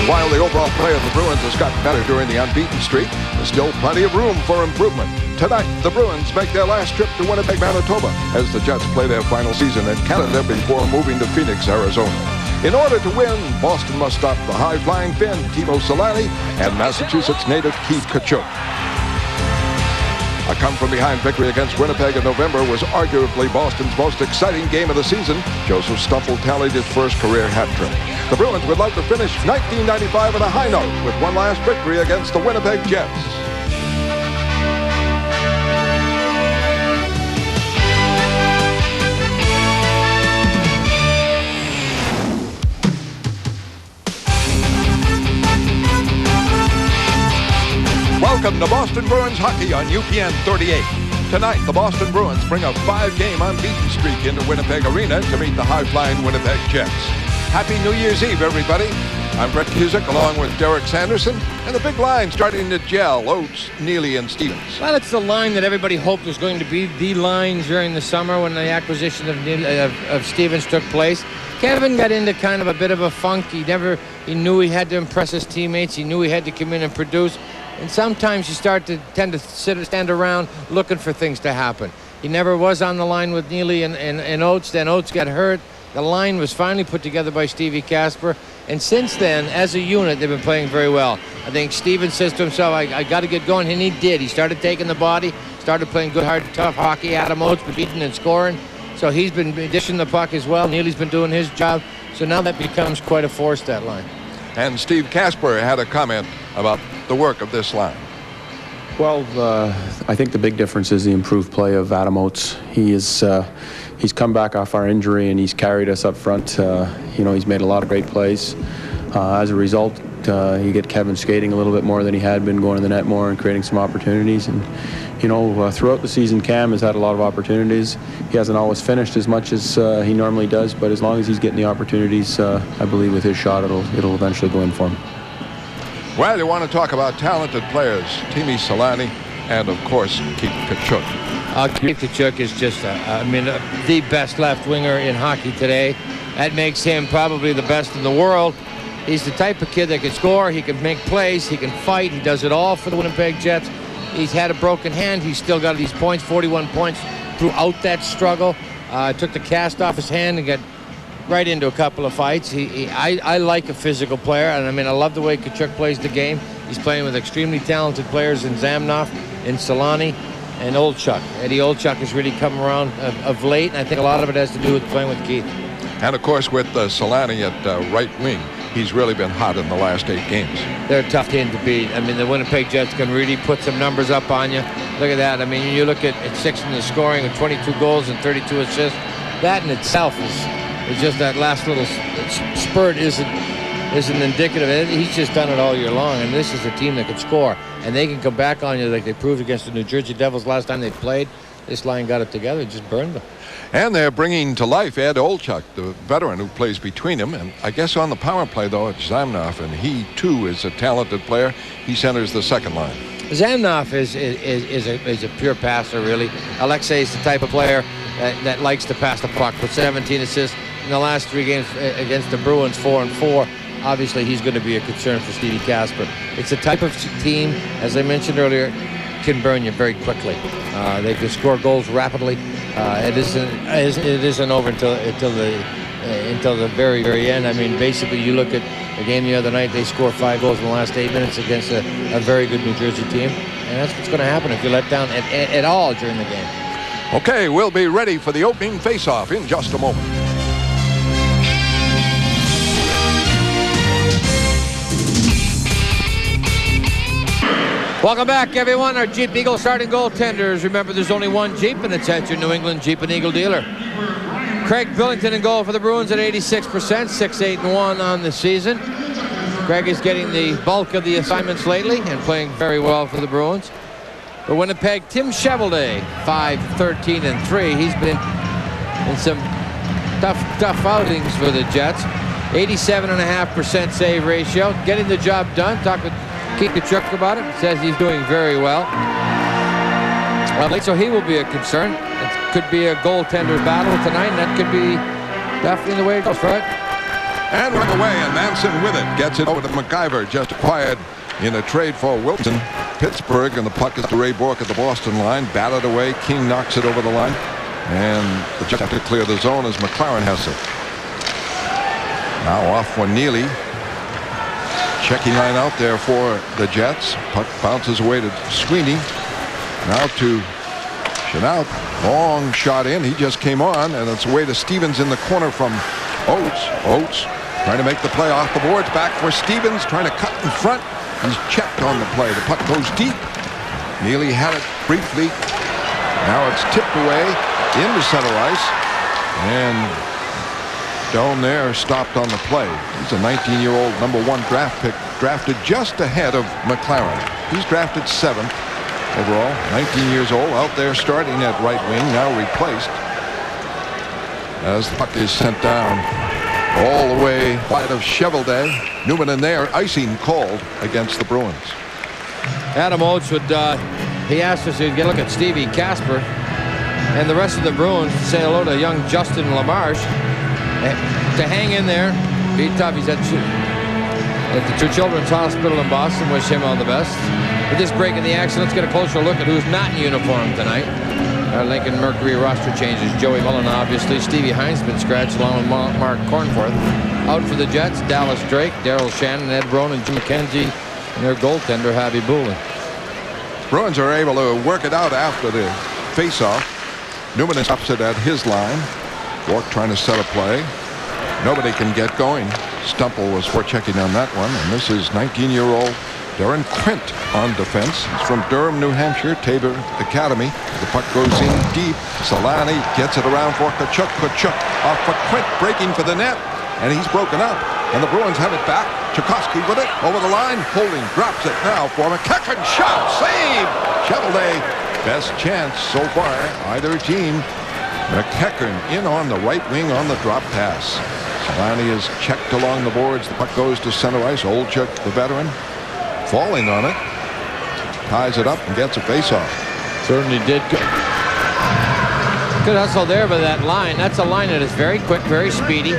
And while the overall play of the Bruins has gotten better during the unbeaten streak, there's still plenty of room for improvement. Tonight, the Bruins make their last trip to Winnipeg, Manitoba, as the Jets play their final season in Canada before moving to Phoenix, Arizona. In order to win, Boston must stop the high-flying Finn, Timo Solani, and Massachusetts native Keith Tkachuk. A come-from-behind victory against Winnipeg in November was arguably Boston's most exciting game of the season. Joseph Stumpel tallied his first career hat trick. The Bruins would love to finish 1995 on a high note with one last victory against the Winnipeg Jets. Welcome to Boston Bruins hockey on UPN 38. Tonight, the Boston Bruins bring a 5-game unbeaten streak into Winnipeg Arena to meet the high-flying Winnipeg Jets. Happy New Year's Eve, everybody. I'm Brett Cusick along with Derek Sanderson, and the big line starting to gel, Oates, Neely, and Stevens. Well, it's the line that everybody hoped was going to be the line during the summer when the acquisition of Stevens took place. Kevin got into kind of a bit of a funk. He knew he had to impress his teammates. He knew he had to come in and produce. And sometimes you tend to stand around looking for things to happen. He never was on the line with Neely and Oates. Then Oates got hurt. The line was finally put together by Stevie Kasper. And since then, as a unit, they've been playing very well. I think Stevens says to himself, I got to get going. And he did. He started taking the body, started playing good, hard, tough hockey. Adam Oates been beating and scoring. So he's been dishing the puck as well. Neely's been doing his job. So now that becomes quite a force, that line. And Steve Kasper had a comment about the work of this line. Well, I think the big difference is the improved play of Adam Oates. He's come back off our injury and he's carried us up front. He's made a lot of great plays. As a result, you get Kevin skating a little bit more than he had been, going to the net more and creating some opportunities. And throughout the season, Cam has had a lot of opportunities. He hasn't always finished as much as he normally does, but as long as he's getting the opportunities, I believe with his shot, it'll eventually go in for him. Well, you want to talk about talented players, Timo Solani, and of course, Keith Tkachuk. Keith Tkachuk is just, the best left winger in hockey today. That makes him probably the best in the world. He's the type of kid that can score, he can make plays, he can fight, he does it all for the Winnipeg Jets. He's had a broken hand, he's still got these points, 41 points throughout that struggle. Took the cast off his hand and got right into a couple of fights. I like a physical player, and I love the way Tkachuk plays the game. He's playing with extremely talented players in Zamnoff, in Solani, and Olchuk. Eddie Olchuk has really come around of late, and I think a lot of it has to do with playing with Keith. And of course, with Solani at right wing, he's really been hot in the last 8 games. They're a tough team to beat. The Winnipeg Jets can really put some numbers up on you. Look at that. You look at 6th in the scoring with 22 goals and 32 assists. That in itself is just that last little spurt isn't indicative. He's just done it all year long, and this is a team that can score, and they can come back on you like they proved against the New Jersey Devils last time they played. This line got it together, just burned them. And they're bringing to life Ed Olchuk, the veteran who plays between them. And I guess on the power play, though, it's Zamnoff, and he, too, is a talented player. He centers the second line. Zamnoff is a pure passer, really. Alexei is the type of player that likes to pass the puck. With 17 assists in the last 3 games against the Bruins, 4-4. Obviously, he's going to be a concern for Stevie Kasper. It's a type of team, as I mentioned earlier, can burn you very quickly. They can score goals rapidly. It isn't over until the very, very end. Basically, you look at the game the other night, they scored 5 goals in the last 8 minutes against a very good New Jersey team. And that's what's going to happen if you let down at all during the game. Okay, we'll be ready for the opening face-off in just a moment. Welcome back, everyone. Our Jeep Eagle starting goaltenders. Remember, there's only one Jeep, and it's at your New England Jeep and Eagle dealer. Craig Billington in goal for the Bruins at 86%, 6-8-1 on the season. Craig is getting the bulk of the assignments lately and playing very well for the Bruins. For Winnipeg, Tim Cheveldae, 5-13-3. He's been in some tough outings for the Jets. 87.5% save ratio, getting the job done. Talk with Keith Tkachuk about it. Says he's doing very well. So he will be a concern. It could be a goaltender battle tonight, and that could be definitely the way it goes, right? And right away, and Manson with it. Gets it over to McIver, just acquired in a trade for Wilson. Pittsburgh, and the puck is to Ray Bourque at the Boston line. Batted away. King knocks it over the line. And the Jets have to clear the zone as McLaren has it. Now off for Neely. Checking line out there for the Jets. Puck bounces away to Sweeney. Now to Chenault. Long shot in. He just came on, and it's away to Stevens in the corner from Oates. Oates trying to make the play off the boards. Back for Stevens, trying to cut in front. He's checked on the play. The puck goes deep. Neely had it briefly. Now it's tipped away into center ice. And down there stopped on the play. He's a 19-year-old #1 draft pick, drafted just ahead of McLaren. He's drafted 7th overall, 19 years old, out there starting at right wing, now replaced. As the puck is sent down all the way wide of Chevelday. Newman in there, icing called against the Bruins. Adam Oates would, he asked us to get a look at Stevie Kasper and the rest of the Bruins to say hello to young Justin LaMarche. To hang in there, be tough. He's at the Two Children's Hospital in Boston. Wish him all the best. With this break in the action, let's get a closer look at who's not in uniform tonight. Our Lincoln Mercury roster changes. Joey Mullen, obviously. Stevie Hines been scratched along with Mark Cornforth. Out for the Jets, Dallas Drake, Daryl Shannon, Ed Ronan, Jim McKenzie, and their goaltender, Javi Boolin. Bruins are able to work it out after the face-off. Newman stops it at his line. Bourque trying to set a play. Nobody can get going. Stumple was forechecking on that one. And this is 19-year-old Darren Quint on defense. He's from Durham, New Hampshire, Tabor Academy. The puck goes in deep. Solani gets it around for Kachuk. Kachuk off for Quint, breaking for the net. And he's broken up. And the Bruins have it back. Tchaikovsky with it over the line. Holding drops it now for McEachern. Shot, save! Chevelday, best chance so far, either team. McEachern in on the right wing on the drop pass. Solani is checked along the boards. The puck goes to center ice. Olchuk, the veteran, falling on it. Ties it up and gets a face-off. Certainly did. Good hustle there by that line. That's a line that is very quick, very speedy.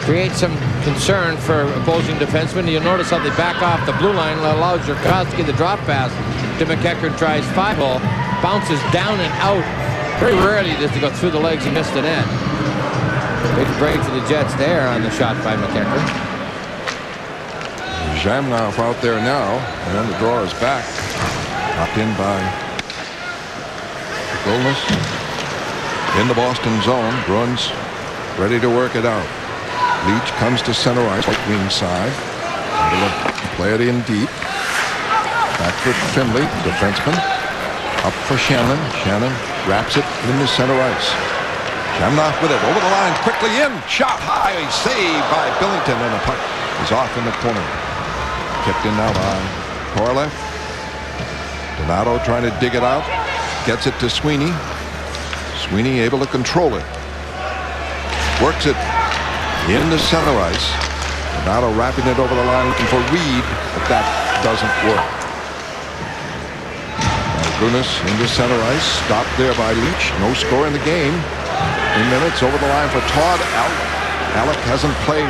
Creates some concern for opposing defensemen. You'll notice how they back off the blue line. Allows Jurkowski the drop pass to McEachern. Tries 5-hole. Bounces down and out. Very rarely does he go through the legs and miss the net. Big break for the Jets there on the shot by McEachern. Jamnoff out there now, and the draw is back. Knocked in by Golness. In the Boston zone, Bruins ready to work it out. Leach comes to center ice, right wing side. Play it in deep. Back for Finley, defenseman. Up for Shannon. Shannon wraps it into center ice. Jamnoff with it over the line, quickly in. Shot high, saved by Billington, and the puck is off in the corner. Kept in now by Korolev. Donato trying to dig it out. Gets it to Sweeney. Sweeney able to control it. Works it into center ice. Donato wrapping it over the line, looking for Reed, but that doesn't work. Brunis into center ice. Stopped there by Leach. No score in the game. 3 minutes over the line for Todd. Alec hasn't played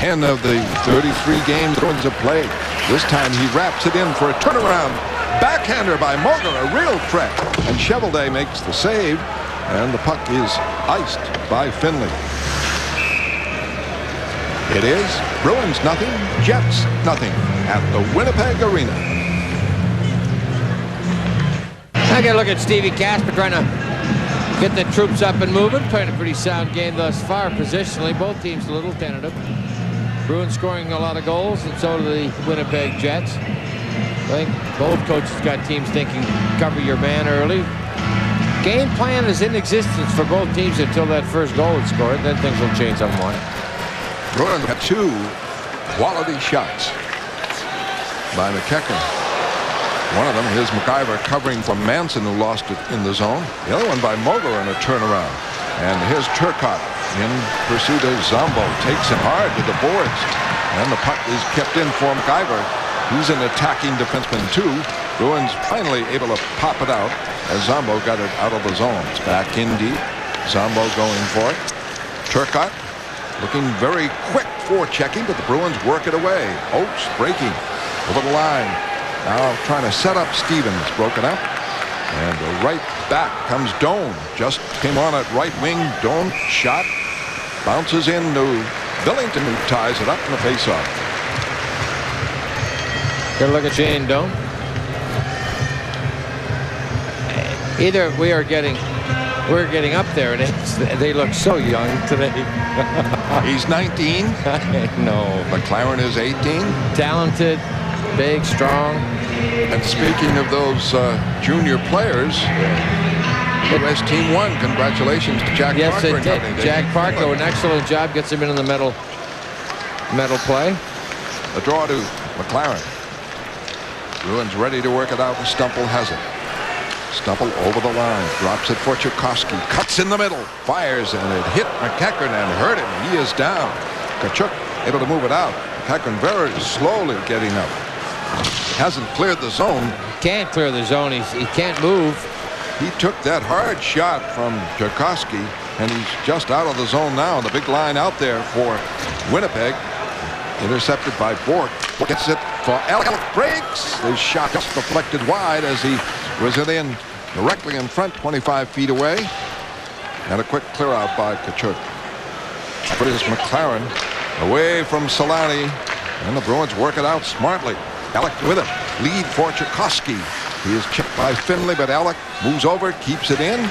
10 of the 33 games the Bruins have played. This time he wraps it in for a turnaround. Backhander by Moger, a real threat. And Chevelday makes the save. And the puck is iced by Finley. It is Bruins nothing, Jets nothing at the Winnipeg Arena. I got to look at Stevie Kasper trying to get the troops up and moving. Playing a pretty sound game thus far positionally. Both teams a little tentative. Bruins scoring a lot of goals, and so do the Winnipeg Jets. I think both coaches got teams thinking cover your man early. Game plan is in existence for both teams until that first goal is scored. Then things will change somewhat. Bruins got 2 quality shots by McEachern. One of them is McIver covering for Manson, who lost it in the zone. The other one by Moger in a turnaround. And here's Turcotte in pursuit of Zombo. Takes him hard to the boards. And the puck is kept in for McIver. He's an attacking defenseman too. Bruins finally able to pop it out as Zombo got it out of the zone. It's back in deep. Zombo going for it. Turcotte looking very quick for checking, but the Bruins work it away. Oates breaking over the line. Now trying to set up Stevens, broken up. And right back comes Doan. Just came on at right wing. Doan shot. Bounces into Billington, who ties it up in the faceoff. Good look at Shane Doan. Either we're getting up there, and they look so young today. He's 19. No. McLaren is 18. Talented, big, strong. And speaking of those junior players, U.S. Team won. Congratulations to Jack yes, Parker. Yes, it did. Jack Parker, an excellent job. Gets him into the medal play. The draw to McLaren. Bruins ready to work it out, and Stumple has it. Stumple over the line, drops it for Tchaikovsky, cuts in the middle, fires, and it hit McEachern and hurt him. He is down. Tkachuk able to move it out. McEachern very slowly getting up. Hasn't cleared the zone. Can't clear the zone. He can't move. He took that hard shot from Tchaikovsky, and he's just out of the zone now. The big line out there for Winnipeg. Intercepted by Bork. Gets it for Alec. Breaks. The shot just deflected wide as he was in directly in front, 25 feet away. And a quick clear out by Tkachuk. But it's McLaren away from Solani. And the Bruins work it out smartly. Alec with him. Lead for Tchaikovsky. He is checked by Finley, but Alec moves over, keeps it in.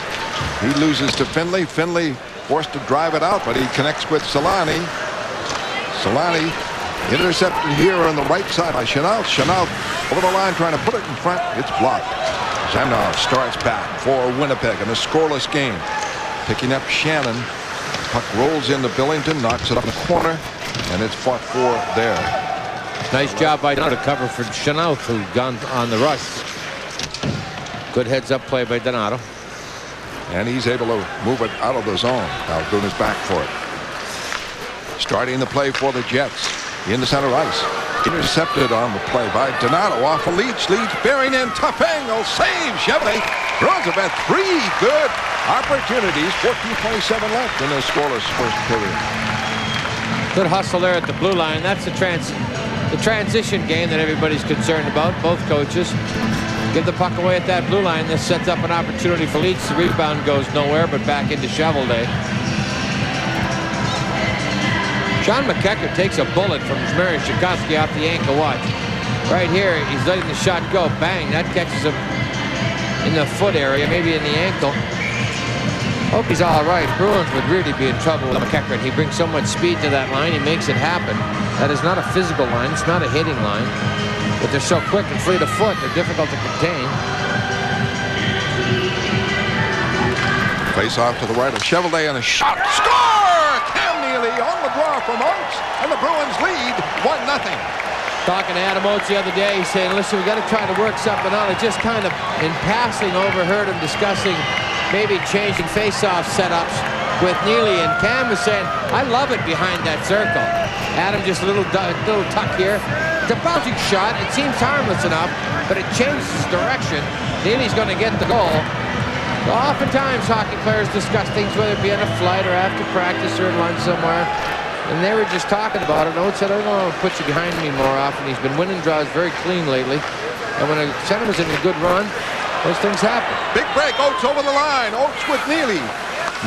He loses to Finley. Finley forced to drive it out, but he connects with Solani. Solani intercepted here on the right side by Chanel. Chanel over the line trying to put it in front. It's blocked. Zamnov starts back for Winnipeg in a scoreless game. Picking up Shannon. Puck rolls into Billington, knocks it up in the corner, and it's fought for there. Nice job by Donato to cover for Chanel, who gone on the rush. Good heads-up play by Donato. And he's able to move it out of the zone. Now Boone is back for it. Starting the play for the Jets in the center ice. Intercepted on the play by Donato off a Leach. Leach bearing in. Tough angle. Save. Chevrolet. Bruins have had 3 good opportunities. 14:27 left in the scoreless first period. Good hustle there at the blue line. That's the transition game that everybody's concerned about. Both coaches. Give the puck away at that blue line. This sets up an opportunity for Leach. The rebound goes nowhere, but back into Chevrolet. John McEachern takes a bullet from Marian Tchaikovsky off the ankle. Watch. Right here, he's letting the shot go. Bang. That catches him in the foot area, maybe in the ankle. Hope he's all right. Bruins would really be in trouble with McEachern. He brings so much speed to that line. He makes it happen. That is not a physical line. It's not a hitting line. But they're so quick and fleet of foot, they're difficult to contain. Face off to the right of Chevrolet and a shot. Score! Cam Neely on the draw from Oates, and the Bruins lead 1-0. Talking to Adam Oates the other day, he's saying, listen, we got to try to work something out. I just kind of, in passing, overheard him discussing maybe changing face-off setups with Neely, and Cam was saying, I love it behind that circle. Adam just a little tuck here. It's a bouncing shot. It seems harmless enough, but it changes direction. Neely's going to get the goal. Oftentimes, hockey players discuss things, whether it be on a flight or after practice or at lunch somewhere. And they were just talking about it. Oates said, I don't want to put you behind me more often. He's been winning draws very clean lately. And when a center was in a good run, those things happen. Big break. Oates over the line. Oates with Neely.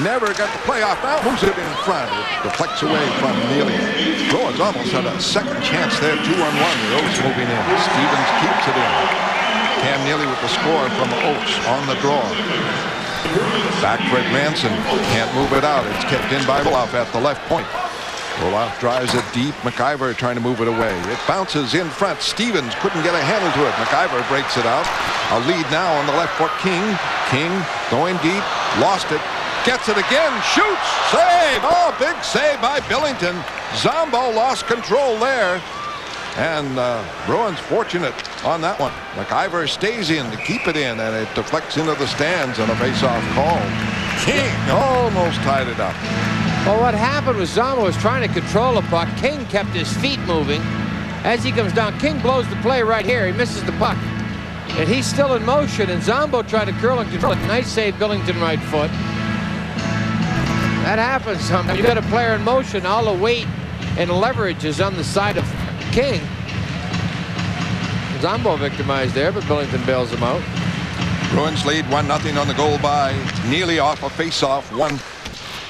Never got the play off. Now moves it in front. It deflects away from Neely. Bruins almost had a second chance there. 2-on-1. Oates moving in. Stevens keeps it in. Cam Neely with the score from Oates on the draw. Back for Manson. Can't move it out. It's kept in by Roloff at the left point. Roloff drives it deep. McIver trying to move it away. It bounces in front. Stevens couldn't get a handle to it. McIver breaks it out. A lead now on the left for King. King going deep. Lost it. Gets it again. Shoots. Save. Oh, big save by Billington. Zombo lost control there. And Bruins fortunate on that one. McIver stays in to keep it in, and it deflects into the stands on a face-off call. King almost tied it up. Well, what happened was Zombo was trying to control the puck. King kept his feet moving. As he comes down, King blows the play right here. He misses the puck. And he's still in motion, and Zombo tried to curl and control it. Nice save, Billington right foot. That happens sometimes. You got a player in motion, all the weight and leverage is on the side of King. Zombo victimized there, but Billington bails him out. Bruins lead 1-0 on the goal by Neely off a face-off, won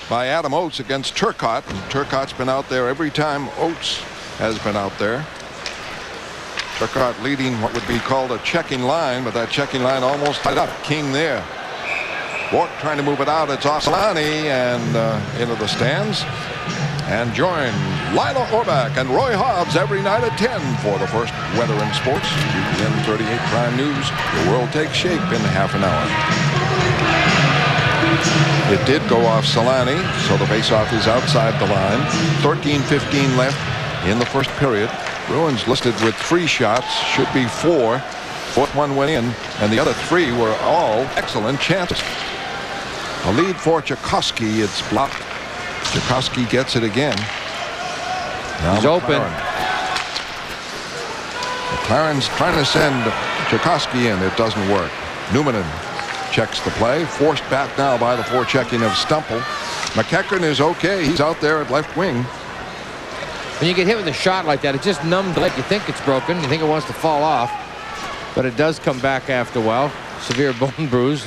by Adam Oates against Turcotte. And Turcotte's been out there every time Oates has been out there. Turcotte leading what would be called a checking line, but that checking line almost tied up. King there. Bork trying to move it out. It's off Solani and into the stands. And join Lila Orbach and Roy Hobbs every night at 10 for the first Weather in Sports. UPN 38 Prime News. The world takes shape in half an hour. It did go off Solani, so the faceoff is outside the line. 13:15 left in the first period. Bruins listed with 3 shots, should be 4. Fourth one went in, and the other 3 were all excellent chances. A lead for Tchaikovsky. It's blocked. Tchaikovsky gets it again. Now He's open. McLaren's trying to send Tchaikovsky in. It doesn't work. Newmanen checks the play. Forced back now by the forechecking of Stumple. McEachern is okay. He's out there at left wing. When you get hit with a shot like that, it just numbs the leg. You think it's broken. You think it wants to fall off. But it does come back after a while. Severe bone bruise.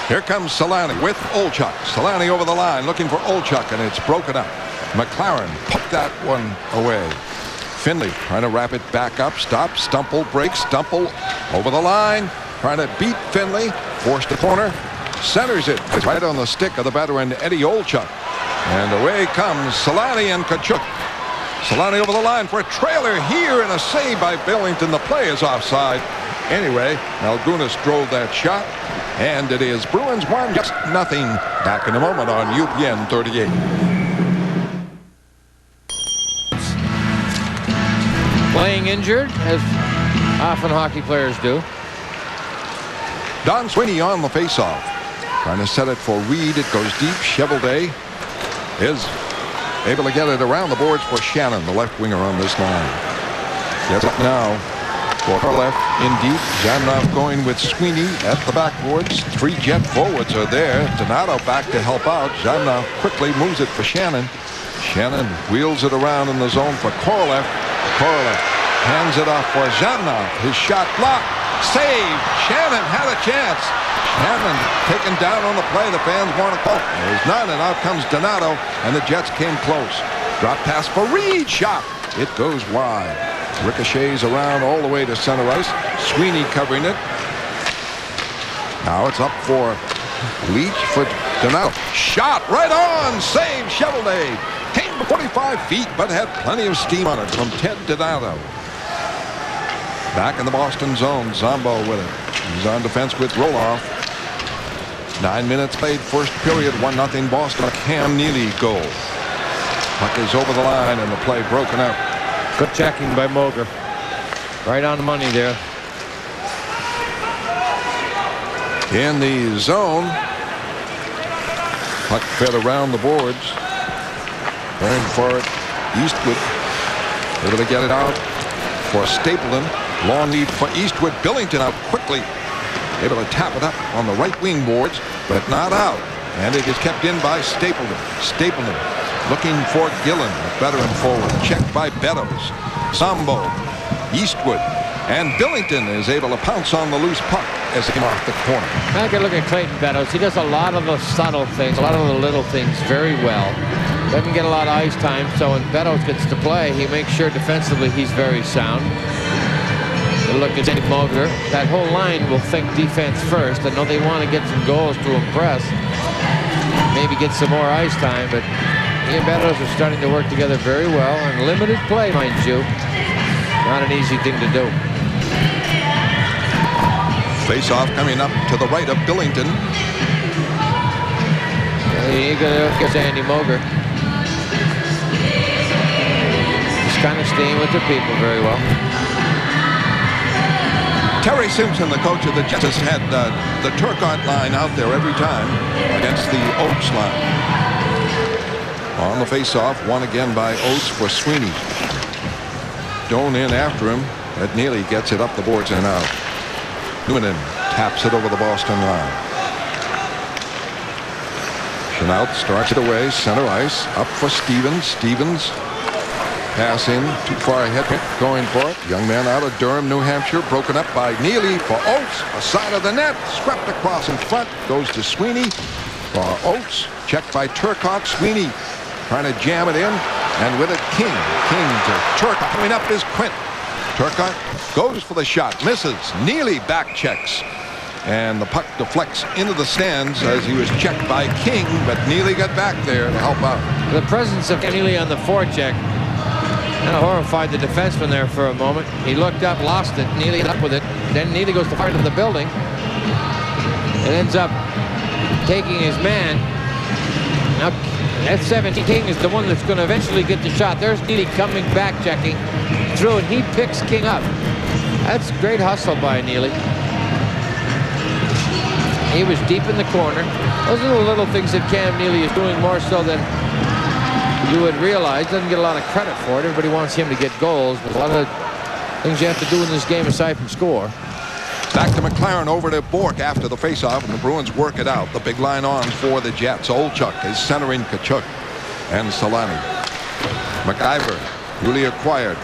Here comes Solani with Olchuk. Solani over the line looking for Olchuk, and it's broken up. McLaren poked that one away. Finley trying to wrap it back up. Stop. Stumple breaks. Stumple over the line. Trying to beat Finley. Forced the corner. Centers it. It's right on the stick of the veteran Eddie Olchuk. And away comes Solani and Tkachuk. Solani over the line for a trailer here and a save by Billington. The play is offside. Anyway, Malgunas drove that shot. And it is Bruins 1-0. Back in a moment on UPN 38. Playing injured, as often hockey players do. Don Sweeney on the faceoff. Trying to set it for Reed. It goes deep. Cheveldae is able to get it around the boards for Shannon, the left winger on this line. Gets up now. For her left in deep. Zhamnov going with Sweeney at the backboards. 3 jet forwards are there. Donato back to help out. Zhamnov quickly moves it for Shannon. Shannon wheels it around in the zone for Korolev. Korolev hands it off for Zhamnov. His shot blocked. Save. Shannon had a chance. Shannon taken down on the play. The fans want to call. There's none, and out comes Donato, and the Jets came close. Drop pass for Reed. Shot. It goes wide. Ricochets around all the way to center ice. Sweeney covering it. Now it's up for Leach for Donato. Shot right on. Save. Cheveldae. Came to 45 feet, but had plenty of steam on it from Ted Donato. Back in the Boston zone. Zombo with it. He's on defense with Roloff. 9 minutes played. First period. 1-0 Boston. A Cam Neely goal. Puck is over the line and the play broken up. Good checking by Moger. Right on the money there. In the zone. Puck fed around the boards. Going for it. Eastwood. Able to get it out for Stapleton. Long lead for Eastwood. Billington out quickly. Able to tap it up on the right wing boards, but not out. And it is kept in by Stapleton. Stapleton looking for Gillen, a veteran forward. Checked by Beddoes. Sambo. Eastwood. And Billington is able to pounce on the loose puck as he came off the corner. I can look at Clayton Beddoes. He does a lot of the subtle things, a lot of the little things very well. Doesn't get a lot of ice time, so when Beddoes gets to play, he makes sure defensively he's very sound. Look at Dave Moger. That whole line will think defense first. I know they want to get some goals to impress. Maybe get some more ice time, but he and Beddoes are starting to work together very well. And limited play, mind you. Not an easy thing to do. Face-off coming up to the right of Billington. He gets Andy Moger. He's kind of staying with the people very well. Terry Simpson, the coach of the Jets, has had the Turcotte line out there every time against the Oates line. On the face-off, won again by Oates for Sweeney. Doan in after him. Ed Neely gets it up the boards and out. Newmanen taps it over the Boston line. Chenault starts it away, center ice, up for Stevens. Stevens pass in, too far ahead, going for it. Young man out of Durham, New Hampshire, broken up by Neely for Oates. A side of the net, swept across in front, goes to Sweeney for Oates. Checked by Turcotte. Sweeney trying to jam it in, and with it, King. King to Turcotte. Coming up is Quint. Turcotte goes for the shot, misses. Neely back checks. And the puck deflects into the stands as he was checked by King, but Neely got back there to help out. The presence of Neely on the forecheck kind of horrified the defenseman there for a moment. He looked up, lost it. Neely up with it. Then Neely goes to fire to the building. It ends up taking his man. Now, F-17 King is the one that's going to eventually get the shot. There's Neely coming back, checking through, and he picks King up. That's great hustle by Neely. He was deep in the corner. Those are the little things that Cam Neely is doing more so than you would realize. Doesn't get a lot of credit for it. Everybody wants him to get goals, but a lot of things you have to do in this game aside from score. Back to McLaren, over to Bourque after the faceoff, and the Bruins work it out. The big line on for the Jets. Olchuk is centering Tkachuk and Solani. McIver, newly acquired,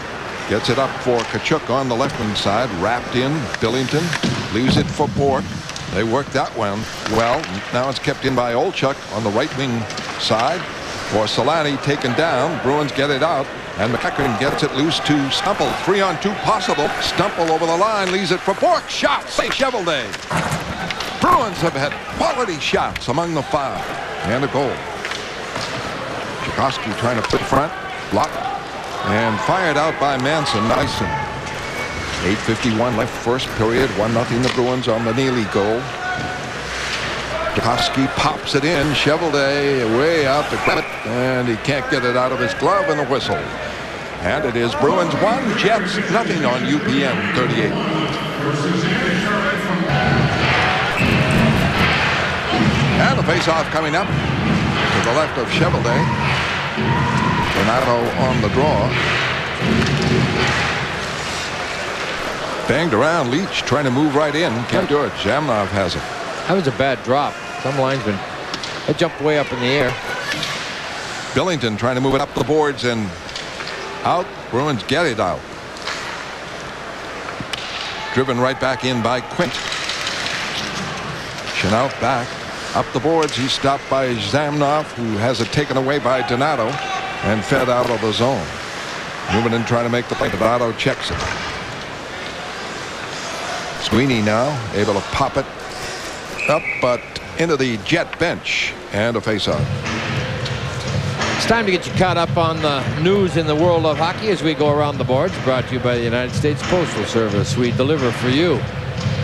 gets it up for Tkachuk on the left-hand side. Wrapped in. Billington leaves it for Bourque. They work that one well. Now it's kept in by Olchuk on the right wing side. For Solani taken down. Bruins get it out. And McEachern gets it loose to Stumple. 3-on-2 possible. Stumple over the line. Leaves it for Bourque. Shot. Say Chevelday. Bruins have had quality shots among the five. And a goal. Tchaikovsky trying to put front. Blocked. And fired out by Manson. Dyson. 8:51 left first period. 1-0 the Bruins on the Neely goal. Tchaikovsky pops it in. Chevelday way out to grab it, and he can't get it out of his glove, and the whistle. And it is Bruins 1, Jets nothing on UPN 38. And the faceoff coming up to the left of Chevelday. Donato on the draw. Banged around. Leach trying to move right in. Can't do it. Zamnov has it. That was a bad drop. Some linesmen, they jumped way up in the air. Billington trying to move it up the boards and out. Bruins get it out. Driven right back in by Quint. Chenault back. Up the boards. He's stopped by Zamnov, who has it taken away by Donato and fed out of the zone. Moving in trying to make the play. Donato checks it. Sweeney now able to pop it up, but into the Jet bench, and a faceoff. It's time to get you caught up on the news in the world of hockey as we go around the boards. Brought to you by the United States Postal Service. We deliver for you.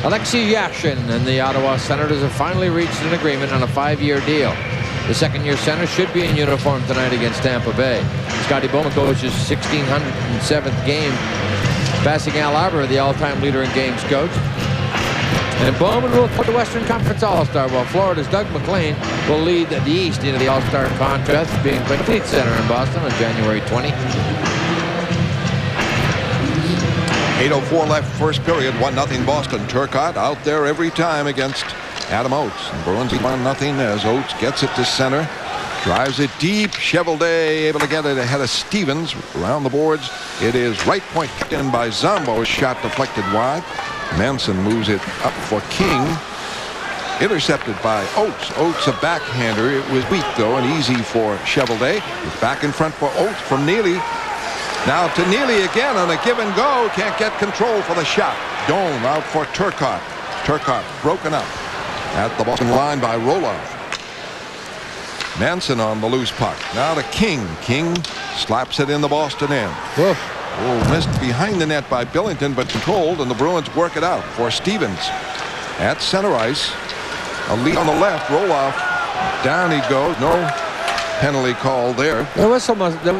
Alexei Yashin and the Ottawa Senators have finally reached an agreement on a 5-year deal. The second-year center should be in uniform tonight against Tampa Bay. Scotty Bowman coaches 1607th game, passing Al Arbor, the all-time leader in games coach. And Bowman will put the Western Conference All-Star, while Florida's Doug McLean will lead the East into the All-Star contest, being played at the Center in Boston on January 20. 8:04 left first period. 1-0 Boston. Turcotte out there every time against Adam Oates. And Bruins 1-0 as Oates gets it to center. Drives it deep. Chevelday able to get it ahead of Stevens. Around the boards. It is right point kicked in by Zombo. Shot deflected wide. Manson moves it up for King. Intercepted by Oates. Oates a backhander. It was weak though and easy for Chevelday. It's back in front for Oates from Neely. Now to Neely again on a give and go. Can't get control for the shot. Dome out for Turcotte. Turcotte broken up at the Boston line by Roloff. Manson on the loose puck. Now to King. King slaps it in the Boston end. Whoa. Oh, missed behind the net by Billington, but controlled, and the Bruins work it out for Stevens. At center ice. A lead on the left. Roloff. Down he goes. No penalty call there. The whistle must, the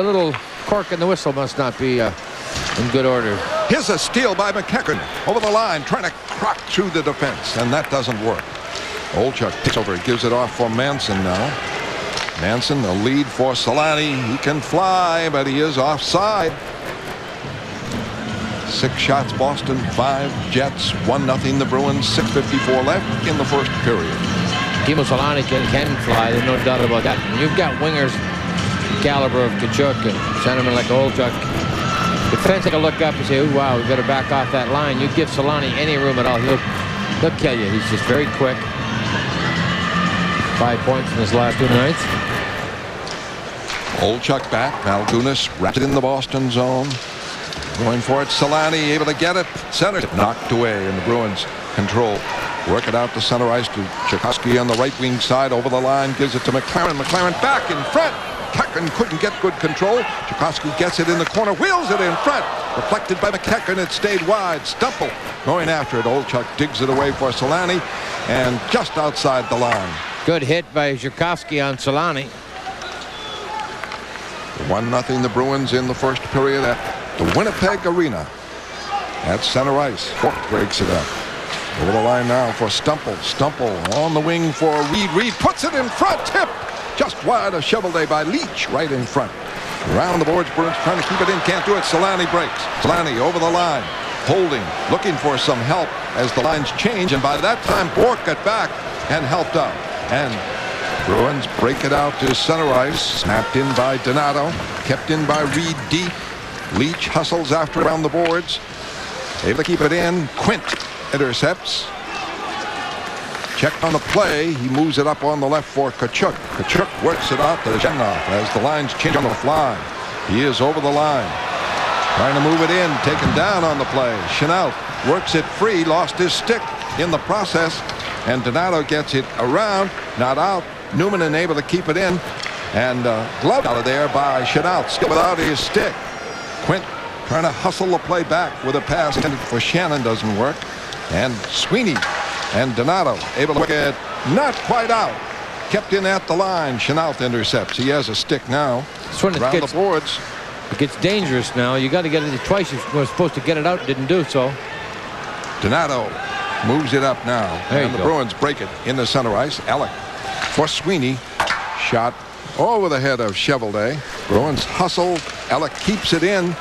little cork in the whistle must not be in good order. Here's a steal by McEachern over the line, trying to crock through the defense, and that doesn't work. Olchuk takes over, gives it off for Manson now. Manson, the lead for Solani. He can fly, but he is offside. 6 shots Boston, 5 Jets, 1-0 the Bruins, 6:54 left in the first period. Timo Solani can fly. There's no doubt about that. And you've got wingers caliber of Tkachuk and centerman like Olchuk. Defense take a look up and say, oh, wow, we better back off that line. You give Solani any room at all, he'll kill you. He's just very quick. 5 points in his last 2 nights. Olchuk back. Malgunas wrapped it in the Boston zone. Going for it. Solani able to get it. Center knocked away, and the Bruins control. Work it out to center ice to Tchaikovsky on the right wing side. Over the line. Gives it to McLaren. McLaren back in front. McEachern couldn't get good control. Tchaikovsky gets it in the corner. Wheels it in front. Reflected by McEachern. It stayed wide. Stumple going after it. Olchuk digs it away for Solani. And just outside the line. Good hit by Tchaikovsky on Solani. 1-0 the Bruins in the first period at the Winnipeg Arena. At center ice. Fork breaks it up. Over the line now for Stumple. Stumple on the wing for Reed. Reed puts it in front. Tip. Just wide of Cheveldae by Leach. Right in front. Around the boards. Bruins trying to keep it in. Can't do it. Solani breaks. Solani over the line. Holding. Looking for some help as the lines change. And by that time, Bork got back and helped out. And Bruins break it out to center ice. Snapped in by Donato. Kept in by Reed deep. Leach hustles after around the boards. Able to keep it in. Quint intercepts. Checked on the play. He moves it up on the left for Tkachuk. Tkachuk works it out to Zhenov as the lines change on the fly. He is over the line. Trying to move it in. Taken down on the play. Chenault works it free. Lost his stick in the process. And Donato gets it around. Not out. Newman unable to keep it in. And gloved out of there by Chenault. Still without his stick. Quint trying to hustle the play back with a pass intended for Shannon. Doesn't work. And Sweeney and Donato able to work it. Not quite out. Kept in at the line. Chenault intercepts. He has a stick now. Around the boards. It gets dangerous now. You got to get it twice. You were supposed to get it out. Didn't do so. Donato moves it up now. And the Bruins break it in the center ice. Alec for Sweeney. Shot over the head of Cheveldae. Bruins hustle. Alec keeps it in.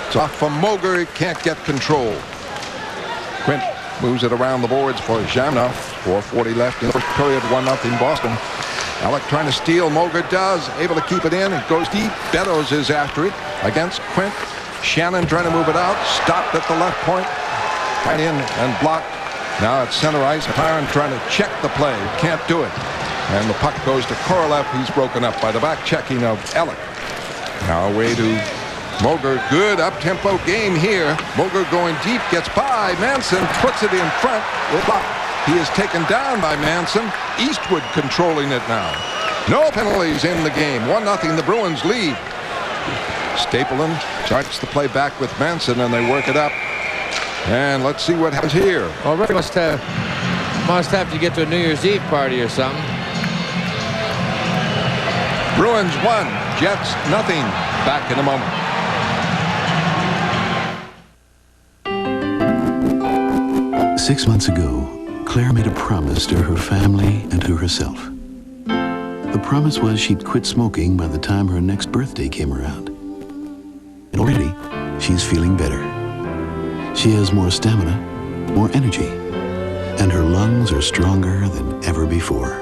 It's off from Moger. He can't get control. Quint moves it around the boards for Zhamna. 4:40 left in the first period. 1-0 Boston. Alec trying to steal. Moger does. Able to keep it in. It goes deep. Beddoes is after it against Quint. Shannon trying to move it out. Stopped at the left point. Right in and blocked. Now at center ice. Byron trying to check the play. Can't do it. And the puck goes to Korolev. He's broken up by the back checking of Alec. Now away to Moger. Good up-tempo game here. Moger going deep. Gets by Manson. Puts it in front. He is taken down by Manson. Eastwood controlling it now. No penalties in the game. 1-0 the Bruins lead. Stapleton starts the play back with Manson, and they work it up. And let's see what happens here. Well, Rick must have to get to a New Year's Eve party or something. Bruins 1, Jets nothing. Back in a moment. Six months ago, Claire made a promise to her family and to herself. The promise was she'd quit smoking by the time her next birthday came around. And already, she's feeling better. She has more stamina, more energy, and her lungs are stronger than ever before.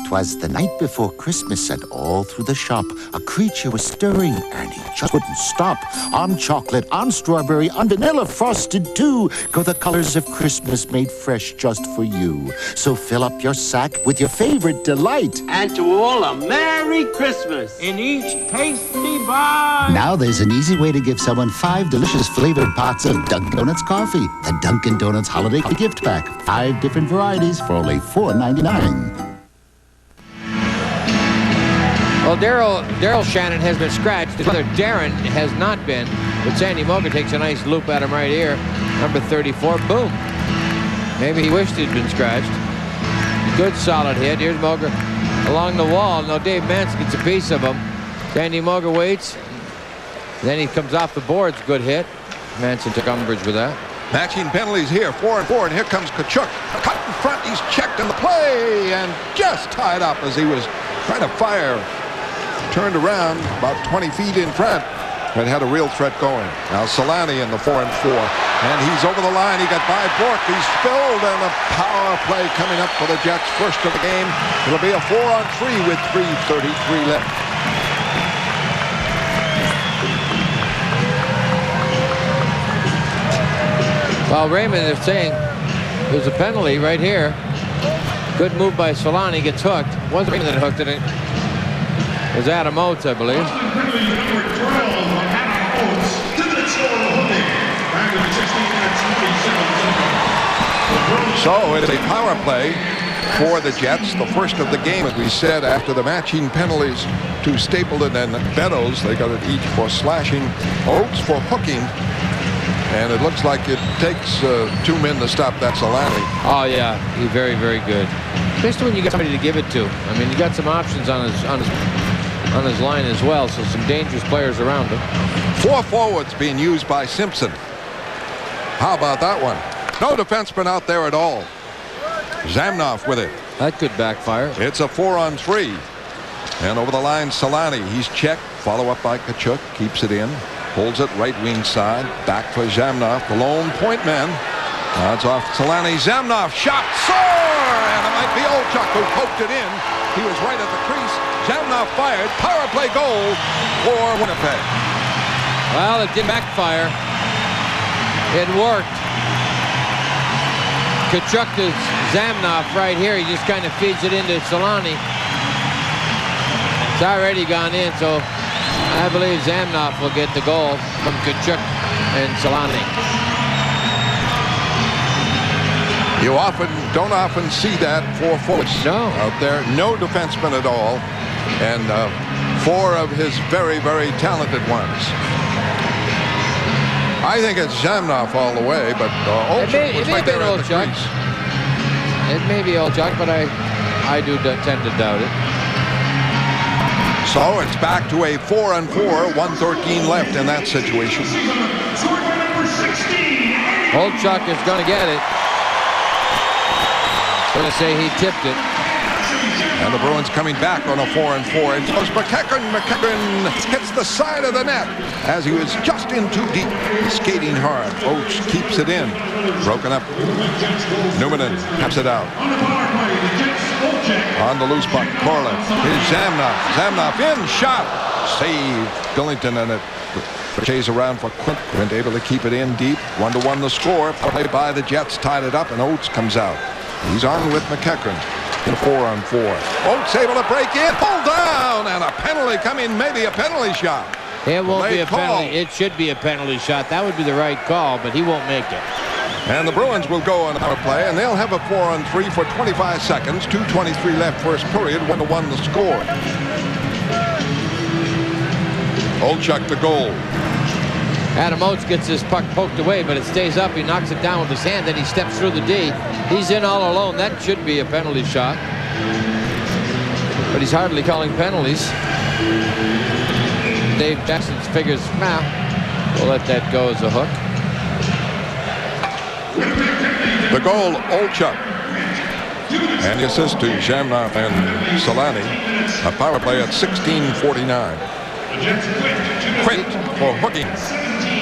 'Twas the night before Christmas, and all through the shop a creature was stirring, and he just wouldn't stop. On chocolate, on strawberry, on vanilla frosted too, go the colors of Christmas made fresh just for you. So fill up your sack with your favorite delight. And to all a Merry Christmas in each tasty bite. Now there's an easy way to give someone 5 delicious flavored pots of Dunkin' Donuts coffee. The Dunkin' Donuts Holiday Gift Pack. 5 different varieties for only $4.99. Well, Daryl Shannon has been scratched. His brother Darren has not been. But Sandy Moger takes a nice loop at him right here. Number 34. Boom. Maybe he wished he'd been scratched. Good solid hit. Here's Moger along the wall. Now Dave Manson gets a piece of him. Sandy Moger waits. Then he comes off the boards. Good hit. Manson took umbrage with that. Matching penalties here. 4-4. And here comes Tkachuk. Cut in front. He's checked in the play. And just tied up as he was trying to fire. Turned around about 20 feet in front. It had a real threat going. Now Solani in the 4-4. And he's over the line. He got by Bork. He's filled, and a power play coming up for the Jets. First of the game. It'll be a 4-on-3 with 3:33 left. Well, Raymond is saying there's a penalty right here. Good move by Solani. Gets hooked. Wasn't Raymond that hooked it. It was Adam Oates, I believe. So it's a power play for the Jets, the first of the game, as we said, after the matching penalties to Stapleton and Beddoes. They got it each for slashing, Oates for hooking, and it looks like it takes 2 men to stop that Solani. Oh yeah, he's very, very good, especially when you got somebody to give it to. I mean, you got some options on his line as well, so some dangerous players around him. 4 forwards being used by Simpson. How about that one? No defenseman out there at all. Zamnoff with it. That could backfire. It's a 4-on-3. And over the line, Solani. He's checked. Follow up by Tkachuk. Keeps it in. Holds it right wing side. Back for Zamnoff, the lone point man. Odds off Solani. Zamnoff shot. Soar! And it might be Olchuk who poked it in. He was right at the crease. Zamnoff fired. Power play goal for Winnipeg. Well, it did backfire. It worked. Tkachuk to Zamnoff right here. He just kind of feeds it into Solani. It's already gone in, so I believe Zamnoff will get the goal from Tkachuk and Solani. You don't often see that for forwards out there. No defenseman at all. And 4 of his very, very talented ones. I think it's Zamnoff all the way, but Olchuk was right there at the crease. It may be Olchuk, but I do tend to doubt it. So it's back to a 4-on-4, 1:13 left in that situation. Olchuk is going to get it. I'm going to say he tipped it. And the Bruins coming back on a 4-on-4. And goes McEachern. McEachern hits the side of the net as he was just in too deep. Skating hard. Oates keeps it in. Broken up. Newmanen taps it out. On the loose puck. Corlett. Here's Zamnoff. Zamnoff in. Shot. Save. Billington and it. Chase around for Quint. Quint able to keep it in deep. 1-1 the score. Play by the Jets. Tied it up and Oates comes out. He's on with McEachern. In 4-on-4. Oates able to break in. Pulled down. And a penalty coming. Maybe a penalty shot. It won't be a penalty. It should be a penalty shot. That would be the right call, but he won't make it. And the Bruins will go on power play, and they'll have a 4-on-3 for 25 seconds. 2:23 left first period. 1-1 the score. Olchuk the goal. Adam Oates gets his puck poked away, but it stays up. He knocks it down with his hand, then he steps through the D. He's in all alone. That should be a penalty shot. But he's hardly calling penalties. Dave Jackson figures, nah, we'll let that go as a hook. The goal, Olchuk. And the assist to Zamnoff and Solani. A power play at 16:49. Quint for hooking.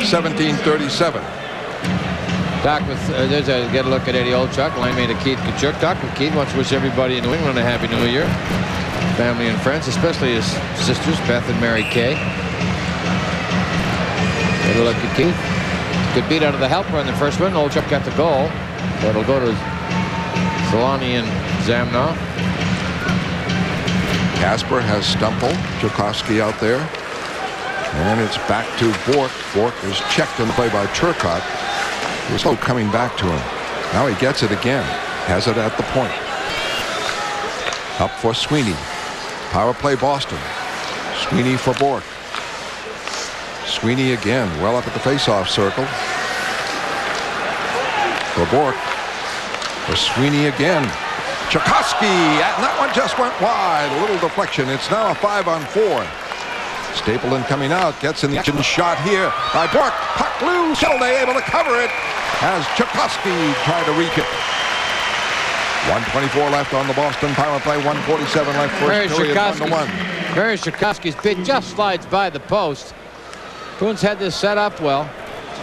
17:37. Doc with get a look at Eddie Olchuk, line mate of Keith Tkachuk. Doc with Keith wants to wish everybody in New England a happy New Year. Family and friends, especially his sisters Beth and Mary Kay. Get a look at Keith. Good beat out of the helper in the first one. Olchuk got the goal. So it'll go to Solani and Zamnoff. Kasper has Stumple. Tchaikovsky out there. And it's back to Bork. Bork is checked in the play by Turcotte. He was slow coming back to him. Now he gets it again. Has it at the point. Up for Sweeney. Power play Boston. Sweeney for Bork. Sweeney again. Well up at the face-off circle. For Bork. For Sweeney again. Tchaikovsky. And that one just went wide. A little deflection. It's now a 5-on-4. Stapleton coming out, gets in the action shot here by Bork. Puck loose. Schilde able to cover it as Tchaikovsky tried to reach it. 1:24 left on the Boston power play. 1:47 left first period. 1-1. Tchaikovsky's bid just slides by the post. Bruins had this set up well.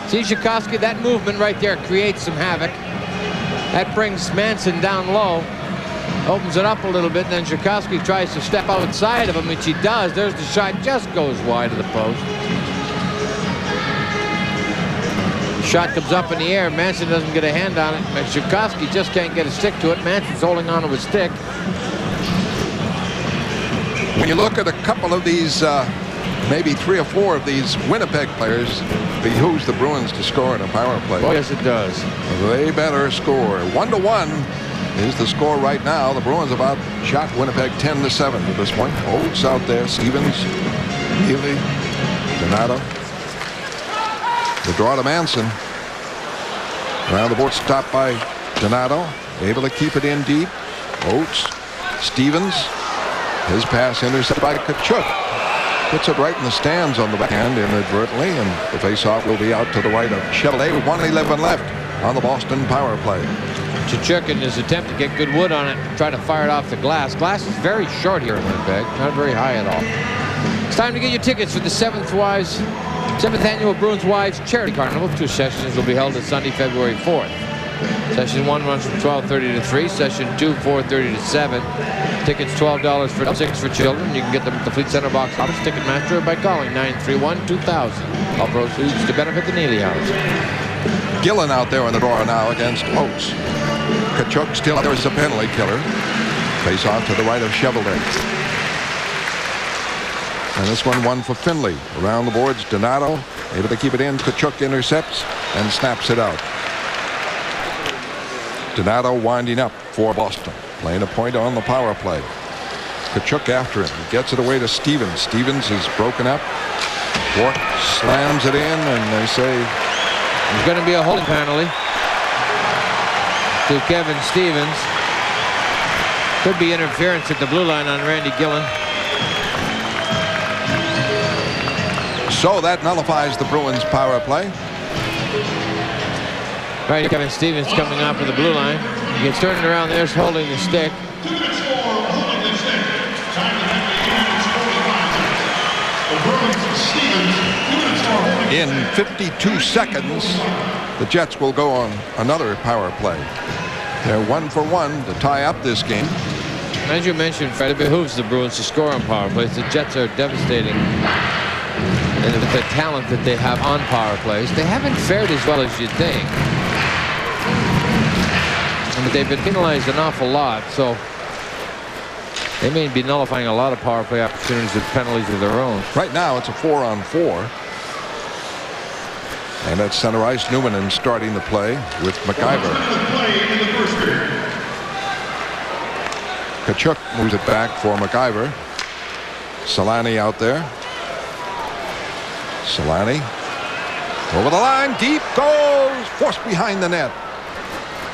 See Tchaikovsky, that movement right there creates some havoc. That brings Manson down low. Opens it up a little bit, and then Tchaikovsky tries to step outside of him, which he does. There's the shot, just goes wide of the post. The shot comes up in the air. Manson doesn't get a hand on it. Tchaikovsky just can't get a stick to it. Manson's holding on to his stick. When you look at a couple of these, maybe 3 or 4 of these Winnipeg players, behooves the Bruins to score in a power play. Oh, yes, it does. They better score. 1-1 is the score right now. The Bruins about shot Winnipeg 10-7 at this point. Oates out there, Stevens, Healy, Donato. The draw to Manson. Around the board, stopped by Donato. Able to keep it in deep. Oates, Stevens. His pass intercepted by Tkachuk. Puts it right in the stands on the backhand inadvertently, and the faceoff will be out to the right of Chevrolet with 1:11 left on the Boston power play. Tkachuk in his attempt to get good wood on it, try to fire it off the glass. Glass is very short here in Winnipeg, not very high at all. It's time to get your tickets for the 7th annual Bruins Wives Charity Carnival. 2 sessions will be held on Sunday, February 4th. Session 1 runs from 12:30 to 3. Session 2, 4:30 to 7. Tickets $12 for adults, 6 for children. You can get them at the Fleet Center box office, Ticketmaster, by calling 931-2000. All proceeds to benefit the Neely House. Gillen out there on the draw now against Oates. Tkachuk still out there as a penalty killer. Face off to the right of Chevrolet. And this one for Finley. Around the boards, Donato able to keep it in. Tkachuk intercepts and snaps it out. Donato winding up for Boston. Playing a point on the power play. Tkachuk after him. He gets it away to Stevens. Stevens is broken up. Bork slams it in, and they say there's going to be a holding penalty to Kevin Stevens. Could be interference at the blue line on Randy Gillen. So that nullifies the Bruins power play. Right, Kevin Stevens coming off of the blue line. He gets turned around, there's holding the stick. In 52 seconds, the Jets will go on another power play. They're 1 for 1 to tie up this game. As you mentioned, Fred, it behooves the Bruins to score on power plays. The Jets are devastating. And with the talent that they have on power plays, they haven't fared as well as you'd think. But they've been penalized an awful lot, so they may be nullifying a lot of power play opportunities with penalties of their own. Right now, it's a 4-on-4. And at center ice, Newman starting the play with McIver. Tkachuk moves it back for McIver. Solani out there. Solani over the line, deep goes, forced behind the net.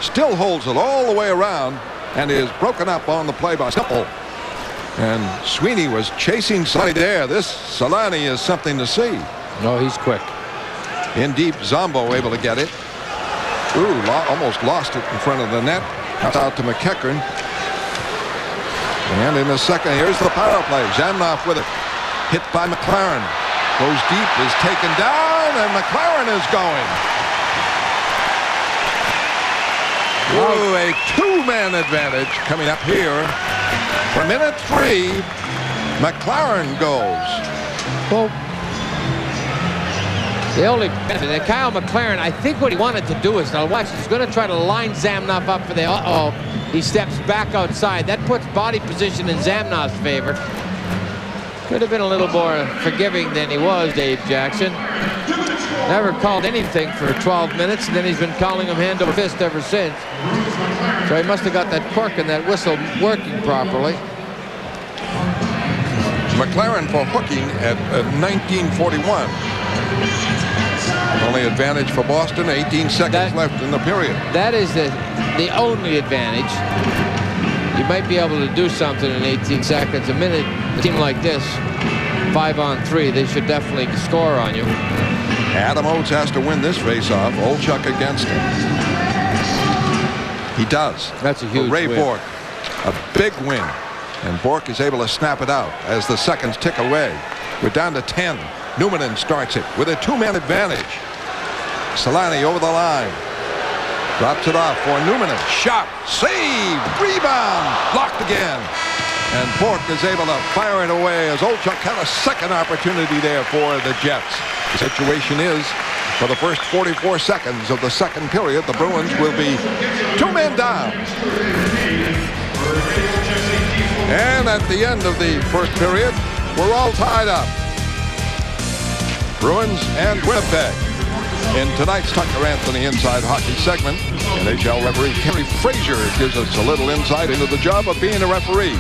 Still holds it all the way around and is broken up on the play by Sipple. And Sweeney was chasing Solani there. This Solani is something to see. No, he's quick. In deep, Zombo able to get it. Ooh, almost lost it in front of the net. Out to McEachern. And in the second, here's the power play. Zamnoff with it. Hit by McLaren. Goes deep, is taken down, and McLaren is going. Ooh, a 2-man advantage coming up here. For minute 3, McLaren goes. Well, the only benefit, Kyle McLaren, I think what he wanted to do is, now watch, he's going to try to line Zamnoff up for the, he steps back outside. That puts body position in Zamnoff's favor. Could have been a little more forgiving than he was, Dave Jackson. Never called anything for 12 minutes, and then he's been calling him hand over fist ever since. So he must have got that cork and that whistle working properly. McLaren for hooking at 19:41. Only advantage for Boston, 18 seconds left in the period. That is the only advantage. You might be able to do something in 18 seconds. A minute, a team like this, 5-on-3, they should definitely score on you. Adam Oates has to win this face-off. Olchuk against him. He does. That's a huge Ray win. Bork, a big win. And Bork is able to snap it out as the seconds tick away. We're down to 10. Newman starts it with a two-man advantage. Solani over the line. Drops it off for Newman. Shot. Save. Rebound. Blocked again. And Bork is able to fire it away as Olchuk had a second opportunity there for the Jets. The situation is, for the first 44 seconds of the second period, the Bruins will be two men down. And at the end of the first period, we're all tied up. Bruins and Winnipeg. In tonight's Tucker Anthony Inside Hockey segment, NHL referee Kerry Fraser gives us a little insight into the job of being a referee.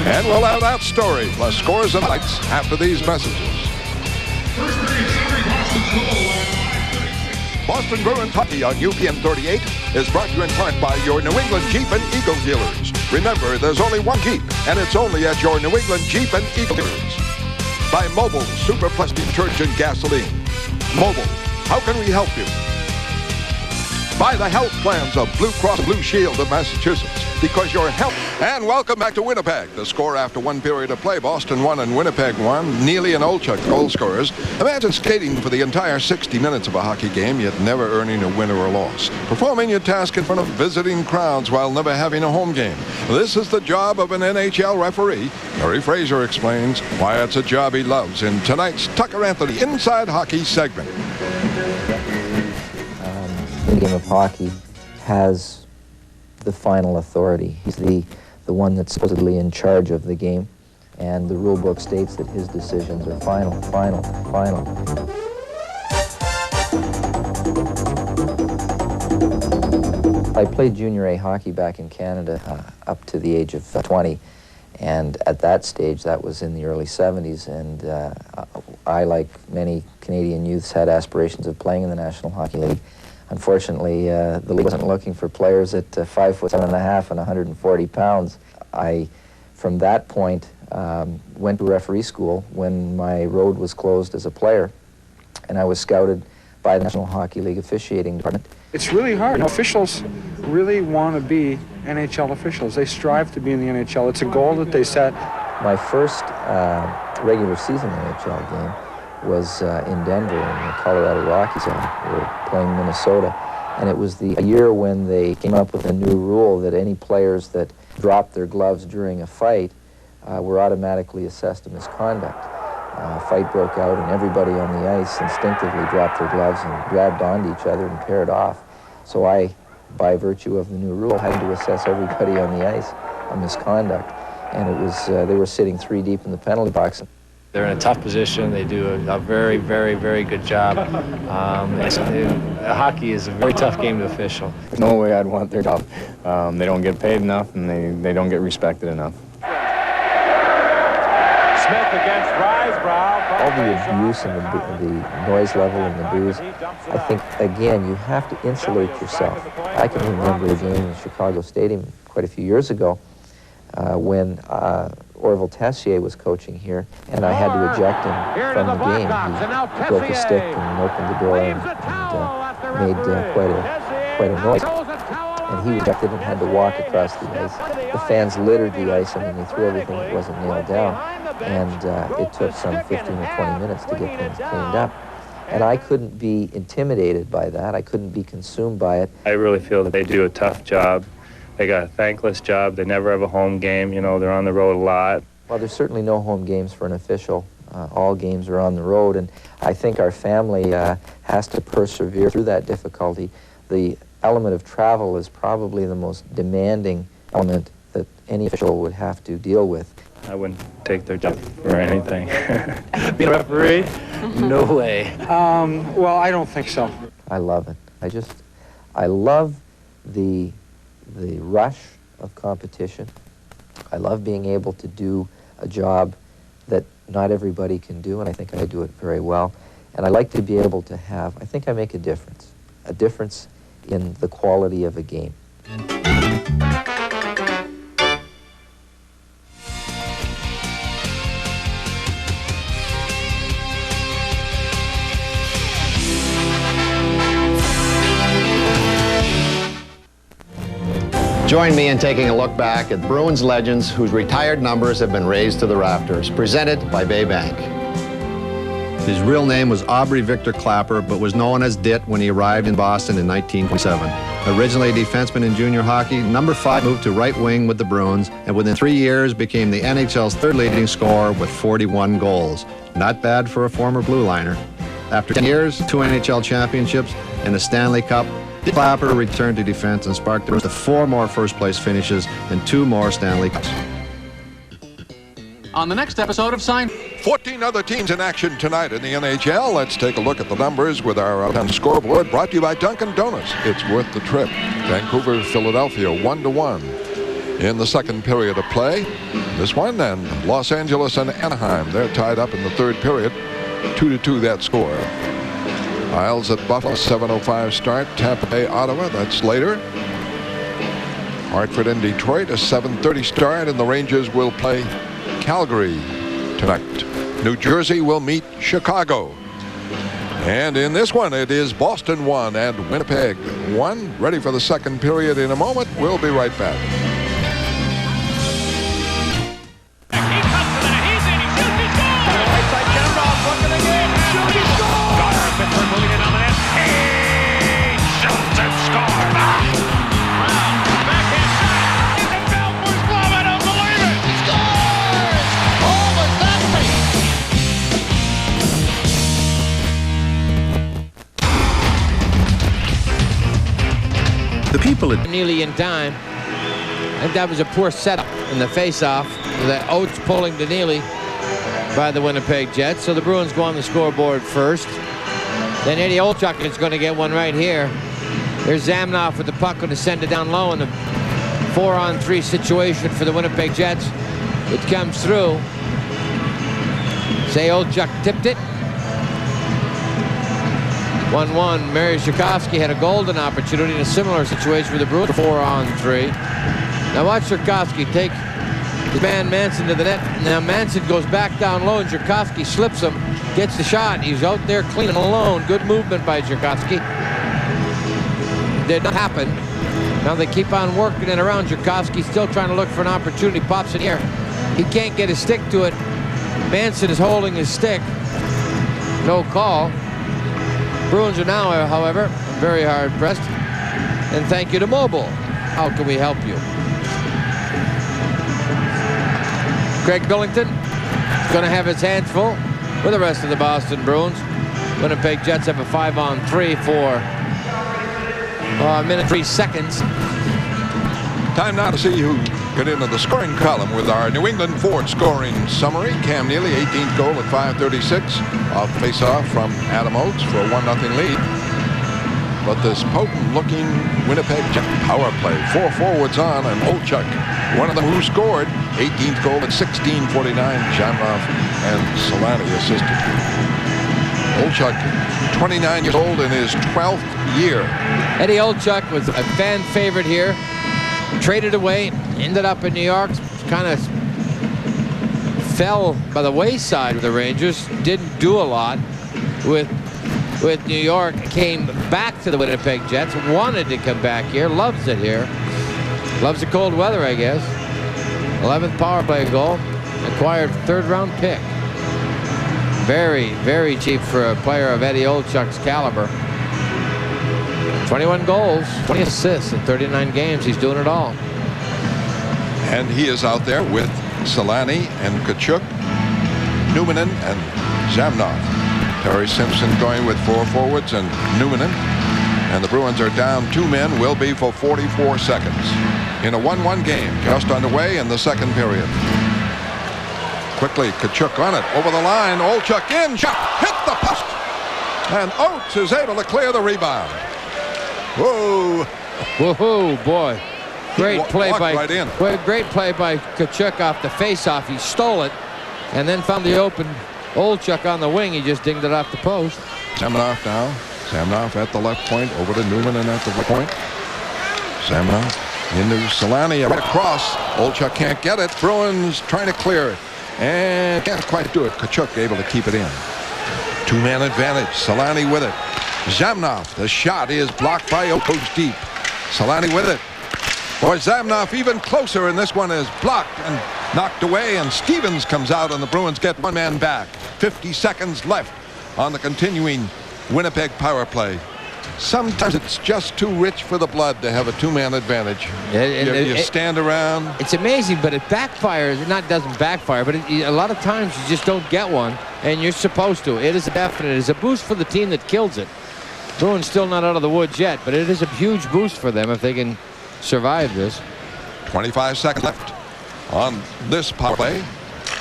And we'll have that story, plus scores and highlights after these messages. Boston Bruins Hockey on UPN 38 is brought to you in part by your New England Jeep and Eagle dealers. Remember, there's only one Jeep, and it's only at your New England Jeep and Eagle dealers. By Mobil Super Plus Detergent Gasoline. Mobil, how can we help you? By the health plans of Blue Cross Blue Shield of Massachusetts, because your health. And welcome back to Winnipeg. The score after one period of play, Boston won and Winnipeg won. Neely and Olchuk goal scorers. Imagine skating for the entire 60 minutes of a hockey game, yet never earning a win or a loss. Performing your task in front of visiting crowds while never having a home game. This is the job of an NHL referee. Kerry Fraser explains why it's a job he loves in tonight's Tucker Anthony Inside Hockey segment. The game of hockey has the final authority. He's the one that's supposedly in charge of the game, and the rule book states that his decisions are final. I played junior A hockey back in Canada up to the age of 20, and at that stage, that was in the early 70s, and I, like many Canadian youths, had aspirations of playing in the National Hockey League. Unfortunately, the league wasn't looking for players at 5'7.5" and 140 pounds. I, from that point, went to referee school when my road was closed as a player, and I was scouted by the National Hockey League officiating department. It's really hard. Officials really want to be NHL officials. They strive to be in the NHL. It's a goal that they set. My first regular season NHL game was in Denver, in the Colorado Rockies. We were playing Minnesota, and it was the year when they came up with a new rule that any players that dropped their gloves during a fight were automatically assessed a misconduct. A fight broke out, and everybody on the ice instinctively dropped their gloves and grabbed onto each other and paired off. So I, by virtue of the new rule, had to assess everybody on the ice a misconduct, and it was they were sitting 3 deep in the penalty box. They're in a tough position. They do a very, very, very good job. Hockey is a very tough game to official. There's no way I'd want their job. They don't get paid enough, and they don't get respected enough. Smith against Risebrow. All the abuse and the noise level and the booze, I think, again, you have to insulate yourself. I can remember a game in Chicago Stadium quite a few years ago when Orville Tessier was coaching here, and I had to eject him from the game. He broke a stick and opened the door and made quite a noise. And he was ejected and had to walk across the ice. The fans littered the ice. I mean, they threw everything that wasn't nailed down. And it took some 15 or 20 minutes to get things cleaned up. And I couldn't be intimidated by that. I couldn't be consumed by it. I really feel that they do a tough job. They got a thankless job. They never have a home game. You know, they're on the road a lot. Well, there's certainly no home games for an official. All games are on the road, and I think our family has to persevere through that difficulty. The element of travel is probably the most demanding element that any official would have to deal with. I wouldn't take their job for anything. Be a referee? No way. Well, I don't think so. I love it. I love the rush of competition. I love being able to do a job that not everybody can do, and I think I do it very well. And I like to be able to have, I think I make a difference in the quality of a game. Join me in taking a look back at Bruins legends whose retired numbers have been raised to the rafters, presented by Bay Bank. His real name was Aubrey Victor Clapper, but was known as Dit when he arrived in Boston in 1927. Originally a defenseman in junior hockey, number 5 moved to right wing with the Bruins, and within 3 years became the NHL's third leading scorer with 41 goals. Not bad for a former blue liner. After 10 years, 2 NHL championships, and a Stanley Cup, Clapper returned to defense and sparked the Bruins to 4 more first-place finishes and 2 more Stanley Cups. On the next episode of Sign... 14 other teams in action tonight in the NHL. Let's take a look at the numbers with our scoreboard, brought to you by Dunkin' Donuts. It's worth the trip. Vancouver, Philadelphia, 1-1 in the second period of play. This one, and Los Angeles and Anaheim, they're tied up in the third period. 2-2 that score. Isles at Buffalo, 7:05 start. Tampa Bay, Ottawa, that's later. Hartford and Detroit, a 7:30 start, and the Rangers will play Calgary tonight. New Jersey will meet Chicago. And in this one, it is Boston 1 and Winnipeg 1. Ready for the second period in a moment. We'll be right back. The people at nearly in time. I think that was a poor setup in the face-off. The Oates pulling to Neely by the Winnipeg Jets. So the Bruins go on the scoreboard first. Then Eddie Olchuk is going to get one right here. There's Zamnoff with the puck, going to send it down low in the 4-on-3 situation for the Winnipeg Jets. It comes through. Say Olchuk tipped it. 1-1. Mary Zhukovsky had a golden opportunity in a similar situation with the Bruins. 4-on-3. Now watch Zhukovsky take his man Manson to the net. Now Manson goes back down low and Zhukovsky slips him, gets the shot. He's out there clean and alone. Good movement by Zhukovsky. Did not happen. Now they keep on working it around. Zhukovsky still trying to look for an opportunity. Pops in here. He can't get his stick to it. Manson is holding his stick. No call. Bruins are now, however, very hard pressed. And thank you to Mobile. How can we help you? Craig Billington is going to have his hands full with the rest of the Boston Bruins. Winnipeg Jets have a 5-on-3 for a minute 3 seconds. Time now to see who got into the scoring column with our New England Ford scoring summary. Cam Neely, 18th goal at 5:36. Off face-off from Adam Oates for a 1-0 lead. But this potent-looking Winnipeg Jet power play. 4 forwards on, and Olchuk, one of them who scored. 18th goal at 16:49. Jamrov and Solani assisted. Olchuk, 29 years old in his 12th year. Eddie Olchuk was a fan favorite here. Traded away, ended up in New York, kind of fell by the wayside with the Rangers, didn't do a lot with New York, came back to the Winnipeg Jets, wanted to come back here, loves it here, loves the cold weather, I guess. 11th power play goal, acquired 3rd-round pick. Very, very cheap for a player of Eddie Olchuk's caliber. 21 goals, 20 assists in 39 games. He's doing it all. And he is out there with Solani and Tkachuk, Numanen and Zamnov. Terry Simpson going with 4 forwards and Numanen. And the Bruins are down 2 men, will be for 44 seconds. In a 1-1 game, just underway in the second period. Quickly, Tkachuk on it, over the line, Olchuk in, shot, hit the post. And Oates is able to clear the rebound. Whoa! Whoa, boy! Great play by right in. Great play by Tkachuk off the face-off. He stole it, and then found the open Olchuk on the wing. He just dinged it off the post. Samsonov now. Samsonov at the left point, over to Newman and at the right point. Samsonov into Solani, right across. Olchuk can't get it. Bruins trying to clear it, and can't quite do it. Tkachuk able to keep it in. 2-man advantage. Solani with it. Zamnov, the shot is blocked by Oates deep. Solani with it. Boy, Zamnov even closer, and this one is blocked and knocked away, and Stevens comes out, and the Bruins get 1 man back. 50 seconds left on the continuing Winnipeg power play. Sometimes it's just too rich for the blood to have a two-man advantage. You stand around. It's amazing, but it backfires. It doesn't backfire, but a lot of times you just don't get one, and you're supposed to. It is definite. It is a boost for the team that kills it. Bruins still not out of the woods yet, but it is a huge boost for them if they can survive this. 25 seconds left on this power play.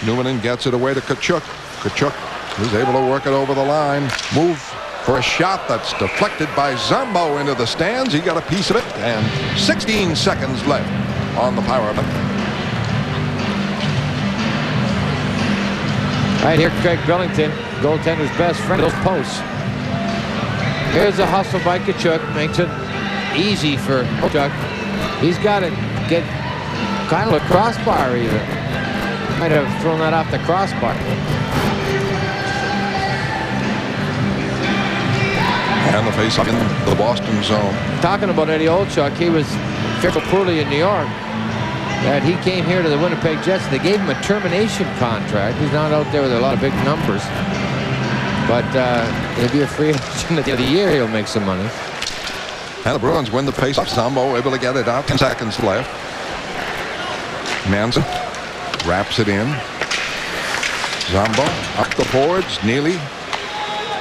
Newman gets it away to Tkachuk. Tkachuk is able to work it over the line. Move for a shot that's deflected by Zombo into the stands. He got a piece of it, and 16 seconds left on the power play. Right here, Craig Billington, goaltender's best friend, those posts. Here's a hustle by Tkachuk, makes it easy for Tkachuk. He's got to get kind of a crossbar either. Might have thrown that off the crossbar. And the face-off in the Boston zone. Talking about Eddie Olchuk, he was fairly poorly in New York. And he came here to the Winnipeg Jets. They gave him a termination contract. He's not out there with a lot of big numbers. But he'll be a free agent at the end of the year. He'll make some money. And the Bruins win the face-off. Zombo able to get it out. 10 seconds left. Manson wraps it in. Zombo up the boards. Neely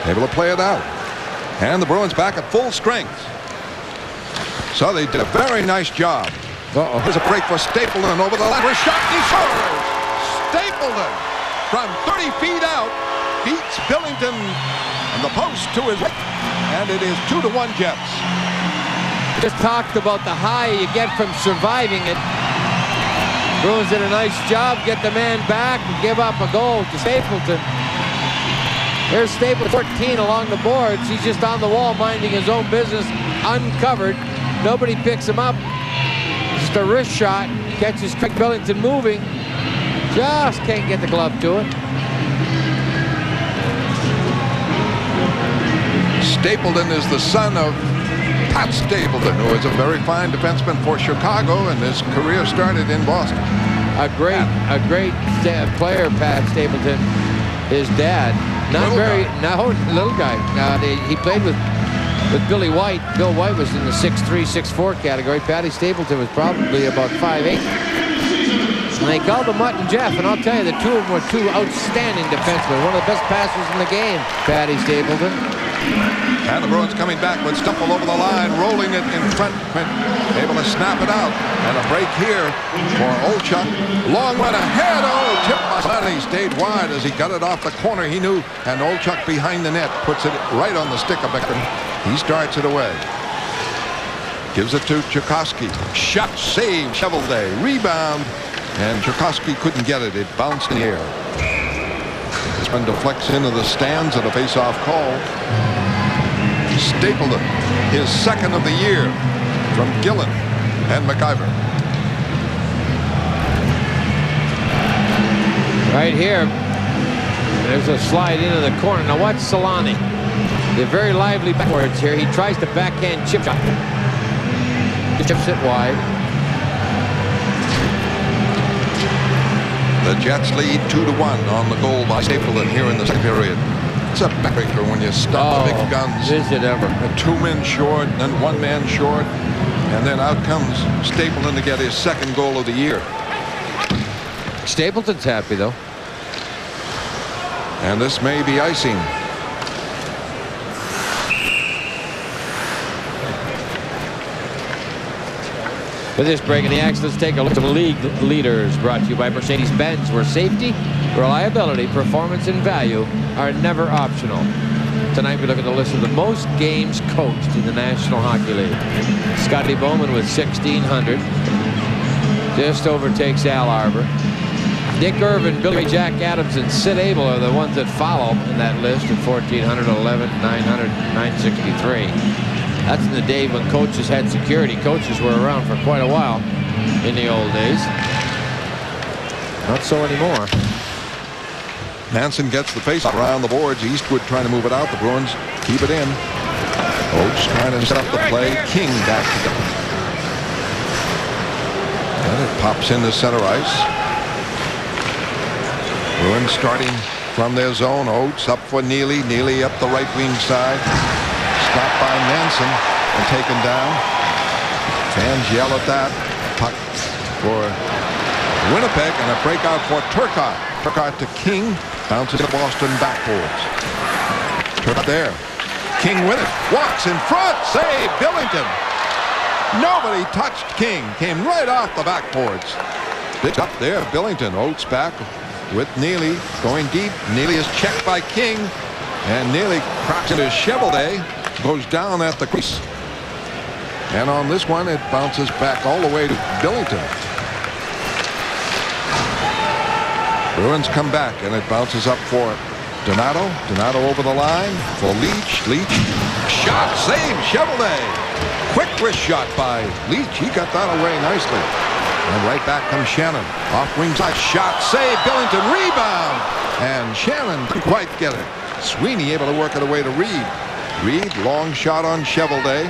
able to play it out. And the Bruins back at full strength. So they did a very nice job. There's a break for Stapleton over the line. Shot, he scores! Stapleton from 30 feet out beats Billington and the post to his right. And it is 2-1 Jets. Just talked about the high you get from surviving it. Bruins did a nice job, get the man back and give up a goal to Stapleton. There's Stapleton, 14 along the boards. He's just on the wall minding his own business, uncovered. Nobody picks him up. Just a wrist shot, catches Craig Billington moving. Just can't get the glove to it. Stapleton is the son of Pat Stapleton, who is a very fine defenseman for Chicago, and his career started in Boston. A great player, Pat Stapleton. His dad, little guy. He played with Billy White. Bill White was in the 6'3", 6'4" category. Patty Stapleton was probably about 5'8". And they called him Mutt and Jeff, and I'll tell you, the two of them were two outstanding defensemen. One of the best passers in the game, Patty Stapleton. And the Bruins coming back with Stumple over the line, rolling it in front, able to snap it out. And a break here for Olchuk. Long run ahead. Oh, tip by he stayed wide as he got it off the corner. He knew, and Olchuk behind the net puts it right on the stick of Beckton. He starts it away. Gives it to Tchaikovsky. Shot, save, Shovelday, rebound, and Tchaikovsky couldn't get it. It bounced in the air. This one deflects into the stands at a face-off call. Stapleton, his second of the year from Gillen and McIver. Right here, there's a slide into the corner. Now watch Solani. They're very lively backwards here. He tries to backhand chip shot. Chips it wide. The Jets lead 2-1 on the goal by Stapleton here in the second period. It's a backbreaker when you stop the big guns. Is it ever? Two men short, then one man short, and then out comes Stapleton to get his second goal of the year. Stapleton's happy, though. And this may be icing. With this break in the action, let's take a look at the league leaders, brought to you by Mercedes-Benz, where safety, reliability, performance, and value are never optional. Tonight we look at the list of the most games coached in the National Hockey League. Scotty Bowman with 1,600. Just overtakes Al Arbor. Dick Irvin, Billy Jack Adams, and Sid Abel are the ones that follow in that list at 1,400, 11, 900, 963. That's in the day when coaches had security. Coaches were around for quite a while in the old days. Not so anymore. Manson gets the face around the boards. Eastwood trying to move it out. The Bruins keep it in. Oates trying to set up the play. King back to go. And it pops into center ice. Bruins starting from their zone. Oates up for Neely. Neely up the right wing side. Stopped by Manson and taken down. Fans yell at that. Puck for Winnipeg and a breakout for Turcotte. Turcotte to King. Bounces to Boston backboards. Turcotte there. King with it. Walks in front. Save. Billington. Nobody touched King. Came right off the backboards. It's up there. Billington. Oates back with Neely. Going deep. Neely is checked by King. And Neely cracks into Chevelday. Goes down at the crease. And on this one, it bounces back all the way to Billington. Bruins come back, and it bounces up for Donato. Donato over the line for Leach. Leach. Shot. Save. Chevelday. Quick wrist shot by Leach. He got that away nicely. And right back comes Shannon. Off wing side. Shot. Save. Billington. Rebound. And Shannon couldn't quite get it. Sweeney able to work it away to Reed. Reed. Long shot on Chevelday.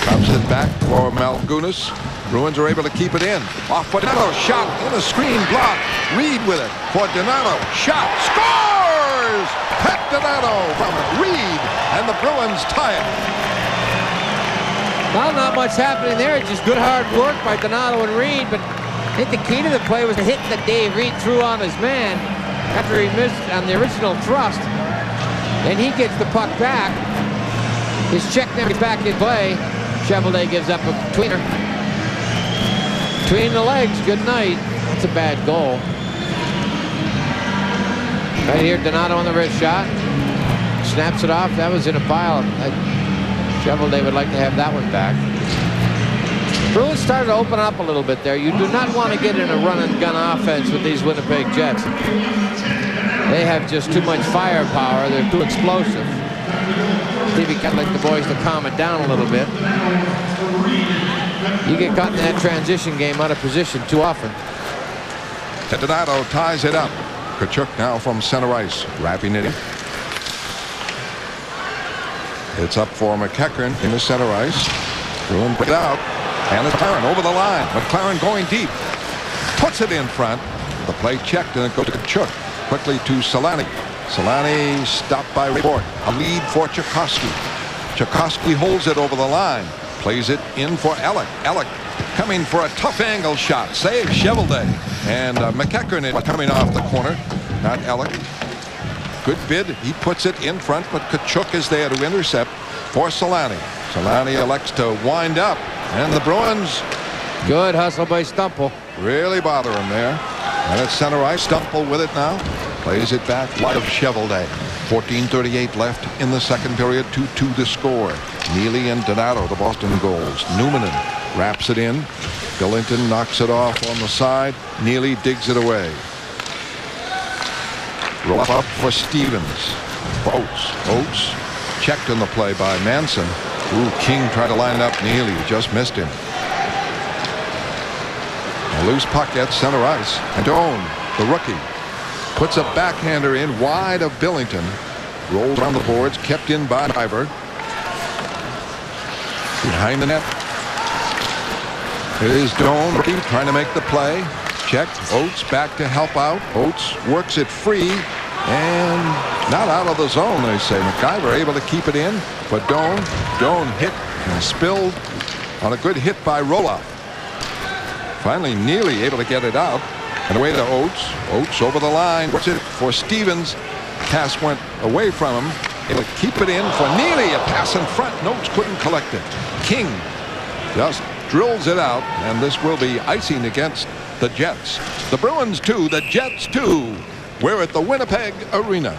Comes it back for Malgunas. Bruins are able to keep it in. Off for Donato. Shot in a screen block. Reed with it for Donato. Shot. Scores! Pat Donato from Reed. And the Bruins tie it. Well, not much happening there. Just good hard work by Donato and Reed. But I think the key to the play was the hit that Dave Reed threw on his man after he missed on the original thrust. And he gets the puck back. His check never gets back in play. Chevelday gives up a tweener. Between the legs, good night. That's a bad goal. Right here, Donato on the wrist shot. Snaps it off. That was in a pile. Chevelday would like to have that one back. Bruins started to open up a little bit there. You do not want to get in a run-and-gun offense with these Winnipeg Jets. They have just too much firepower. They're too explosive. Stevie got like the boys to calm it down a little bit. You get caught in that transition game out of position too often. Donato ties it up. Tkachuk now from center ice, wrapping it in. It's up for McEachern in the center ice. Bruin put it out. And it's McLaren over the line. McLaren going deep. Puts it in front. The play checked and it goes to Tkachuk. Quickly to Solani. Solani stopped by Report. A lead for Tchaikovsky. Tchaikovsky holds it over the line. Plays it in for Alec. Alec coming for a tough angle shot. Save Chevelday. And McEachern is coming off the corner. Not Alec. Good bid. He puts it in front, but Tkachuk is there to intercept for Solani. Solani elects to wind up. And the Bruins. Good hustle by Stumple. Really bother him there. And it's center ice. Stumple with it now. Plays it back wide of Chevelday. 14:38 left in the second period. 2-2 the score. Neely and Donato, the Boston goals. Newmanen wraps it in. Billington knocks it off on the side. Neely digs it away. Roll up for Stevens. Oates. Oates checked in the play by Manson. Ooh, King tried to line up Neely. Just missed him. A loose puck at center ice. And Doan, the rookie, puts a backhander in wide of Billington. Rolls on the boards, kept in by Ivor. Behind the net. It is Doan, rookie, trying to make the play. Check. Oates back to help out. Oates works it free. And not out of the zone, they say. McIver able to keep it in. But Doan hit and spilled on a good hit by Roloff. Finally, Neely able to get it out. And away to Oates. Oates over the line. Works it for Stevens. Pass went away from him. Able to keep it in for Neely. A pass in front. Notes couldn't collect it. King just drills it out. And this will be icing against the Jets. The Bruins 2, the Jets 2. We're at the Winnipeg Arena.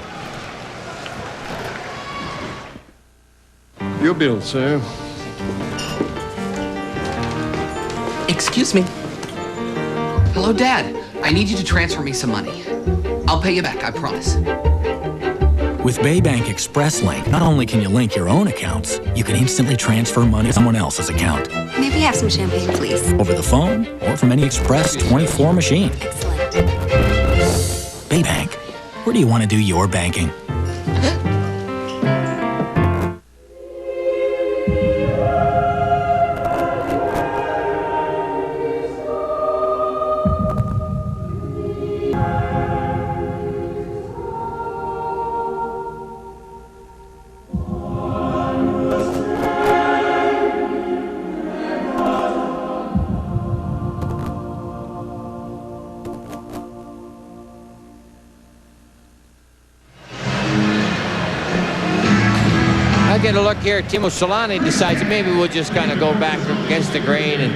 Your bill, sir. Excuse me. Hello, Dad. I need you to transfer me some money. I'll pay you back, I promise. With Baybank Express Link, not only can you link your own accounts, you can instantly transfer money to someone else's account. May we have some champagne, please? Over the phone or from any Express 24 machine. Excellent. Baybank, where do you want to do your banking? get a look here. Timo Solani decides maybe we'll just kind of go back against the grain and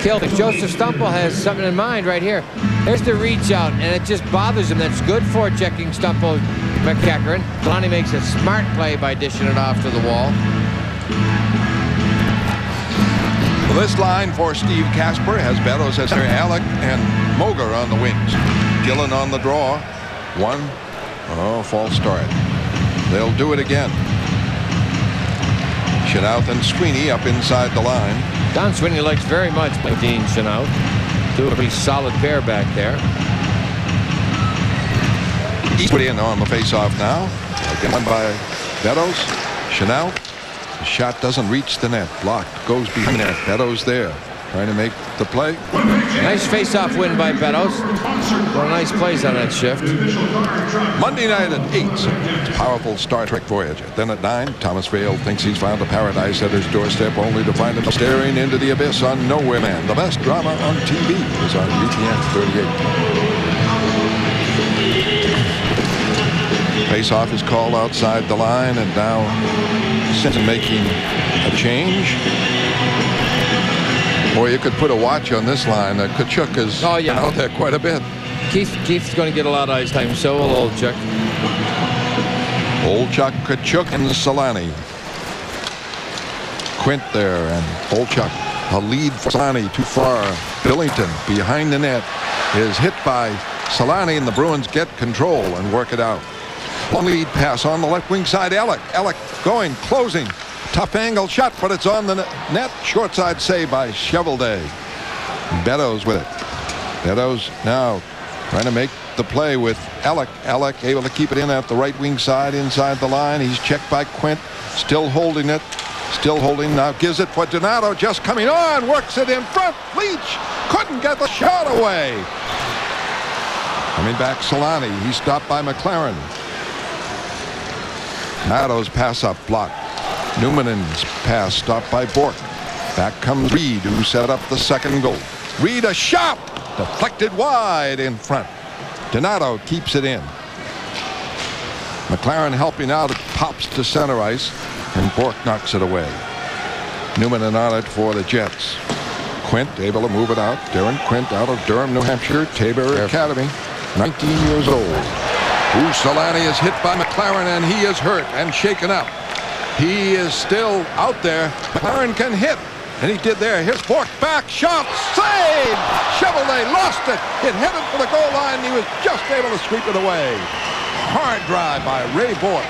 kill things. Joseph Stumple has something in mind right here. There's the reach out, and it just bothers him. That's good for checking Stumple McEachern. Solani makes a smart play by dishing it off to the wall. Well, this line for Steve Casper has Beddoes as Alec and Moger on the wings. Gillen on the draw. False start. They'll do it again. Chenault and Sweeney up inside the line. Don Sweeney likes very much Dean Chenault. Do a pretty solid pair back there. Eastwood in on the face-off now. Again by Beddoes. Chenault. The shot doesn't reach the net. Blocked. Goes behind the net. Beddoes there. Trying to make the play. Nice face-off win by Beddoes. Well, nice plays on that shift. Monday night at 8. It's a powerful Star Trek Voyager. Then at 9, Thomas Vail thinks he's found a paradise at his doorstep, only to find him staring into the abyss on Nowhere Man. The best drama on TV is on UTN 38. Face-off is called outside the line, and now Simpson making a change. Or you could put a watch on this line. Tkachuk is out there quite a bit. Keith's going to get a lot of ice time, so will Olchuk. Olchuk, Tkachuk, and Solani. Quint there, and Olchuk. A lead for Solani, too far. Billington behind the net is hit by Solani, and the Bruins get control and work it out. Long lead pass on the left wing side. Alec going, closing. Tough angle shot, but it's on the net. Short side save by Chevelday. Beddoes with it. Beddoes now trying to make the play with Alec. Alec able to keep it in at the right wing side inside the line. He's checked by Quint. Still holding it. Still holding. Now gives it for Donato. Just coming on. Works it in front. Leach couldn't get the shot away. Coming back Solani. He's stopped by McLaren. Donato's pass up blocked. Newmanen's pass stopped by Bork. Back comes Reed, who set up the second goal. Reed a shot! Deflected wide in front. Donato keeps it in. McLaren helping out. It pops to center ice, and Bork knocks it away. Newmanen on it for the Jets. Quint able to move it out. Darren Quint out of Durham, New Hampshire. Tabor Academy. 19 years old. Solani is hit by McLaren, and he is hurt and shaken up. He is still out there. McLaren can hit, and he did there. Here's Bork back, shot, save! Chevelday lost it. It headed for the goal line. He was just able to sweep it away. Hard drive by Ray Bork.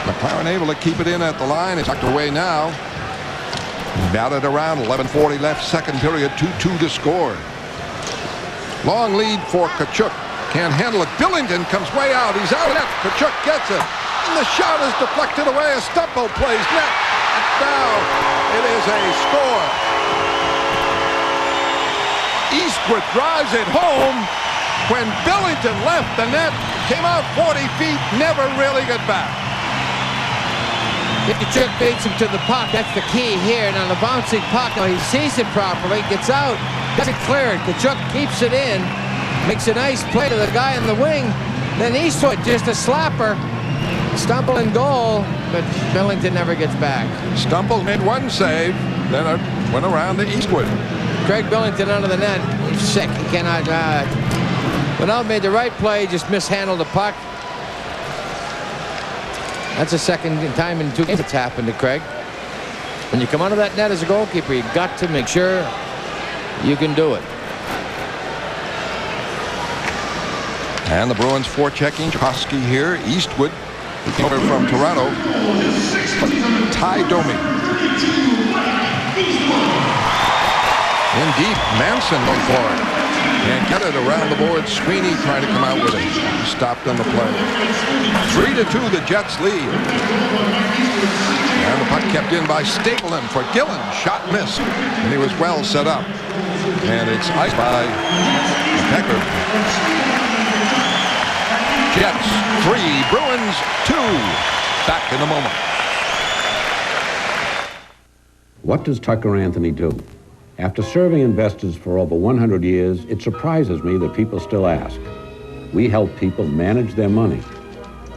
McLaren able to keep it in at the line. It's tucked away now. Batted around. 11:40 left, second period. 2-2 to score. Long lead for Tkachuk. Can't handle it. Billington comes way out. He's out of net. Tkachuk gets it. And the shot is deflected away. A Stumpo plays net. And now it is a score. Eastwood drives it home. When Billington left the net, came out 40 feet, never really got back. If Tkachuk beats him to the puck, that's the key here. Now the bouncing puck, he sees it properly, gets out, doesn't clear it. Tkachuk keeps it in, makes a nice play to the guy in the wing. Then Eastwood, just a slapper. Stumple in goal, but Billington never gets back. Stumple made one save, then it went around to Eastwood. Craig Billington under the net. He's sick. He cannot. Bernal made the right play, just mishandled the puck. That's the second time in 2 games it's happened to Craig. When you come out of that net as a goalkeeper, you got to make sure you can do it. And the Bruins forechecking. Koski here. Eastwood over from Toronto. Ty Domi. In deep, Manson went for it. And get it around the board. Sweeney trying to come out with it. Stopped on the play. 3-2, the Jets lead. And the puck kept in by Stapleton for Gillen. Shot missed. And he was well set up. And it's iced by Pecker. Jets 3, Bruins 2. Back in a moment. What does Tucker Anthony do? After serving investors for over 100 years, it surprises me that people still ask. We help people manage their money.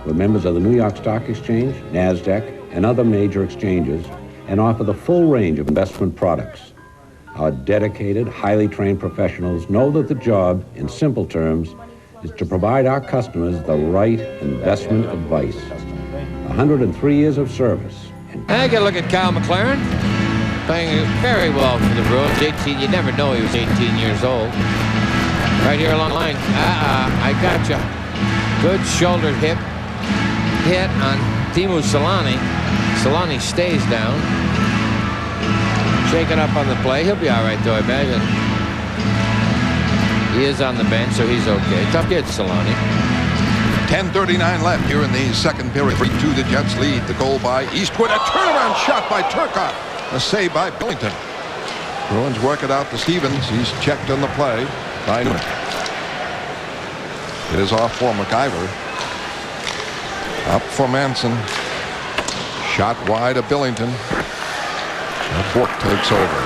We're members of the New York Stock Exchange, NASDAQ, and other major exchanges and offer the full range of investment products. Our dedicated, highly trained professionals know that the job, in simple terms, is to provide our customers the right investment advice. 103 years of service. I get a look at Kyle McLaren, playing very well for the Bruins. 18, you never know he was 18 years old. Right here along the line. I got you. Good shoulder hit on Teemu Selanne. Selanne stays down. Shaking up on the play. He'll be all right, though, I imagine. He is on the bench, so he's okay. Tough kid, Selanne. 10:39 left here in the second period. 3-2 the Jets lead. The goal by Eastwood. A turnaround shot by Turcotte. A save by Billington. Bruins work it out to Stevens. He's checked on the play by Newman. It is off for McIver. Up for Manson. Shot wide of Billington. And Bork takes over.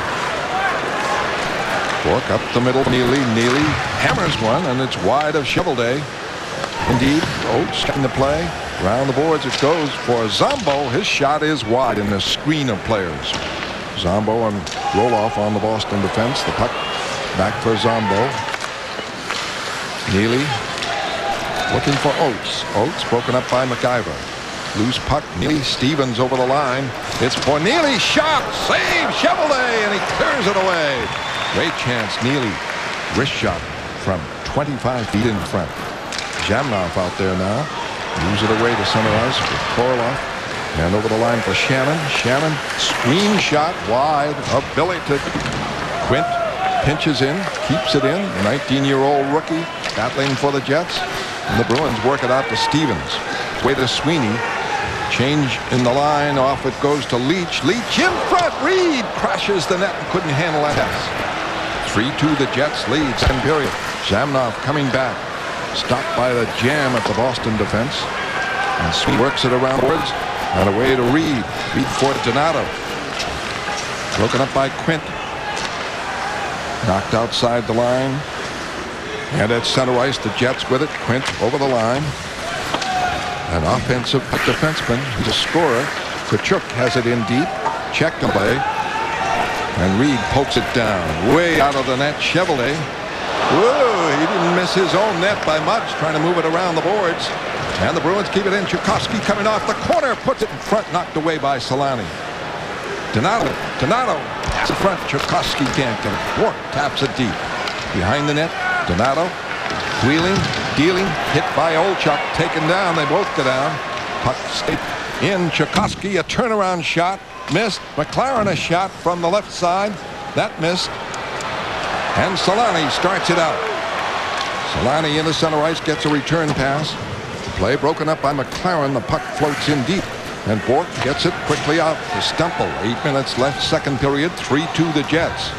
Bork up the middle. Neely hammers one, and it's wide of Shovelday. Indeed, Oates in the play. Around the boards it goes for Zombo. His shot is wide in the screen of players. Zombo and Roloff on the Boston defense. The puck back for Zombo. Neely looking for Oates. Oates broken up by McIver. Loose puck. Neely. Stevens over the line. It's for Neely. Shot. Save. Shovelday. And he clears it away. Great chance. Neely. Wrist shot from 25 feet in front. Jamnoff out there now. Moves it away to center ice for Korolev. And over the line for Shannon. Shannon. Screen shot wide of Billington. Quint pinches in. Keeps it in. The 19-year-old rookie battling for the Jets. And the Bruins work it out to Stevens. Way to Sweeney. Change in the line. Off it goes to Leach. Leach in front. Reed crashes the net and couldn't handle that. 3-2 the Jets lead. Second period. Jamnoff coming back. Stopped by the jam at the Boston defense. And Sweeney works it around boards. And away to Reed. Reed for Donato. Broken up by Quint. Knocked outside the line. And at center ice, the Jets with it. Quint over the line. An offensive defenseman. He's a scorer. Kachuk has it in deep. Check the play. And Reed pokes it down. Way out of the net. Chevelday. Whoa, he didn't miss his own net by much. Trying to move it around the boards. And the Bruins keep it in. Tchaikovsky coming off the corner. Puts it in front. Knocked away by Selanne. Donato. Pass in front. Tchaikovsky can't get it. Bork taps it deep. Behind the net. Donato. Wheeling. Dealing. Hit by Olchuk. Taken down. They both go down. Puck stayed in. Tchaikovsky. A turnaround shot. Missed. McLaren a shot from the left side. That missed. And Selanne starts it out. Selanne into center ice. Gets a return pass. The play broken up by McLaren. The puck floats in deep. And Bork gets it quickly out to Stumple. 8 minutes left. Second period. 3-2 the Jets.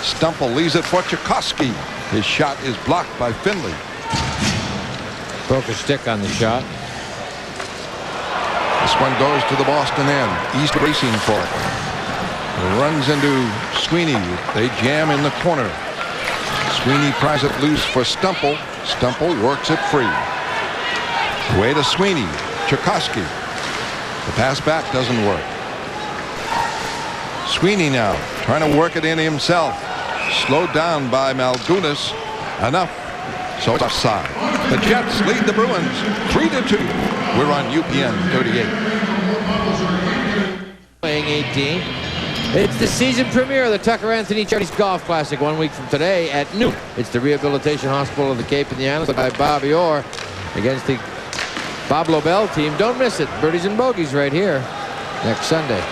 Stumple leaves it for Tchaikovsky. His shot is blocked by Finley. Broke a stick on the shot. This one goes to the Boston end. East racing for it. Runs into Sweeney. They jam in the corner. Sweeney pries it loose for Stumple. Stumple works it free. Way to Sweeney. Tchaikovsky. The pass back doesn't work. Sweeney now trying to work it in himself. Slowed down by Malgunas. Enough. So it's offside. The Jets lead the Bruins 3-2. We're on UPN 38. Playing 18. It's the season premiere of the Tucker Anthony Charities Golf Classic 1 week from today at noon. It's the Rehabilitation Hospital of the Cape and the Islands by Bobby Orr against the Bob Lobel team. Don't miss it. Birdies and bogeys right here next Sunday.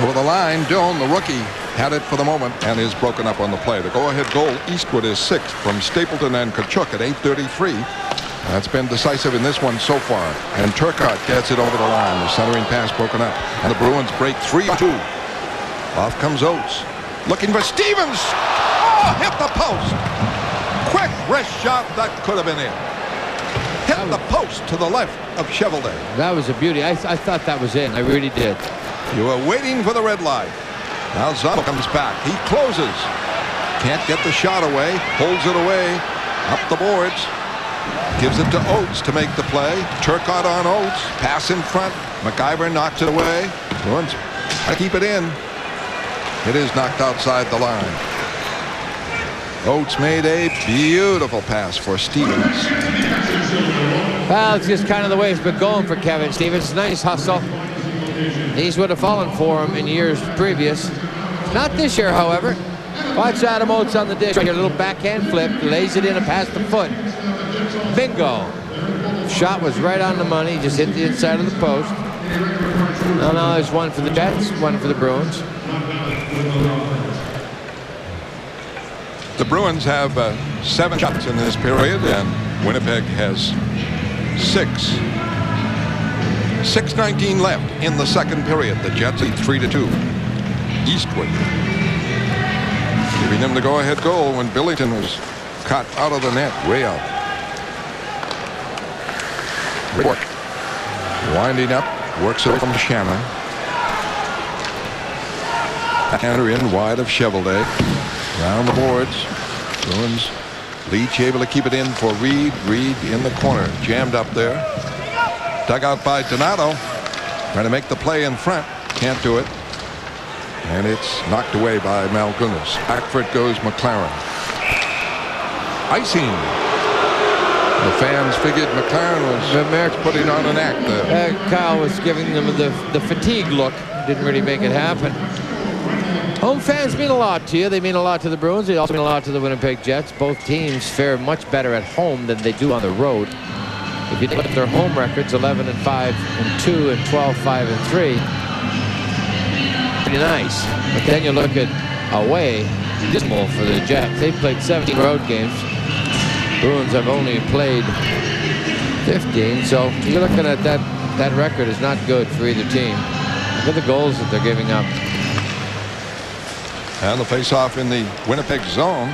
Over the line, Dillon, the rookie, had it for the moment and is broken up on the play. The go-ahead goal, Eastwood is 6th from Stapleton and Kachuk at 8:33. That's been decisive in this one so far. And Turcotte gets it over the line. The centering pass broken up. And the Bruins break 3-2. Off comes Oates. Looking for Stevens. Oh, hit the post. Quick wrist shot. That could have been it. Hit the post to the left of Chevelday. That was a beauty. I thought that was in. I really did. You were waiting for the red light. Now Zombo comes back. He closes. Can't get the shot away. Holds it away. Up the boards. Gives it to Oates to make the play. Turcotte on Oates. Pass in front. MacIver knocks it away. Bruins try to keep it in. It is knocked outside the line. Oates made a beautiful pass for Stevens. Well, it's just kind of the way it's been going for Kevin Stevens. Nice hustle. These would have fallen for him in years previous. Not this year, however. Watch Adam Oates on the dish. Right here, a little backhand flip. Lays it in and past the foot. Bingo. Shot was right on the money. Just hit the inside of the post. Now there's one for the Jets, one for the Bruins. The Bruins have 7 shots in this period, and Winnipeg has 6. 6:19 left in the second period. The Jets lead 3-2. Eastwood giving them the go-ahead goal when Billington was caught out of the net, way out. Report. Winding up, works it from Shannon. Backhander in wide of Chevrolet. Round the boards. Bruins. Leach able to keep it in for Reed. Reed in the corner. Jammed up there. Dug out by Donato. Trying to make the play in front. Can't do it. And it's knocked away by Malgunas. Back for it goes McLaren. Icing. The fans figured McLaren was putting on an act there. Kyle was giving them the fatigue look. Didn't really make it happen. Home fans mean a lot to you. They mean a lot to the Bruins. They also mean a lot to the Winnipeg Jets. Both teams fare much better at home than they do on the road. If you look at their home records, 11-5-2 and 12-5-3. Pretty nice. But then you look at away, dismal for the Jets. They've played 17 road games. Bruins have only played 15, so you're looking at that record is not good for either team. Look at the goals that they're giving up. And the face-off in the Winnipeg zone.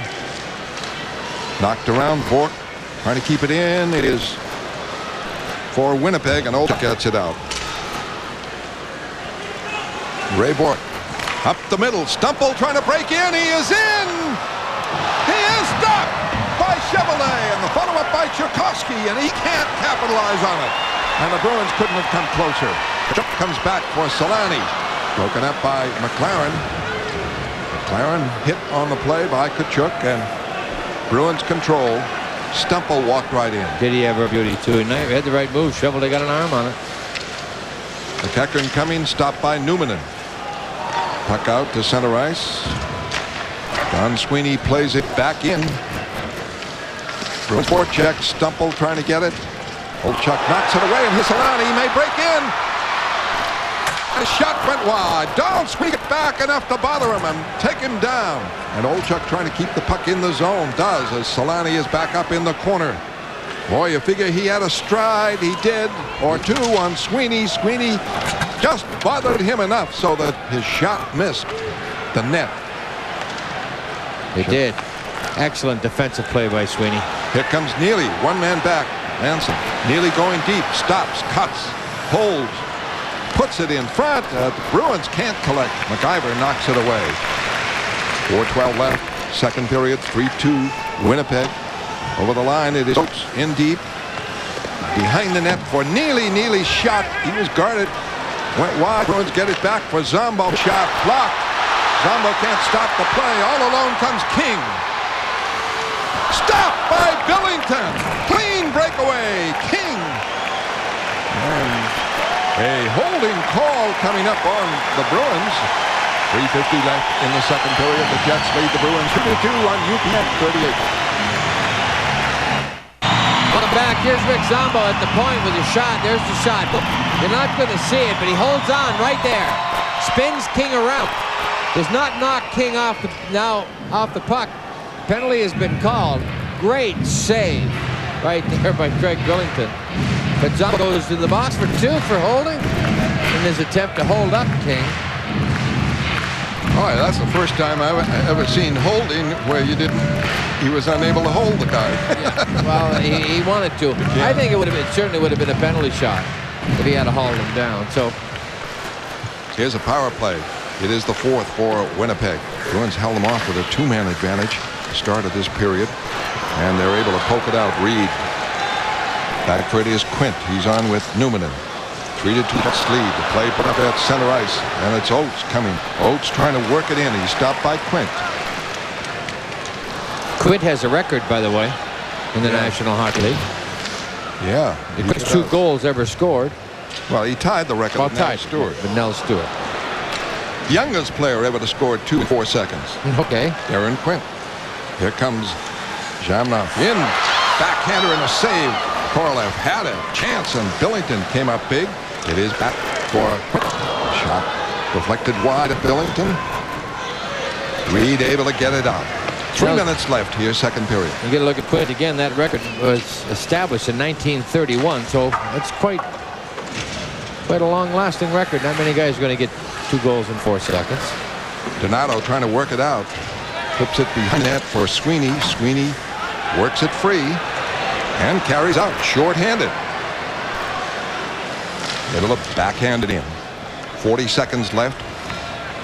Knocked around. Bork trying to keep it in. It is for Winnipeg, and Olchuk gets it out. Ray Bork up the middle. Stumple trying to break in. He is in. He is stopped by Chevrolet, and the follow-up by Tchaikovsky, and he can't capitalize on it. And the Bruins couldn't have come closer. Chuck comes back for Solani. Broken up by McLaren. McLaren hit on the play by Tkachuk, and Bruins control. Stumple walked right in. Did he have a beauty too? He had the right move. Chevrolet got an arm on it. McEachern coming, stopped by Numanen. Puck out to center ice. Don Sweeney plays it back in. Bruins forecheck. Stumple trying to get it. Olchuk knocks it away, and Hissolani may break in. The shot went wide. Don Sweeney get back enough to bother him and take him down. And Olchuk trying to keep the puck in the zone. Does, as Solani is back up in the corner. Boy, you figure he had a stride. He did, or two on Sweeney. Sweeney just bothered him enough so that his shot missed the net. It did. Excellent defensive play by Sweeney. Here comes Neely. One man back. Manson. Neely going deep. Stops. Cuts. Holds. Puts it in front. The Bruins can't collect. MacIver knocks it away. 4:12 left. Second period. 3-2. Winnipeg. Over the line. It is Oates in deep. Behind the net for Neely. Neely's shot. He was guarded. Went wide. Bruins get it back for Zombo. Shot blocked. Zombo can't stop the play. All alone comes King. Stopped by Billington. Clean breakaway. King. And a holding call coming up on the Bruins. 3:50 left in the second period. The Jets lead the Bruins 2-2 on UPN 38. Welcome back. Here's Rick Zombo at the point with his shot. There's the shot. You're not going to see it, but he holds on right there. Spins King around. Does not knock King off the puck. Penalty has been called. Great save right there by Craig Billington. But Zombo goes to the box for 2 for holding in his attempt to hold up King. Oh, yeah, that's the first time I've ever seen holding where he was unable to hold the guy. Yeah, well, he wanted to. Yeah. I think it certainly would have been a penalty shot if he had to haul him down. So here's a power play. It is the 4th for Winnipeg. Bruins held them off with a 2-man advantage. Start of this period, and they're able to poke it out. Reed Back for it is Quint. He's on with Newmanen. 3-2 Jets lead. The play put up at center ice, and it's Oates coming. Oates trying to work it in. He's stopped by Quint. Quint has a record, by the way, in the National Hockey League. Yeah. The quickest 2 goals ever scored. Well, he tied the record with Nell Stewart. But Nell Stewart. Youngest player ever to score 2 in 4 seconds. Okay. Darren Quint. Here comes Jamnov in. Backhander and a save. Korolev had a chance, and Billington came up big. It is back for Quint. Shot deflected wide at Billington. Reed able to get it out. 3 minutes left here, second period. You get a look at Quint again. That record was established in 1931, so it's quite a long-lasting record. Not many guys are going to get 2 goals in 4 seconds. Donato trying to work it out. Flips it behind net for Sweeney. Sweeney works it free and carries out short-handed. Able to backhand it in. 40 seconds left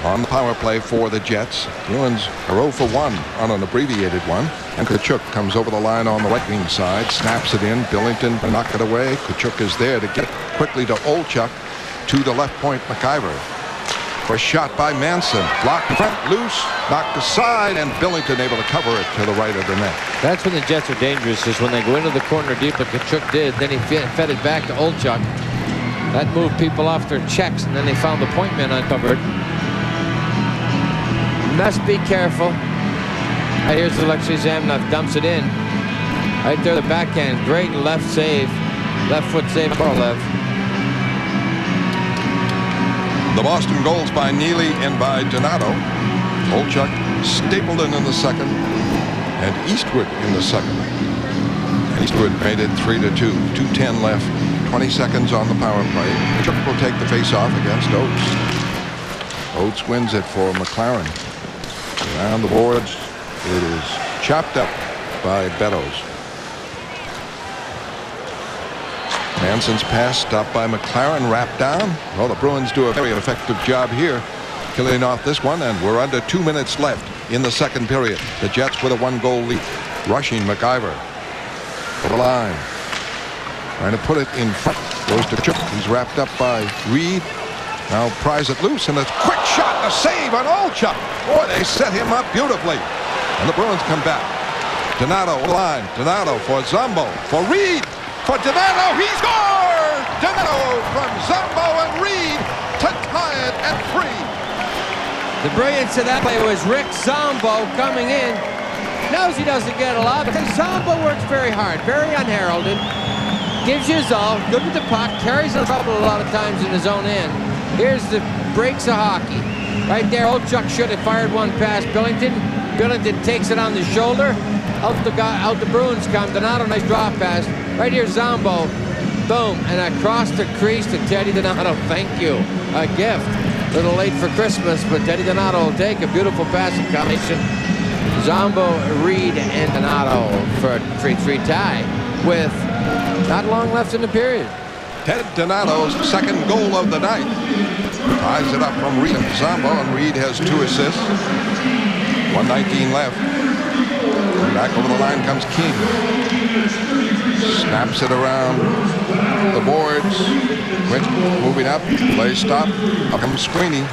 on the power play for the Jets. Bruins are 0 for 1 on an abbreviated one. And Tkachuk comes over the line on the right wing side, snaps it in. Billington knock it away. Tkachuk is there to get it quickly to Olchuk. To the left point, McIver. For a shot by Manson. Blocked in front, loose, knocked aside, and Billington able to cover it to the right of the net. That's when the Jets are dangerous, is when they go into the corner deep like Tkachuk did. Then he fed it back to Olchuk. That moved people off their checks, and then they found the point man uncovered. Must be careful. Right, here's Alexei Zamnov, dumps it in. Right there, the backhand. Great left save. Left foot save, Korolev. The Boston goals by Neely and by Donato. Olchuk, Stapleton in the second, and Eastwood in the second. Eastwood made it 3-2. 2:10 left. 20 seconds on the power play. Tkachuk will take the face-off against Oates. Oates wins it for McLaren. Around the boards, it is chopped up by Beddoes. Manson's pass stopped by McLaren, wrapped down. Well, the Bruins do a very effective job here, killing off this one, and we're under 2 minutes left in the second period. The Jets with a 1-goal lead. Rushing McIver. For the line. Trying to put it in front. Goes to Tkachuk. He's wrapped up by Reed. Now pries it loose, and a quick shot, a save on Olchuk. Boy, they set him up beautifully. And the Bruins come back. Donato line. Donato for Zombo. For Reed. For Donato. He scores! Donato from Zombo and Reed to tie it at 3. The brilliance of that play was Rick Zombo coming in. Knows he doesn't get a lot, because Zombo works very hard, very unheralded. Gives you his all, good with the puck, carries the trouble a lot of times in his own end. Here's the breaks of hockey. Right there, Olchuk should have fired one past Billington. Billington takes it on the shoulder. Out the Bruins come. Donato, nice drop pass. Right here, Zombo. Boom. And across the crease to Teddy Donato. Thank you. A gift. A little late for Christmas, but Teddy Donato will take a beautiful passing combination. Zombo, Reed, and Donato for a 3-3 tie with not long left in the period. Ted Donato's second goal of the night. Ties it up from Reed and Zombo, and Reed has 2 assists. 1:19 left. Back over the line comes King. Snaps it around the boards. Quint moving up. Play stop. Up comes Sweeney.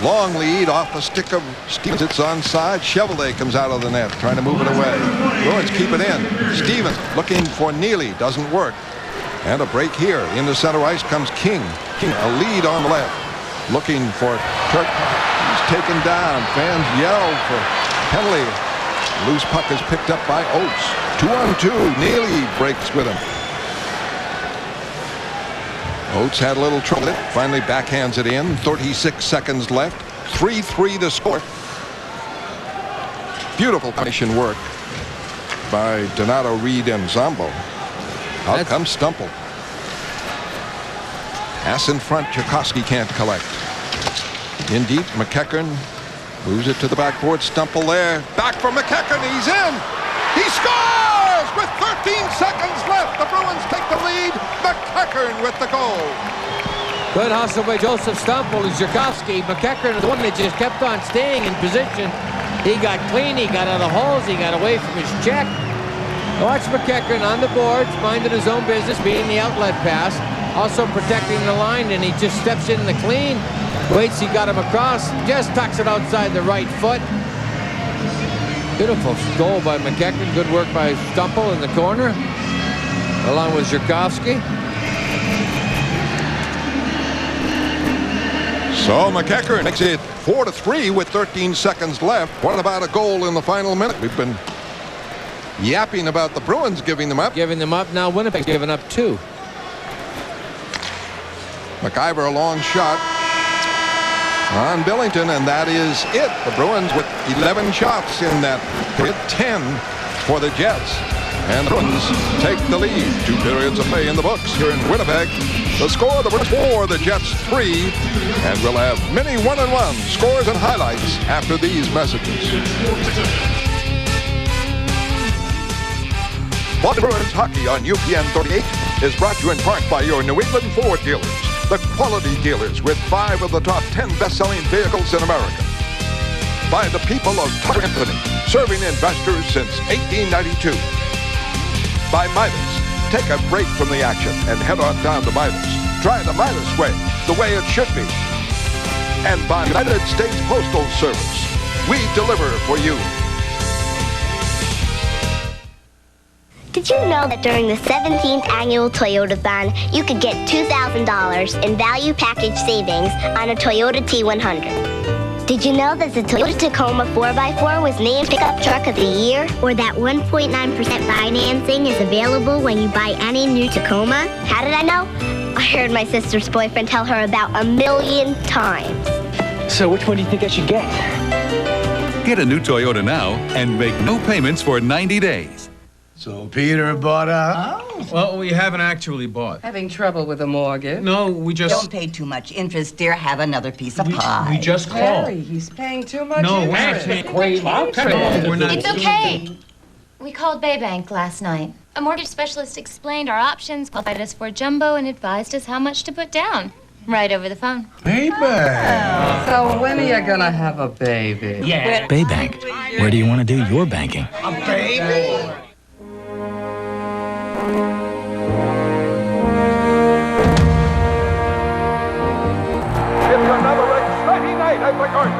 Long lead off the stick of Stevens. It's onside. Chevrolet comes out of the net, trying to move it away. Bruins keep it in. Stevens looking for Neely. Doesn't work. And a break here. Into center ice comes King. King, a lead on the left. Looking for Kirk. He's taken down. Fans yell for penalty. Loose puck is picked up by Oates. 2-on-2. Neely breaks with him. Oates had a little trouble. Finally backhands it in. 36 seconds left. 3-3 to score. Beautiful combination work by Donato, Reed, and Zombo. Out comes Stumple. Pass in front. Tchaikovsky can't collect. In deep, McEachern moves it to the backboard. Stumple there. Back for McEachern. He's in. He scores with 13 seconds left. The Bruins take the lead. McEachern with the goal. Good hustle by Joseph Stumple and Tchaikovsky. McEachern is the one that just kept on staying in position. He got clean. He got out of the holes. He got away from his check. Watch McEachern on the boards, minding his own business, beating the outlet pass, also protecting the line, and he just steps in the clean. Waits, he got him across, just tucks it outside the right foot. Beautiful goal by McEachern. Good work by Stumple in the corner, along with Zhirkovsky. So McEachern makes it 4-3 with 13 seconds left. What about a goal in the final minute? We've been yapping about the Bruins giving them up. Giving them up. Now Winnipeg's giving up 2. McIver, a long shot on Billington, and that is it. The Bruins with 11 shots in that period, 10 for the Jets. And the Bruins take the lead. 2 periods of play in the books here in Winnipeg. The score, the Bruins 4, the Jets 3. And we'll have many one-on-one scores and highlights after these messages. Boston Bruins Hockey on UPN 38 is brought to you in part by your New England Ford dealers, the quality dealers with 5 of the top 10 best-selling vehicles in America. By the people of Tucker Anthony, serving investors since 1892. By Midas, take a break from the action and head on down to Midas. Try the Midas way, the way it should be. And by United States Postal Service, we deliver for you. Did you know that during the 17th annual Toyotathon, you could get $2,000 in value package savings on a Toyota T100? Did you know that the Toyota Tacoma 4x4 was named Pickup Truck of the Year? Or that 1.9% financing is available when you buy any new Tacoma? How did I know? I heard my sister's boyfriend tell her about 1,000,000 times. So which one do you think I should get? Get a new Toyota now and make no payments for 90 days. So Peter bought a house? Well, we haven't actually bought. Having trouble with a mortgage? No, we just... Don't pay too much interest, dear. Have another piece of pie. We just called. Harry, he's paying too much interest. It's okay. We called Baybank last night. A mortgage specialist explained our options, qualified us for jumbo, and advised us how much to put down. Right over the phone. Baybank. So when are you gonna have a baby? Yeah. Baybank. Where do you want to do your banking? A baby? It's another exciting night at the Garden.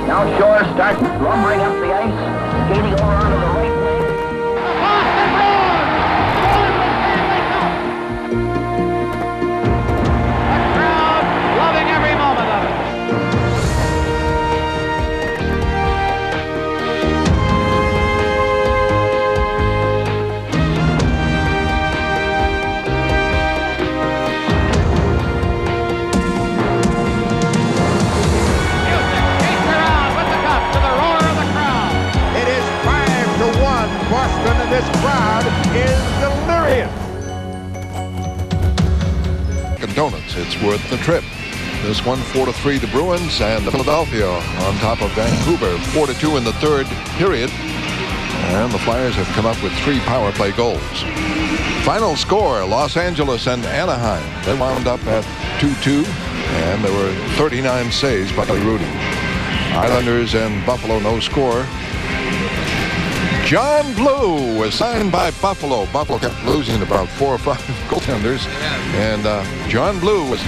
Now Shore starts lumbering up the ice, skating over onto the right wing. Boston Bruins! The crowd loving every moment of it. Boston, and this crowd is delirious. Donuts, it's worth the trip. This one 4-3 the Bruins, and the Philadelphia on top of Vancouver 4-2 in the third period. And the Flyers have come up with 3 power play goals. Final score, Los Angeles and Anaheim. They wound up at 2-2, and there were 39 saves by Rudy. Islanders and Buffalo, no score. John Blue was signed by Buffalo. Buffalo kept losing about 4 or 5 goaltenders. And John Blue was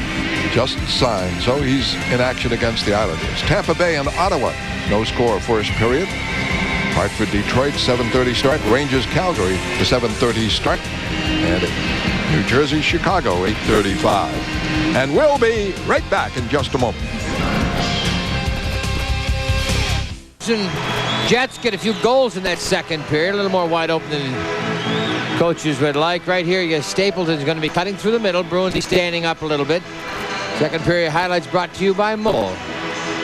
just signed, so he's in action against the Islanders. Tampa Bay and Ottawa, no score first period. Hartford, Detroit, 7:30 start. Rangers, Calgary, the 7:30 start. And New Jersey, Chicago, 8:35. And we'll be right back in just a moment. Jets get a few goals in that second period, a little more wide open than coaches would like. Right here, you Stapleton's going to be cutting through the middle. Bruins standing up a little bit. Second period highlights brought to you by Mole.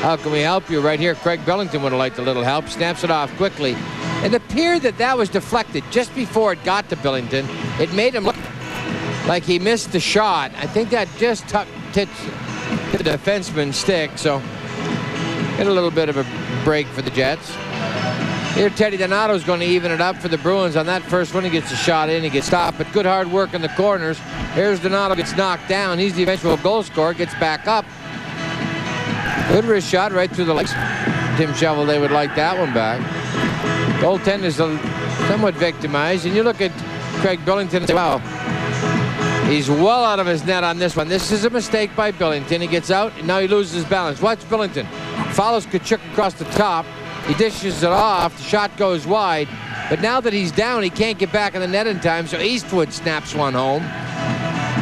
How can we help you? Right here, Craig Billington would have liked a little help. Snaps it off quickly. It appeared that was deflected just before it got to Billington. It made him look like he missed the shot. I think that just hit the defenseman's stick, so get a little bit of a break for the Jets. Here, Teddy Donato's going to even it up for the Bruins. On that first one, he gets a shot in, he gets stopped, but good hard work in the corners. Here's Donato, gets knocked down. He's the eventual goal scorer, gets back up. Good wrist shot right through the legs. Tim Shovelday would like that one back. Goaltender's somewhat victimized. And you look at Craig Billington and say, wow, he's well out of his net on this one. This is a mistake by Billington. He gets out, and now he loses his balance. Watch Billington. Follows Tkachuk across the top. He dishes it off. The shot goes wide. But now that he's down, he can't get back in the net in time, so Eastwood snaps one home.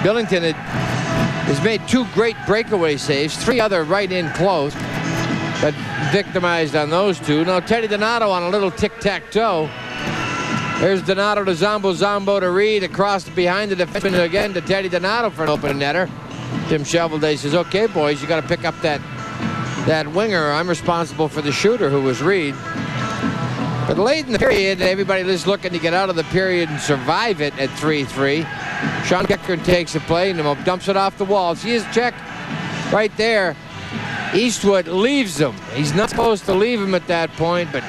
Billington has made 2 great breakaway saves, 3 other right in close, but victimized on those 2. Now Teddy Donato on a little tic-tac-toe. There's Donato to Zombo, Zombo to Reed, across behind the defenseman again to Teddy Donato for an open netter. Tim Shovelday says, okay, boys, you got to pick up that winger. I'm responsible for the shooter, who was Reed. But late in the period, everybody was looking to get out of the period and survive it at 3-3. Sean Keckern takes a play and dumps it off the wall. See his check right there. Eastwood leaves him. He's not supposed to leave him at that point, but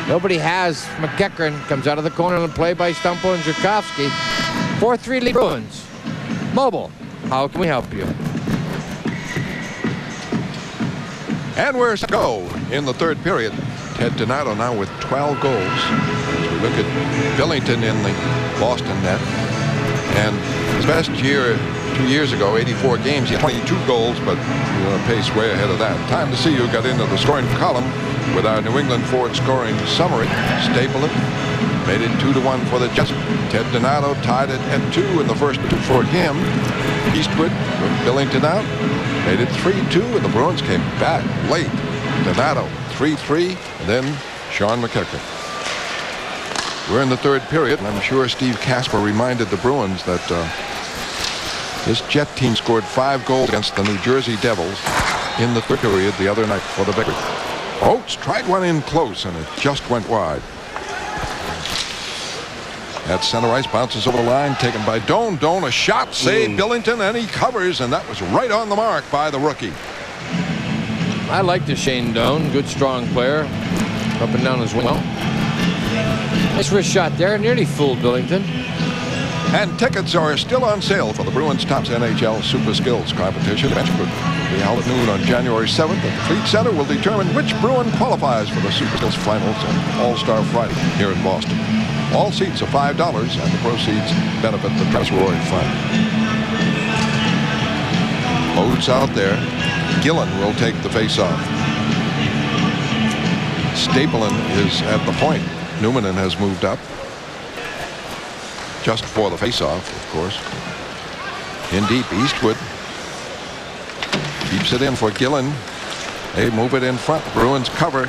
nobody has. McEachern comes out of the corner and play by Stumpo and Zherkovsky. 4-3 lead Bruins. Mobile, how can we help you? And we're set to go in the third period. Ted Donato now with 12 goals. As we look at Billington in the Boston net. And his best year 2 years ago, 84 games, he had 22 goals, but a pace way ahead of that. Time to see who got into the scoring column with our New England forward scoring summary. Stapleton made it 2-1 for the Jets. Ted Donato tied it at 2 in the first 2 for him. Eastwood with Billington out made it 3-2, and the Bruins came back late. Donato 3-3, and then Sean McEachern. We're in the third period, and I'm sure Steve Casper reminded the Bruins that this Jet team scored 5 goals against the New Jersey Devils in the third period the other night for the victory. Oates tried one in close, and it just went wide. At center ice, bounces over the line, taken by Doan. Doan, a shot, save Billington, and he covers, and that was right on the mark by the rookie. I like the Shane Doan, good strong player, up and down as well. Nice wrist shot there, nearly fooled Billington. And tickets are still on sale for the Bruins Tops NHL Super Skills competition. Match will be held at noon on January 7th at the Fleet Center. Will determine which Bruin qualifies for the Super Skills Finals and All-Star Friday here in Boston. All seats are $5, and the proceeds benefit the Trust-Roy Fund. Oates out there. Gillen will take the face-off. Stapleton is at the point. Newmanen has moved up. Just for the face-off, of course. In deep, Eastwood keeps it in for Gillen. They move it in front. Bruins cover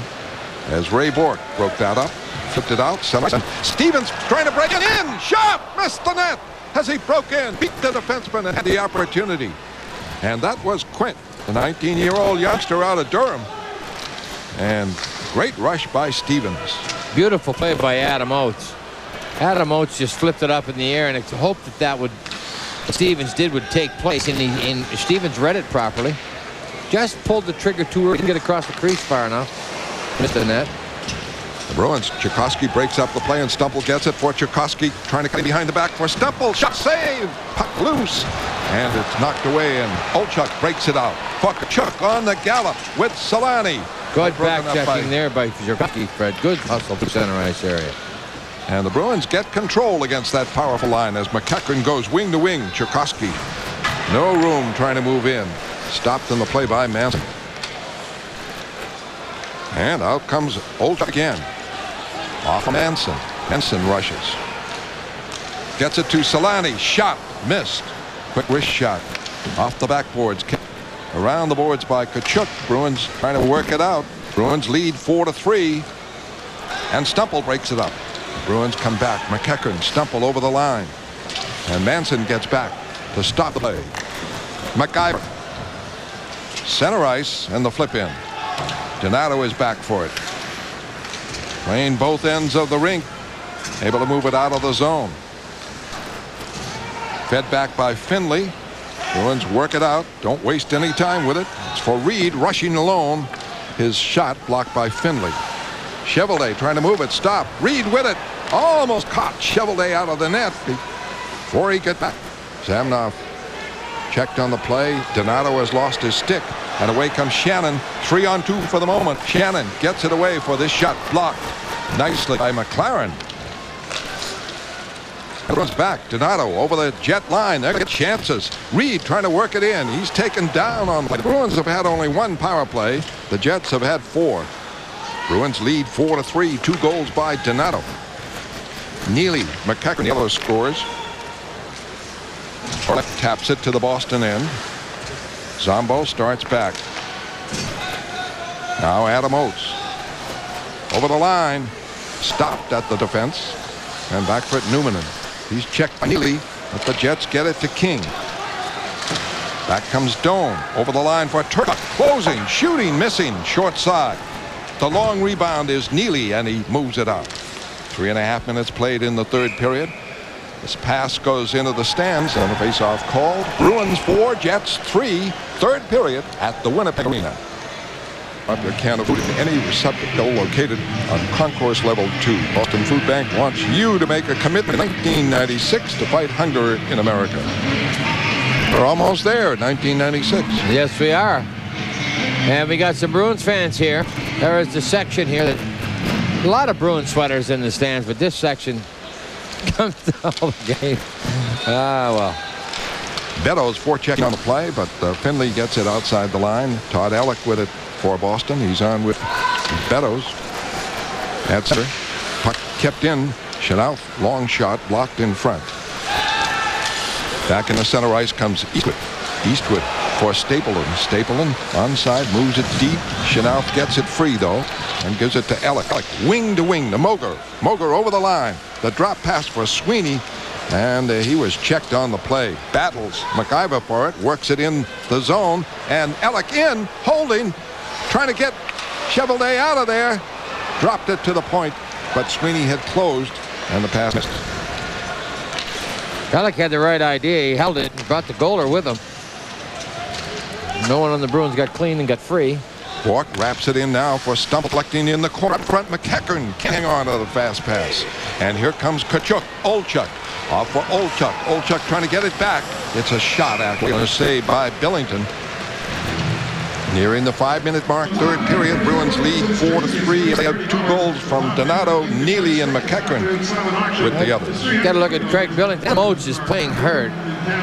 as Ray Bourque broke that up. Flipped it out. Stevens trying to break it in. Shot! Missed the net as he broke in. Beat the defenseman and had the opportunity. And that was Quint, the 19-year-old youngster out of Durham. And great rush by Stevens. Beautiful play by Adam Oates. Adam Oates just flipped it up in the air, and it's hoped that what Stevens did would take place. And Stevens read it properly. Just pulled the trigger too early. Didn't get across the crease far enough. Missed the net. The Bruins, Tchaikovsky breaks up the play, and Stumple gets it for Tchaikovsky, trying to cut behind the back for Stumple. Shot save! Puck loose! And it's knocked away, and Olchuk breaks it out. Tkachuk on the gallop with Solani. Good back checking there by Tchaikovsky, Fred. Good hustle to center ice area. And the Bruins get control against that powerful line as McEachern goes wing to wing. Tchaikovsky, no room trying to move in. Stopped in the play by Manson. And out comes Olchuk again. Off of Manson. Manson rushes. Gets it to Solani. Shot. Missed. Quick wrist shot. Off the backboards. Around the boards by Tkachuk. Bruins trying to work it out. Bruins lead 4-3. And Stumple breaks it up. Bruins come back. McEachern, Stumple over the line. And Manson gets back to stop the play. McIver. Center ice and the flip in. Donato is back for it. Playing both ends of the rink. Able to move it out of the zone. Fed back by Finley. Bruins work it out. Don't waste any time with it. It's for Reed rushing alone. His shot blocked by Finley. Cheveldae trying to move it. Stop. Reed with it. Almost caught Cheveldae out of the net before he got back. Samnoff checked on the play. Donato has lost his stick, and away comes Shannon. 3-on-2 for the moment. Shannon gets it away for this shot blocked nicely by McLaren. Runs back. Donato over the jet line. There get chances. Reed trying to work it in. He's taken down on the play. The Bruins have had only one power play. The Jets have had 4. Bruins lead 4-3. 2 goals by Donato. Neely, McEachern, the other scores. Left taps it to the Boston end. Zombo starts back. Now Adam Oates. Over the line. Stopped at the defense. And back for it, Newman. He's checked by Neely, but the Jets get it to King. Back comes Doan. Over the line for Turcotte. Closing, shooting, missing. Short side. The long rebound is Neely, and he moves it out. 3.5 minutes played in the third period. This pass goes into the stands, and a face-off called. Bruins 4, Jets 3. Third period at the Winnipeg Arena. Up your can of food in any receptacle located on Concourse Level 2. Boston Food Bank wants you to make a commitment in 1996 to fight hunger in America. We're almost there, 1996. Yes, we are. And we got some Bruins fans here. There is the section here that a lot of Bruins sweaters in the stands, but this section comes to all the game. Well. Beddoes forechecking on the play, but Finley gets it outside the line. Todd Ellick with it for Boston. He's on with Beddoes. That's her. Puck kept in. Chenault, long shot, blocked in front. Back in the center ice comes Eastwood. Eastwood for Stapleton. Stapleton onside, moves it deep. Chenault gets it free though and gives it to Ellick. Ellick wing to wing to Moger. Moger over the line. The drop pass for Sweeney. And he was checked on the play. Battles McIver for it. Works it in the zone. And Ellick in, holding. Trying to get Chevalier out of there. Dropped it to the point. But Sweeney had closed. And the pass missed. Ellick had the right idea. He held it and brought the goaler with him. No one on the Bruins got clean and got free. Bork wraps it in now for Stump, collecting in the corner. Up front, McEachern can't hang on to the fast pass. And here comes Tkachuk. Olchuk. Off for Olchuk. Olchuk trying to get it back. It's a shot after a save by Billington. Nearing the 5-minute mark, third period. Bruins lead 4-3. They have 2 goals from Donato, Neely, and McEachern with the others. Got to look at Craig Billington. Oates is playing hurt.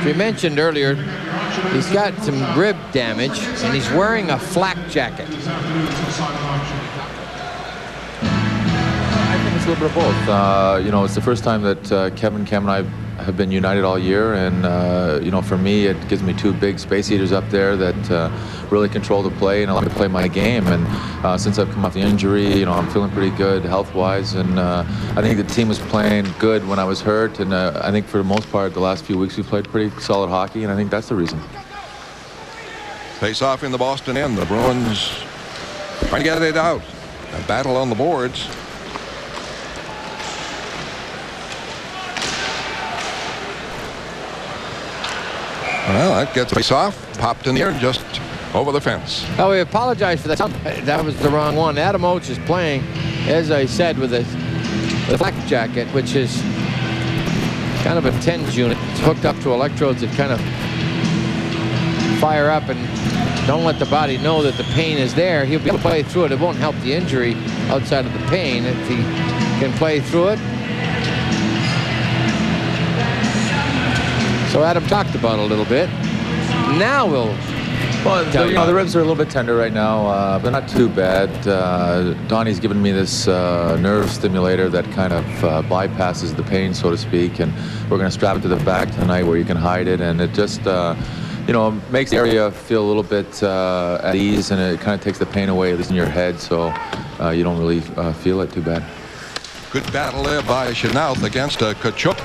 We mentioned earlier, he's got some rib damage, and he's wearing a flak jacket. I think it's a little bit of both. You know, it's the first time that Kevin, Cam, and I have been united all year, and you know, for me, it gives me 2 big space eaters up there that really control the play and allow me to play my game. And since I've come off the injury, you know, I'm feeling pretty good health-wise, and I think the team was playing good when I was hurt, and I think for the most part, the last few weeks we played pretty solid hockey, and I think that's the reason. Face off in the Boston end. The Bruins trying to get it out. A battle on the boards. Well, that gets face off. Popped in the air just over the fence. Oh, we apologize for that. That was the wrong one. Adam Oates is playing, as I said, with a flak jacket, which is kind of a TENS unit. It's hooked up to electrodes that kind of fire up and don't let the body know that the pain is there. He'll be able to play through it. It won't help the injury outside of the pain if he can play through it. So Adam talked about it a little bit. Now we'll tell you. The ribs are a little bit tender right now, but not too bad. Donnie's given me this nerve stimulator that kind of bypasses the pain, so to speak, and we're going to strap it to the back tonight where you can hide it, and it just you know, makes the area feel a little bit at ease, and it kind of takes the pain away, at least in your head, so you don't really feel it too bad. Good battle there by Chenault against Tkachuk.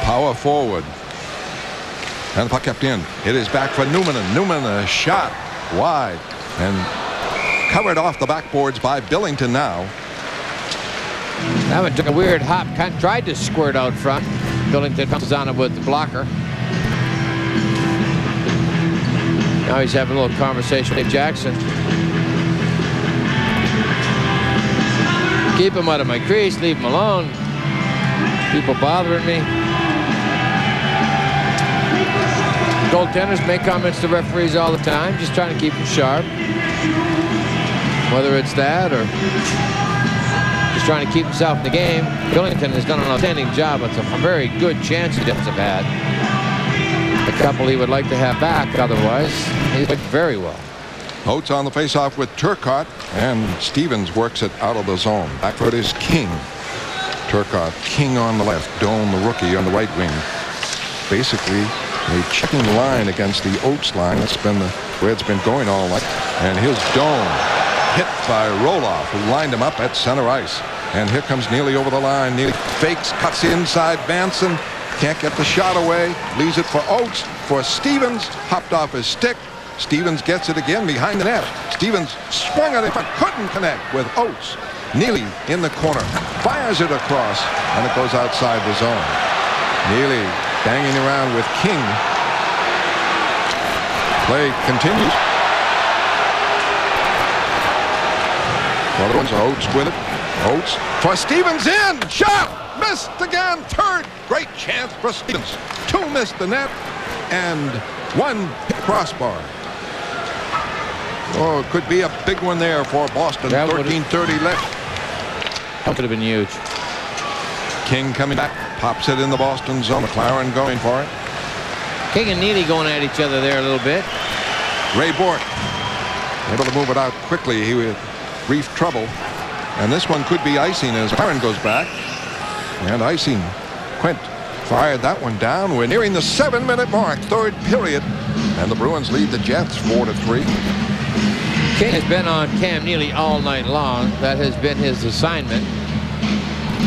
Power forward. And the puck kept in. It is back for Newman. And Newman, a shot wide. And covered off the backboards by Billington now. That took a weird hop. Kind of tried to squirt out front. Billington comes on it with the blocker. Now he's having a little conversation with Jackson. Keep him out of my crease. Leave him alone. People bothering me. Goaltenders make comments to referees all the time, just trying to keep them sharp. Whether it's that or just trying to keep himself in the game. Billington has done an outstanding job with some very good chances the Jets have had. A couple he would like to have back otherwise. He did very well. Oates on the faceoff with Turcotte, and Stevens works it out of the zone. Back foot is King. Turcotte, King on the left, Doan the rookie on the right wing. Basically a checking line against the Oates line. That's been the way it's been going all night. And here's Doan, hit by Roloff, who lined him up at center ice. And here comes Neely over the line. Neely fakes, cuts inside. Vanson can't get the shot away. Leaves it for Oates. For Stevens, hopped off his stick. Stevens gets it again behind the net. Stevens swung at it but couldn't connect with Oates. Neely in the corner, fires it across, and it goes outside the zone. Neely banging around with King. Play continues. Well, the one's Oates with it. Oates for Stevens in. Shot! Missed again. Third. Great chance for Stevens. 2 missed the net and 1 hit crossbar. Oh, it could be a big one there for Boston. 13:30 left. That would have been huge. King coming back. Pops it in the Boston zone. McLaren going for it. King and Neely going at each other there a little bit. Ray Bourque able to move it out quickly. He was brief trouble. And this one could be icing as McLaren goes back. And icing. Quint fired that one down. We're nearing the 7-minute mark. Third period. And the Bruins lead the Jets 4-3. King has been on Cam Neely all night long. That has been his assignment.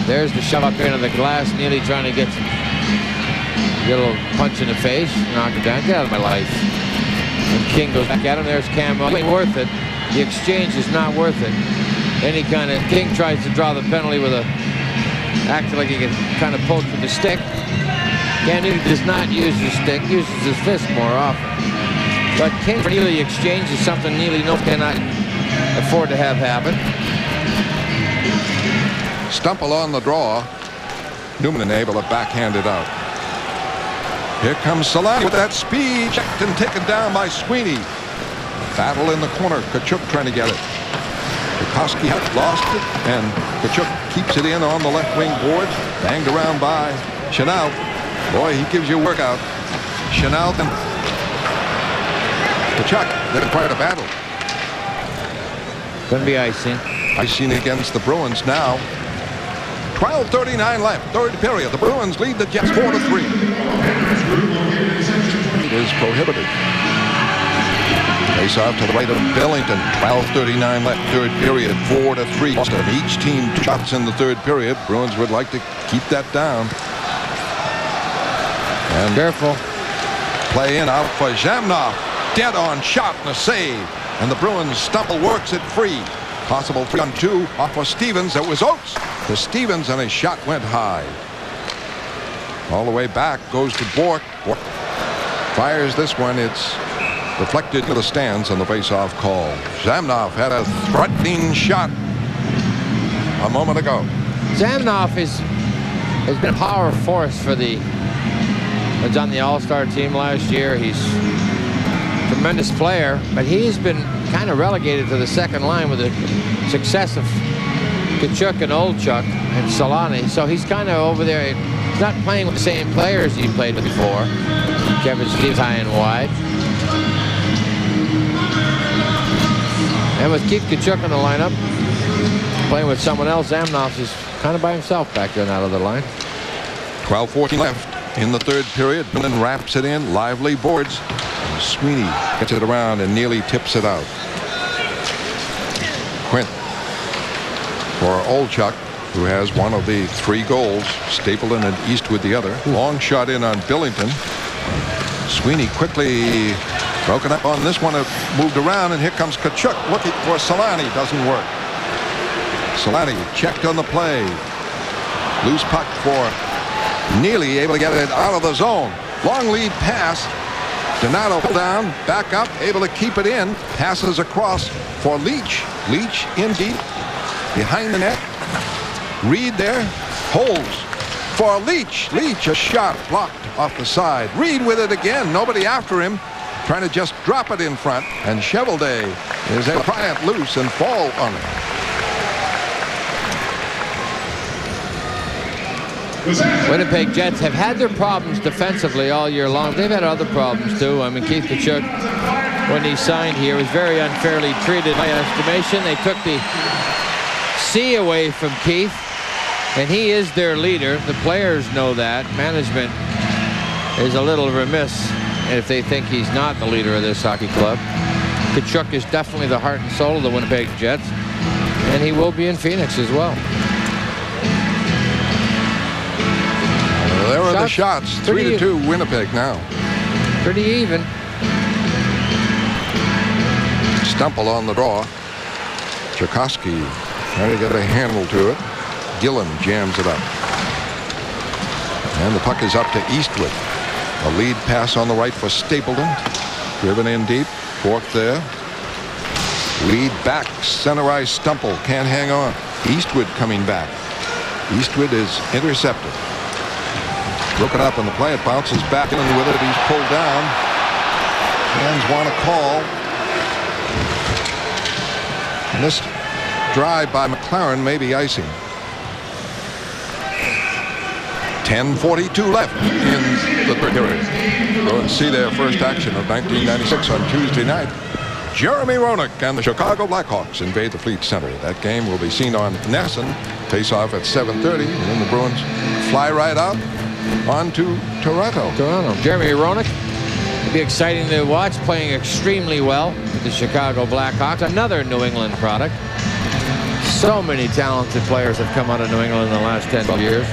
There's the shove up into the glass. Neely trying to get a little punch in the face. Knock it down. Get out of my life. And King goes back at him. There's Cam. It ain't worth it. The exchange is not worth it. Any kind of King tries to draw the penalty with a acting like he can kind of poke with the stick. Cam Neely does not use his stick. Uses his fist more often. But King Neely exchange is something Neely cannot afford to have happen. Stumple on the draw. Newman able to backhand it out. Here comes Solani with that speed. Checked and taken down by Sweeney. Battle in the corner. Tkachuk trying to get it. Bukowski lost it, and Tkachuk keeps it in on the left wing boards. Banged around by Chenault. Boy, he gives you a workout. Chenault and Tkachuk, they're in quite a battle. Going to be icing. Icing against the Bruins now. 12:39 left, third period. The Bruins lead the Jets 4-3. It is prohibited. Face off to the right of Billington. 12:39 left, third period. 4-3. Boston. Each team 2 shots in the third period. Bruins would like to keep that down. And careful. Play in out for Zamnoff. Dead on shot and a save. And the Bruins stumble, works it free. Possible 3-on-2 off for Stevens. It was Oates to Stevens, and his shot went high. All the way back goes to Bourque. Bourque fires this one. It's deflected to the stands on the face-off call. Zamnoff had a threatening shot a moment ago. Zamnoff has been a power force for the. Was on the All-Star team last year. He's a tremendous player, but he's been kind of relegated to the second line with the success of Tkachuk and Olchuk and Solani. So he's kind of over there. He's not playing with the same players he played with before. Kevin Steve's high and wide. And with Keith Tkachuk in the lineup, playing with someone else, Zamnoff is kind of by himself back there out of the line. 12:14 left in the third period. Millen wraps it in. Lively boards. And Sweeney gets it around and nearly tips it out. Quint for Olchuk, who has one of the 3 goals. Stapleton and Eastwood the other. Long shot in on Billington. Sweeney quickly broken up on this one. It moved around, and here comes Tkachuk looking for Solani. Doesn't work. Solani checked on the play. Loose puck for Neely, able to get it out of the zone. Long lead pass. Donato pulled down, back up, able to keep it in. Passes across for Leach. Leach in deep, behind the net. Reed there, holds. for Leach. Leach, a shot blocked off the side. Reed with it again. Nobody after him. Trying to just drop it in front. And Chevelday is able to pry it loose and fall on it. Winnipeg Jets have had their problems defensively all year long. They've had other problems too. I mean, Keith Tkachuk, when he signed here, was very unfairly treated. By estimation, they took the C away from Keith, and he is their leader. The players know that. Management is a little remiss if they think he's not the leader of this hockey club. Tkachuk is definitely the heart and soul of the Winnipeg Jets, and he will be in Phoenix as well. There are the shots. 3-2 Winnipeg now. Pretty even. Stumple on the draw. Tchaikovsky trying to get a handle to it. Gillen jams it up. And the puck is up to Eastwood. A lead pass on the right for Stapleton. Driven in deep. Fourth there. Lead back. Center ice Stumple. Can't hang on. Eastwood coming back. Eastwood is intercepted. Broken up in the play. It bounces back in with it. He's pulled down. Fans want a call. And this drive by McLaren may be icing. 10:42 left in the third period. Go and see their first action of 1996 on Tuesday night. Jeremy Roenick and the Chicago Blackhawks invade the Fleet Center. That game will be seen on Nesson. Face off at 7:30. And then the Bruins fly right out on to Toronto. Jeremy Roenick will be exciting to watch, playing extremely well with the Chicago Blackhawks. Another New England product. So many talented players have come out of New England in the last 10 years.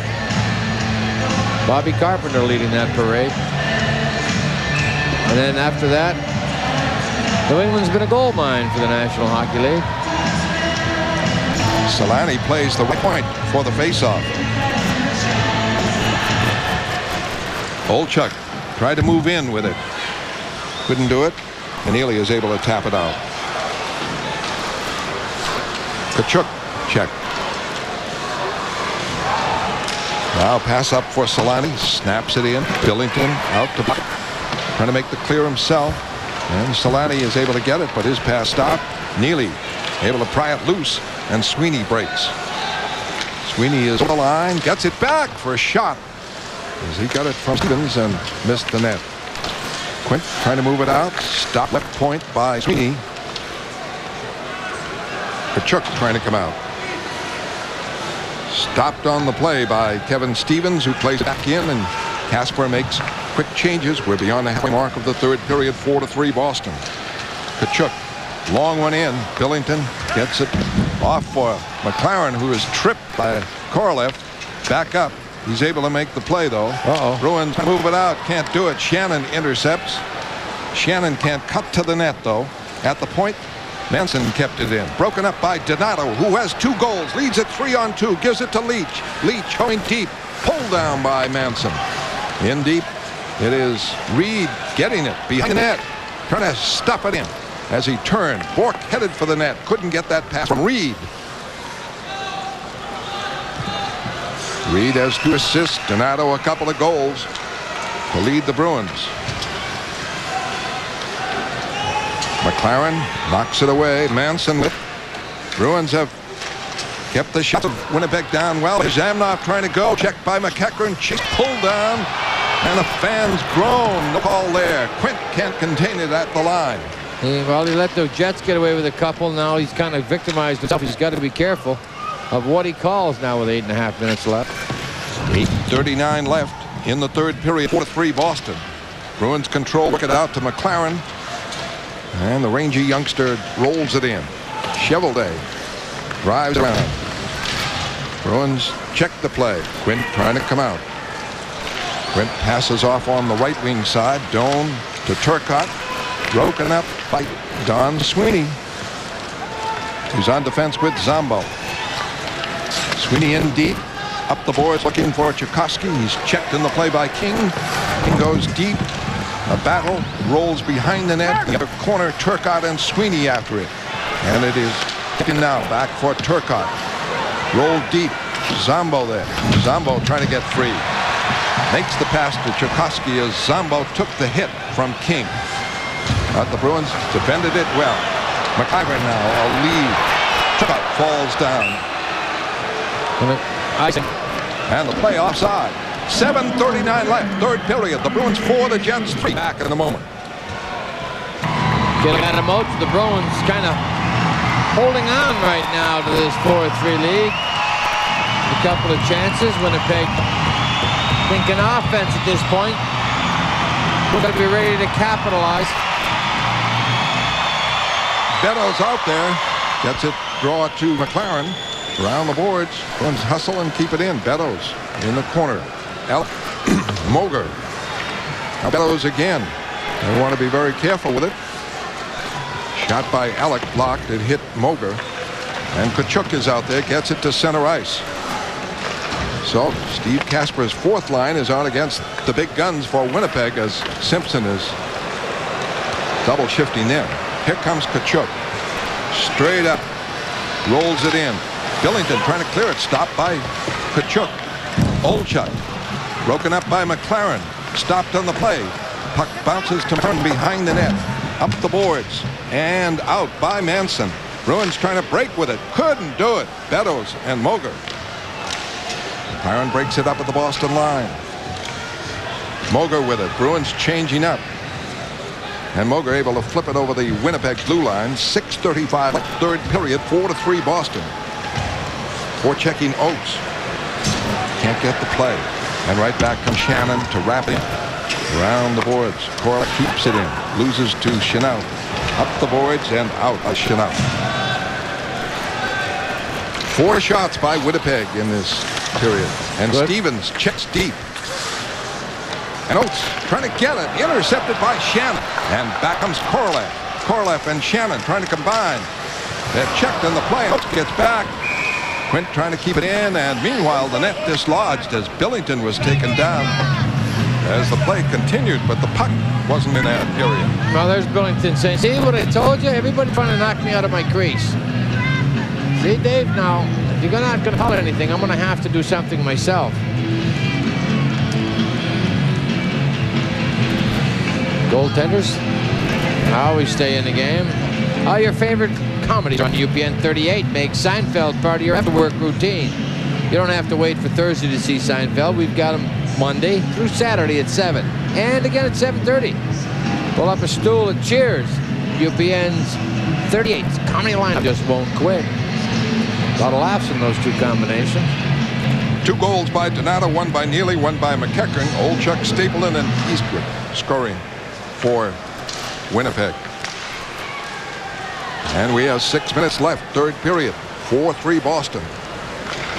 Bobby Carpenter leading that parade. And then after that, New England's been a gold mine for the National Hockey League. Solani plays the right point for the faceoff. Olchuk tried to move in with it. Couldn't do it. And Ely is able to tap it out. Tkachuk check. Now pass up for Solani. Snaps it in. Billington out to puck. Trying to make the clear himself. And Solani is able to get it, but his pass stopped. Neely able to pry it loose. And Sweeney breaks. Sweeney is on the line. Gets it back for a shot. As he got it from Stevens and missed the net. Quint trying to move it out. Stop left point by Sweeney. Tkachuk trying to come out. Stopped on the play by Kevin Stevens, who plays back in, and Casper makes quick changes. We're beyond the halfway mark of the third period. 4-3 Boston. Tkachuk, long one in. Billington gets it off for McLaren, who is tripped by Korolev. Back up. He's able to make the play, though. Bruins move it out. Can't do it. Shannon intercepts. Shannon can't cut to the net, though. At the point, Manson kept it in. Broken up by Donato, who has 2 goals. Leads it 3-on-2. Gives it to Leach. Leach going deep. Pulled down by Manson. In deep. It is Reed getting it behind the net. Trying to stuff it in as he turned. Bork headed for the net. Couldn't get that pass from Reed. Reed has 2 assists. Donato a couple of goals to lead the Bruins. McLaren knocks it away. Manson with Bruins have kept the shot of Winnipeg down well. Zamnoff trying to go. Checked by McEachern. Chase pulled down. And the fans groan. No call there. Quint can't contain it at the line. Well, he let the Jets get away with a couple. Now he's kind of victimized himself. He's got to be careful of what he calls now with 8.5 minutes left. 8:39 left in the third period. 4-3 Boston. Bruins control. Work it out to McLaren. And the rangy youngster rolls it in. Chevelday drives around. Bruins check the play. Quint trying to come out. Quint passes off on the right wing side. Doan to Turcotte. Broken up by Don Sweeney, who's on defense with Zombo. Sweeney in deep. Up the boards looking for Tchaikovsky. He's checked in the play by King. King goes deep. A battle rolls behind the net. The other corner, Turcotte and Sweeney after it. And it is taken now back for Turcotte. Rolled deep. Zombo there. Zombo trying to get free. Makes the pass to Tchaikovsky as Zombo took the hit from King. But the Bruins defended it well. McIver now a lead. Chuck falls down. And the play offside. 7:39 left, third period. The Bruins 4, the Jets 3. Back in a moment. Getting at him out. The Bruins kind of holding on right now to this 4-3 lead. A couple of chances. Winnipeg thinking offense at this point. We're going to be ready to capitalize. Beddoes out there. Gets it, draw to McLaren. Around the boards. Bruins hustle and keep it in. Beddoes in the corner. Moger. Now Beddoes again. They want to be very careful with it. Shot by Alec, blocked. It hit Moger. And Tkachuk is out there, gets it to center ice. So Steve Kasper's fourth line is out against the big guns for Winnipeg as Simpson is double shifting there. Here comes Tkachuk. Straight up. Rolls it in. Billington trying to clear it. Stopped by Tkachuk. Olchuk. Broken up by McLaren. Stopped on the play. Puck bounces to turn behind the net. Up the boards and out by Manson. Bruins trying to break with it. Couldn't do it. Beddoes and Moger. Byron breaks it up at the Boston line. Moger with it. Bruins changing up. And Moger able to flip it over the Winnipeg blue line. 6:35 third period. 4-3 Boston. Forechecking Oates. Can't get the play. And right back comes Shannon to wrap it. Around the boards. Corliss keeps it in. Loses to Chenault. Up the boards and out by Chenault. 4 shots by Winnipeg in this period. And good. Stevens checks deep. And Oates trying to get it. Intercepted by Shannon. And back comes Korolev. Korolev and Shannon trying to combine. They're checked on the play. Oates gets back. Quint trying to keep it in. And meanwhile, the net dislodged as Billington was taken down. As the play continued, but the puck wasn't in that area. Well, there's Billington saying, see what I told you? Everybody trying to knock me out of my crease. See, Dave, now, if you're not going to call it anything, I'm going to have to do something myself. Goaltenders always stay in the game. All your favorite comedies on UPN 38 make Seinfeld part of your after-work routine. You don't have to wait for Thursday to see Seinfeld. We've got them Monday through Saturday at 7. And again at 7:30. Pull up a stool and cheers. UPN's 38. Comedy lineup just won't quit. A lot of laughs in those two combinations. 2 goals by Donato, 1 by Neely, 1 by McEachern. Olchuk, Stapleton, and Eastwood scoring for Winnipeg. And we have 6 minutes left, third period. 4-3 Boston.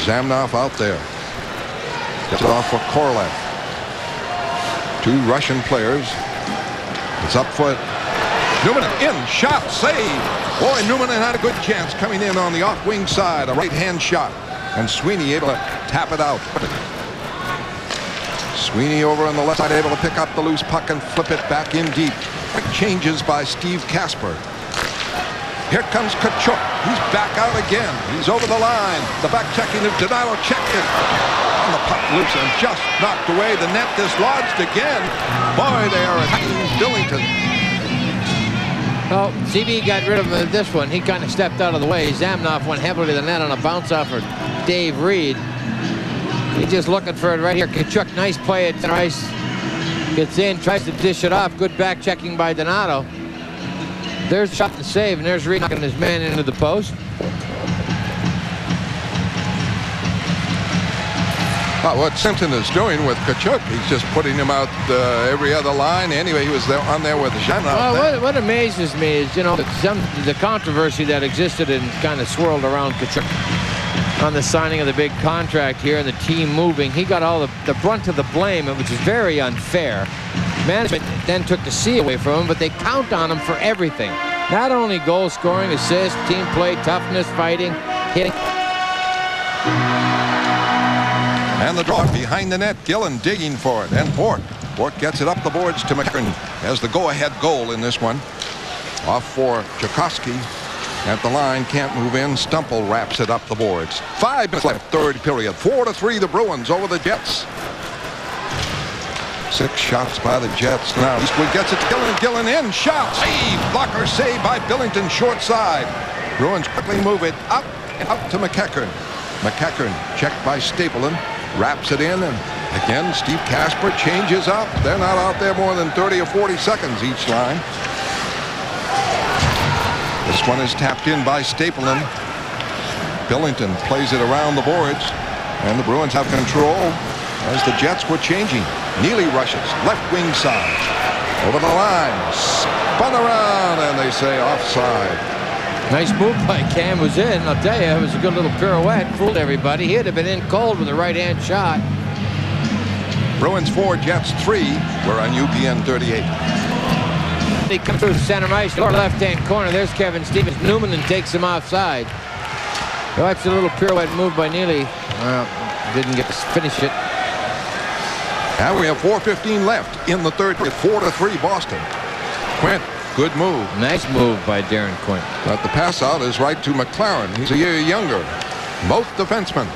Zamnov out there. Gets it off for Korolev. 2 Russian players. It's up for Newman. In, shot, save. Boy, Newman had a good chance coming in on the off-wing side. A right-hand shot. And Sweeney able to tap it out. Sweeney over on the left side able to pick up the loose puck and flip it back in deep. Quick changes by Steve Kasper. Here comes Tkachuk. He's back out again. He's over the line. The back checking of Donato checked it. And the puck loose and just knocked away. The net dislodged again. Boy, they are attacking Billington. Well, CB got rid of this one. He kind of stepped out of the way. Zamnov went heavily to the net on a bounce off for Dave Reed. He's just looking for it right here. Tkachuk, nice play at center ice. Gets in, tries to dish it off. Good back checking by Donato. There's the shot and save, and there's Reed knocking his man into the post. What Simpson is doing with Tkachuk, he's just putting him out every other line. Anyway, he was there on there with Jeannot. Well, what amazes me is, you know, the controversy that existed and kind of swirled around Tkachuk on the signing of the big contract here and the team moving. He got all the brunt of the blame, which is very unfair. Management then took the C away from him, but they count on him for everything. Not only goal scoring, assists, team play, toughness, fighting, hitting. And the draw behind the net. Gillen digging for it. And Bork gets it up the boards to McEachern as the go-ahead goal in this one. Off for Tchaikovsky. at the line, can't move in. Stumple wraps it up the boards. 5 minutes left, third period. 4-3 the Bruins over the Jets. 6 shots by the Jets now. Eastwood gets it to Gillen. Gillen in. Shot. Save. Blocker save by Billington. Short side. Bruins quickly move it up to McEachern. McEachern checked by Stapleton. Wraps it in, and again Steve Casper changes up. They're not out there more than 30 or 40 seconds each line. This one is tapped in by Stapleton. Billington plays it around the boards, and the Bruins have control as the Jets were changing. Neely rushes left wing side over the line, spun around, and they say offside. Nice move by Cam was in. I'll tell you, it was a good little pirouette. Fooled everybody. He'd have been in cold with a right-hand shot. Bruins 4, Jets 3. We're on UPN 38. He comes through center ice, or left-hand corner. There's Kevin Stevens. Newman takes him offside. Watch the little pirouette move by Neely. Didn't get to finish it. Now we have 4:15 left in the third period. 4-3 Boston. Quint, good move. Nice move by Darren Quint. But the pass out is right to McLaren. He's a year younger. Both defensemen.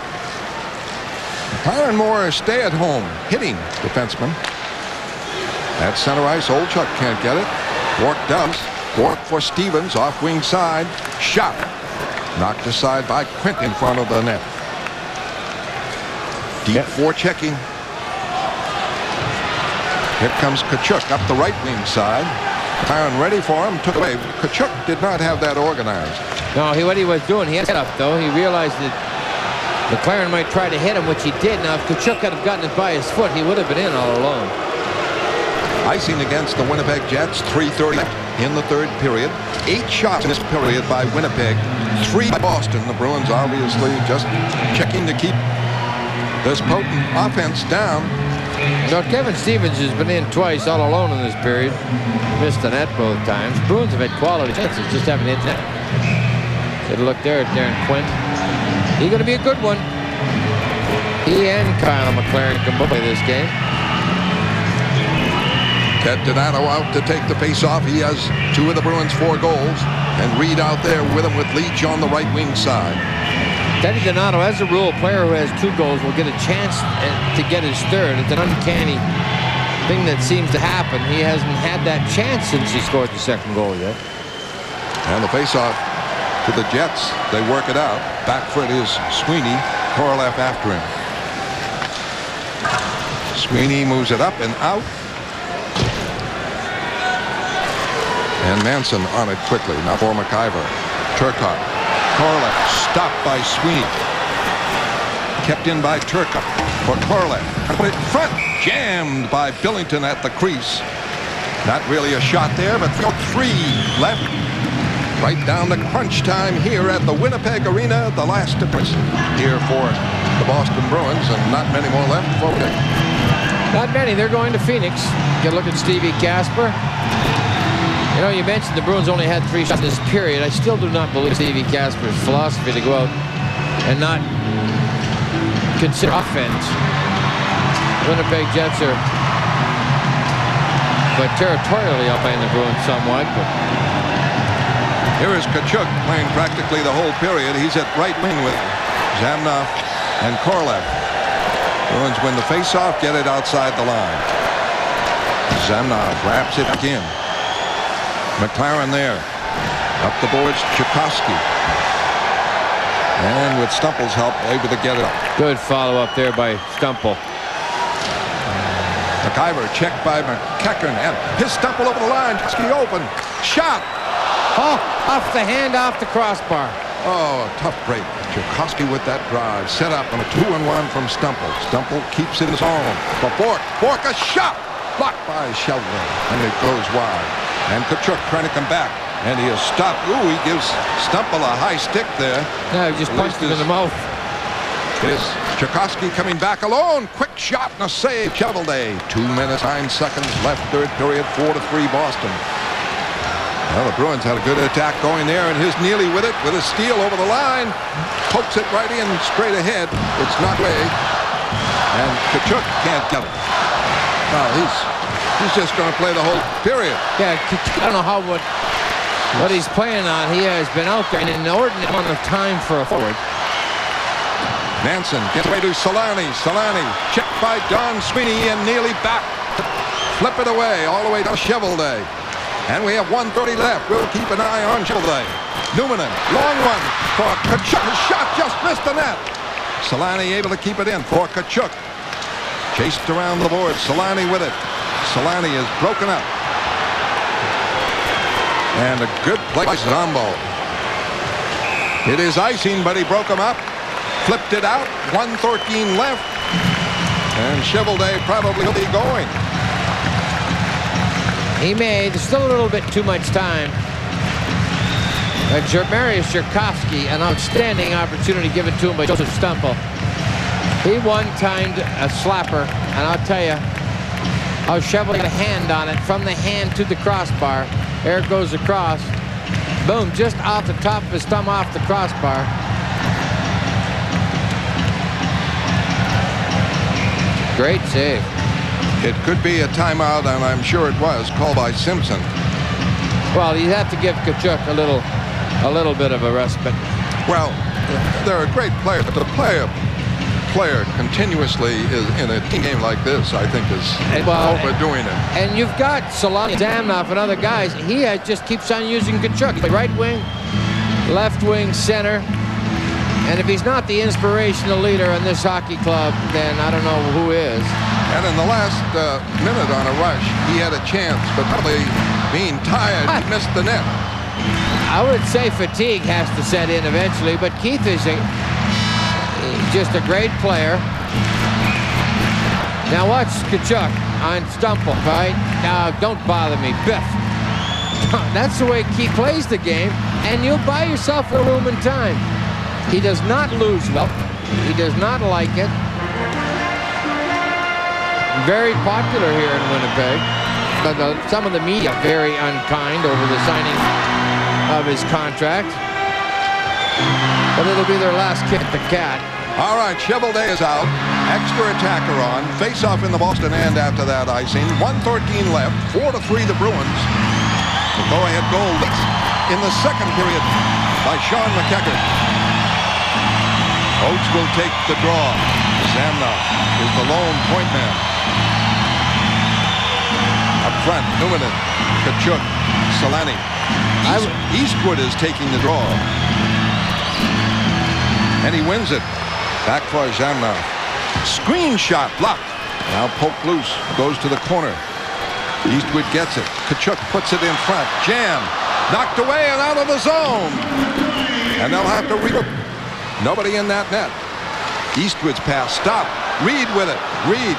McLaren more stay-at-home hitting defenseman. At center ice, Olchuk can't get it. Bork does. Bork for Stevens, off wing side. Shot. Knocked aside by Quint in front of the net. Deep forechecking. Here comes Tkachuk up the right wing side. McLaren ready for him. Took away. Tkachuk did not have that organized. No, what he was doing, he had it up though. He realized that McLaren might try to hit him, which he did. Now, if Tkachuk had gotten it by his foot, he would have been in all alone. Icing against the Winnipeg Jets. 3:30 left in the third period. 8 shots in this period by Winnipeg. 3 by Boston. The Bruins obviously just checking to keep this potent offense down. Now, Kevin Stevens has been in twice all alone in this period. Missed the net both times. Bruins have had quality chances, just haven't hit net. Good look there at Darren Quint. He's going to be a good one. He and Kyle McLaren can both play this game. Ted Donato out to take the face-off. He has 2 of the Bruins' 4 goals. And Reed out there with him with Leach on the right wing side. Teddy Donato, as a rule, a player who has 2 goals will get a chance to get his third. It's an uncanny thing that seems to happen. He hasn't had that chance since he scored the second goal yet. And the face-off to the Jets. They work it out. Back foot is Sweeney. Korolev after him. Sweeney moves it up and out. And Manson on it quickly. Now for McIver. Turcotte. Korolev stopped by Sweeney. Kept in by Turcotte for Korolev. Put it in front. Jammed by Billington at the crease. Not really a shot there, but 3 left. Right down to crunch time here at the Winnipeg Arena. The last appearance here for the Boston Bruins, and not many more left for Winnipeg. Not many. They're going to Phoenix. Get a look at Stevie Casper. You know, you mentioned the Bruins only had 3 shots this period. I still do not believe Stevie Casper's philosophy to go out and not consider offense. Winnipeg Jets are but territorially outplaying the Bruins somewhat. But here is Tkachuk playing practically the whole period. He's at right wing with Zamnoff and Korolev. Bruins win the faceoff, get it outside the line. Zamnoff wraps it back in. McLaren there. Up the boards, Tchaikovsky. And with Stumple's help, able to get it up. Good follow-up there by Stumple. McIver checked by McEachern. And his Stumple over the line. Tchaikovsky open. Shot. Oh, off the hand, off the crossbar. Oh, tough break. Tchaikovsky with that drive. Set up on a 2-1 from Stumple. Stumple keeps it in his own. But Bork a shot. Blocked by Sheldon. And it goes wide. And Tkachuk trying to come back. And he is stopped. Ooh, he gives Stumple a high stick there. No, he just punched him in the mouth. It is Tchaikovsky coming back alone. Quick shot and a save. Cheveldae. 2 minutes, 9 seconds left. Third period. 4-3 Boston. Well, the Bruins had a good attack going there. And here's Neely with it. With a steal over the line. Pokes it right in straight ahead. It's not away. And Tkachuk can't get it. No, he's just going to play the whole period. Yeah, I don't know how What he's playing on, he has been out there an inordinate amount of time for a forward. Nansen gets away to Solani. Solani checked by Don Sweeney and Neely back. Flip it away all the way to Chevelday. And we have 1:30 left. We'll keep an eye on Chevelday. Numanen, long one for Kachuk. His shot just missed the net. Solani able to keep it in for Kachuk. Chased around the board. Solani with it. Solani is broken up. And a good play by Zombo. It is icing, but he broke him up. Flipped it out. 1:13 left. And Chevelday probably will be going. He made still a little bit too much time. Mariusz Jerkovsky, an outstanding opportunity given to him by Joseph Stumpel. He one-timed a slapper, and I'll tell you how Chevelday got a hand on it from the hand to the crossbar. There it goes across. Boom, just off the top of his thumb off the crossbar. Great save. It could be a timeout, and I'm sure it was, called by Simpson. Well, you have to give Kachuk a little bit of a respite. Well, they're a great player, but to play a player continuously is in a team game like this, I think, is overdoing it. And you've got Solani, Zamnoff, and other guys. He just keeps on using Kachuk. Right wing, left wing, center. And if he's not the inspirational leader in this hockey club, then I don't know who is. And in the last minute on a rush, he had a chance, but probably being tired, he missed the net. I would say fatigue has to set in eventually, but Keith is just a great player. Now watch Kachuk on Stumpel, right? Now don't bother me, Biff. That's the way Keith plays the game, and you'll buy yourself a room and time. He does not lose well. He does not like it. Very popular here in Winnipeg. But some of the media very unkind over the signing of his contract. But it'll be their last kick at the cat. All right, Chevelday is out. Extra attacker on. Face-off in the Boston end after that icing. 1:13 left. 4-3 the Bruins. The go-ahead goal in the second period by Sean McEachern. Oates will take the draw. Zamnoff is the lone point man. Up front, Numanen, Kachuk, Solani. Eastwood is taking the draw. And he wins it. Back for Zamnoff. Screen shot blocked. Now poked loose. Goes to the corner. Eastwood gets it. Kachuk puts it in front. Jam. Knocked away and out of the zone. And they'll have to regroup. Nobody in that net. Eastwood's pass stopped. Reed with it. Reed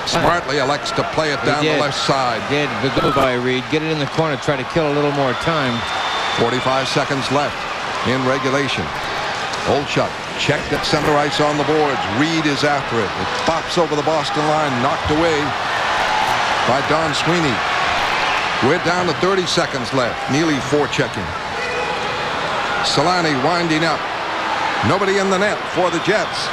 smartly elects to play it down the left side. Did go by Reed. Get it in the corner. Try to kill a little more time. 45 seconds left in regulation. Olchuk checked at center ice on the boards. Reed is after it. It bops over the Boston line. Knocked away by Don Sweeney. We're down to 30 seconds left. Neely forechecking. Solani winding up. Nobody in the net for the Jets.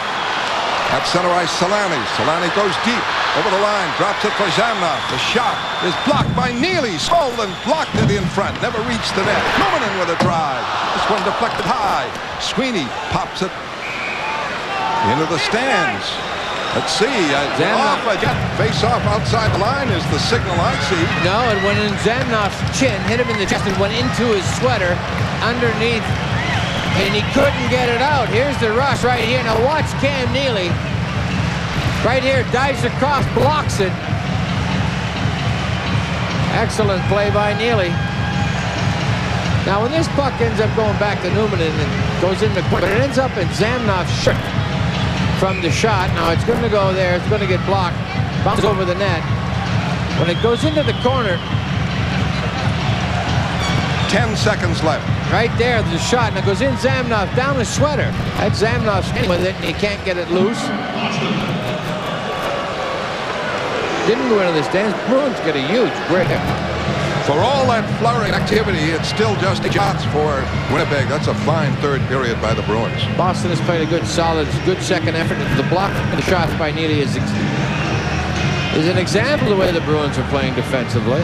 At center ice, Solani. Solani goes deep over the line. Drops it for Zamnoff. The shot is blocked by Neely. Smolden blocked it in front. Never reached the net. Numanen with a drive. This one deflected high. Sweeney pops it into the stands. Let's see. Face off outside the line is the signal I see. No, it went in Zamnoff's chin, hit him in the chest, and went into his sweater underneath. And he couldn't get it out. Here's the rush right here. Now watch Cam Neely. Right here, dives across, blocks it. Excellent play by Neely. Now when this puck ends up going back to Numanen and goes in the corner, but it ends up in Zamnoff's shirt from the shot. Now it's going to go there. It's going to get blocked. Bounces over the net. When it goes into the corner. 10 seconds left. Right there, the shot, and it goes in Zamnoff, down his sweater. That's Zamnoff's with it, and he can't get it loose. Didn't go into the stands. Bruins get a huge break. For all that flurry activity, it's still just shots for Winnipeg. That's a fine third period by the Bruins. Boston has played a good, solid, good second effort. The block of the shots by Neely is an example of the way the Bruins are playing defensively.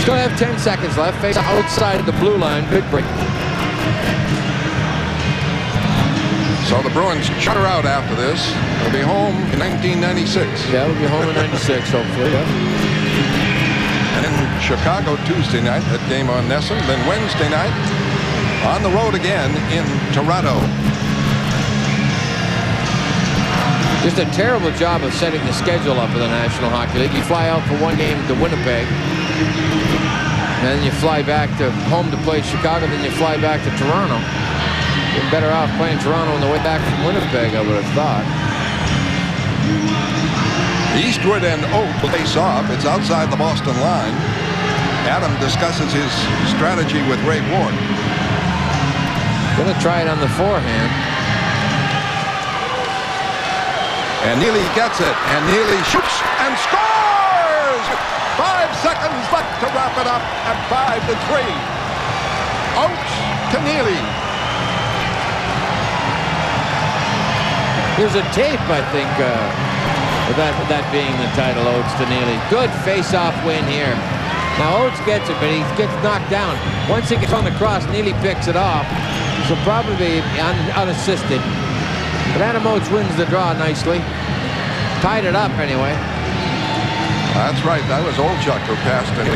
Still have 10 seconds left. Face outside of the blue line. Good break. So the Bruins charter out after this. They'll be home in 1996. Yeah, we'll be home in 96, hopefully. Yeah. And in Chicago Tuesday night, that game on Nesson. Then Wednesday night, on the road again in Toronto. Just a terrible job of setting the schedule up for the National Hockey League. You fly out for one game to Winnipeg. And then you fly back to home to play Chicago. Then you fly back to Toronto. You're better off playing Toronto on the way back from Winnipeg, I would have thought. Eastwood and Oates will face off. It's outside the Boston line. Adam discusses his strategy with Ray Ward. Going to try it on the forehand. And Neely gets it. And Neely shoots and scores! 5 seconds left to wrap it up at 5-3. Oates to Neely. There's a tape, I think, that being the title, Oates to Neely. Good face-off win here. Now, Oates gets it, but he gets knocked down. Once it gets on the cross, Neely picks it off. So probably unassisted. But Adam Oates wins the draw nicely. Tied it up, anyway. That's right. That was Olchuk who passed it.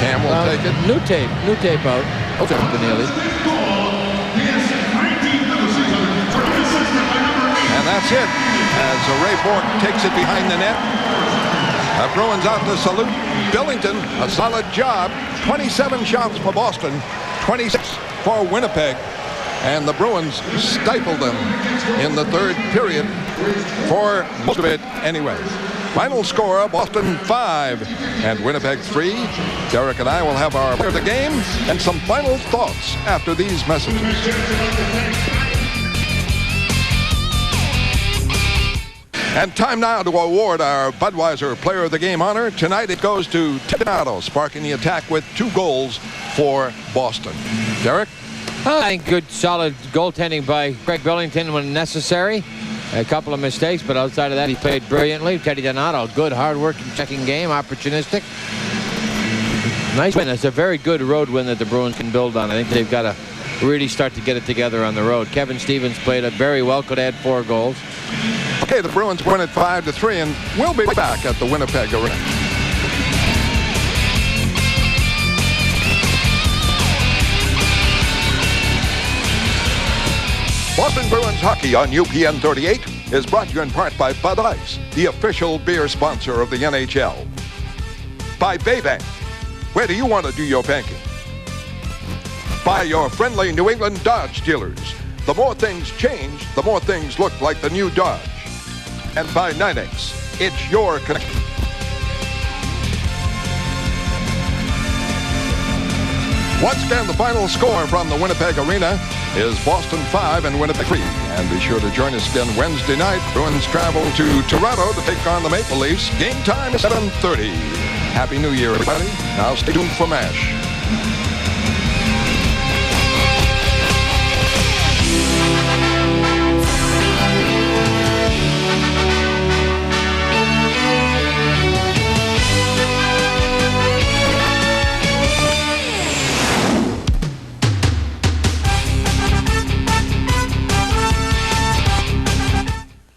Cam will take it. New tape out. Oates to Neely. And that's it, as Ray Bork takes it behind the net. The Bruins out to salute Billington. A solid job. 27 shots for Boston, 26 for Winnipeg. And the Bruins stifled them in the third period, for most of it anyway. Final score, Boston 5 and Winnipeg 3. Derek and I will have our player of the game and some final thoughts after these messages. And time now to award our Budweiser Player of the Game honor. Tonight it goes to Ted Donato, sparking the attack with 2 goals for Boston. Derek? I think good, solid goaltending by Craig Billington when necessary. A couple of mistakes, but outside of that, he played brilliantly. Teddy Donato, good, hard-working, checking game, opportunistic. Nice win. It's a very good road win that the Bruins can build on. I think they've got to really start to get it together on the road. Kevin Stevens played it very well, could add 4 goals. Okay, the Bruins win at 5-3, and we'll be back at the Winnipeg Arena. Boston Bruins hockey on UPN 38 is brought to you in part by Bud Ice, the official beer sponsor of the NHL. By Baybank. Where do you want to do your banking? By your friendly New England Dodge dealers. The more things change, the more things look like the new Dodge. And by NYNEX, it's your connection. Once again, the final score from the Winnipeg Arena is Boston 5 and Winnipeg 3. And be sure to join us again Wednesday night. Bruins travel to Toronto to take on the Maple Leafs. Game time is 7:30. Happy New Year, everybody. Now stay tuned for MASH.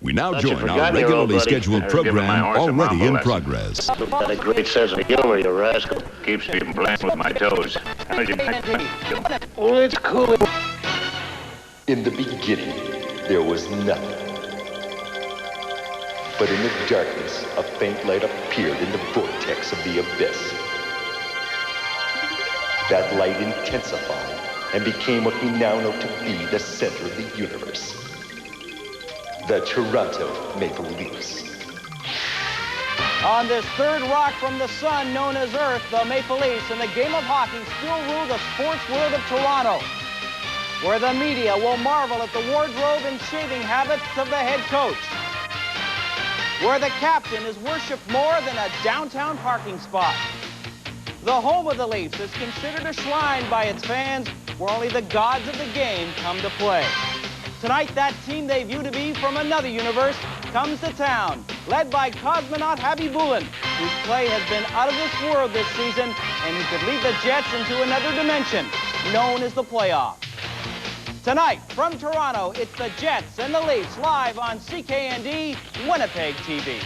We now join our regularly scheduled program already in progress. Got a great sense of humor, you rascal. Keeps me from playing with my toes. Oh, it's cool. In the beginning, there was nothing. But in the darkness, a faint light appeared in the vortex of the abyss. That light intensified and became what we now know to be the center of the universe. The Toronto Maple Leafs. On this third rock from the sun known as Earth, the Maple Leafs in the game of hockey still rule the sports world of Toronto, where the media will marvel at the wardrobe and shaving habits of the head coach, where the captain is worshipped more than a downtown parking spot. The home of the Leafs is considered a shrine by its fans, where only the gods of the game come to play. Tonight, that team they view to be from another universe comes to town, led by cosmonaut Habibulin, whose play has been out of this world this season and he could lead the Jets into another dimension, known as the playoffs. Tonight, from Toronto, it's the Jets and the Leafs live on CKND Winnipeg TV.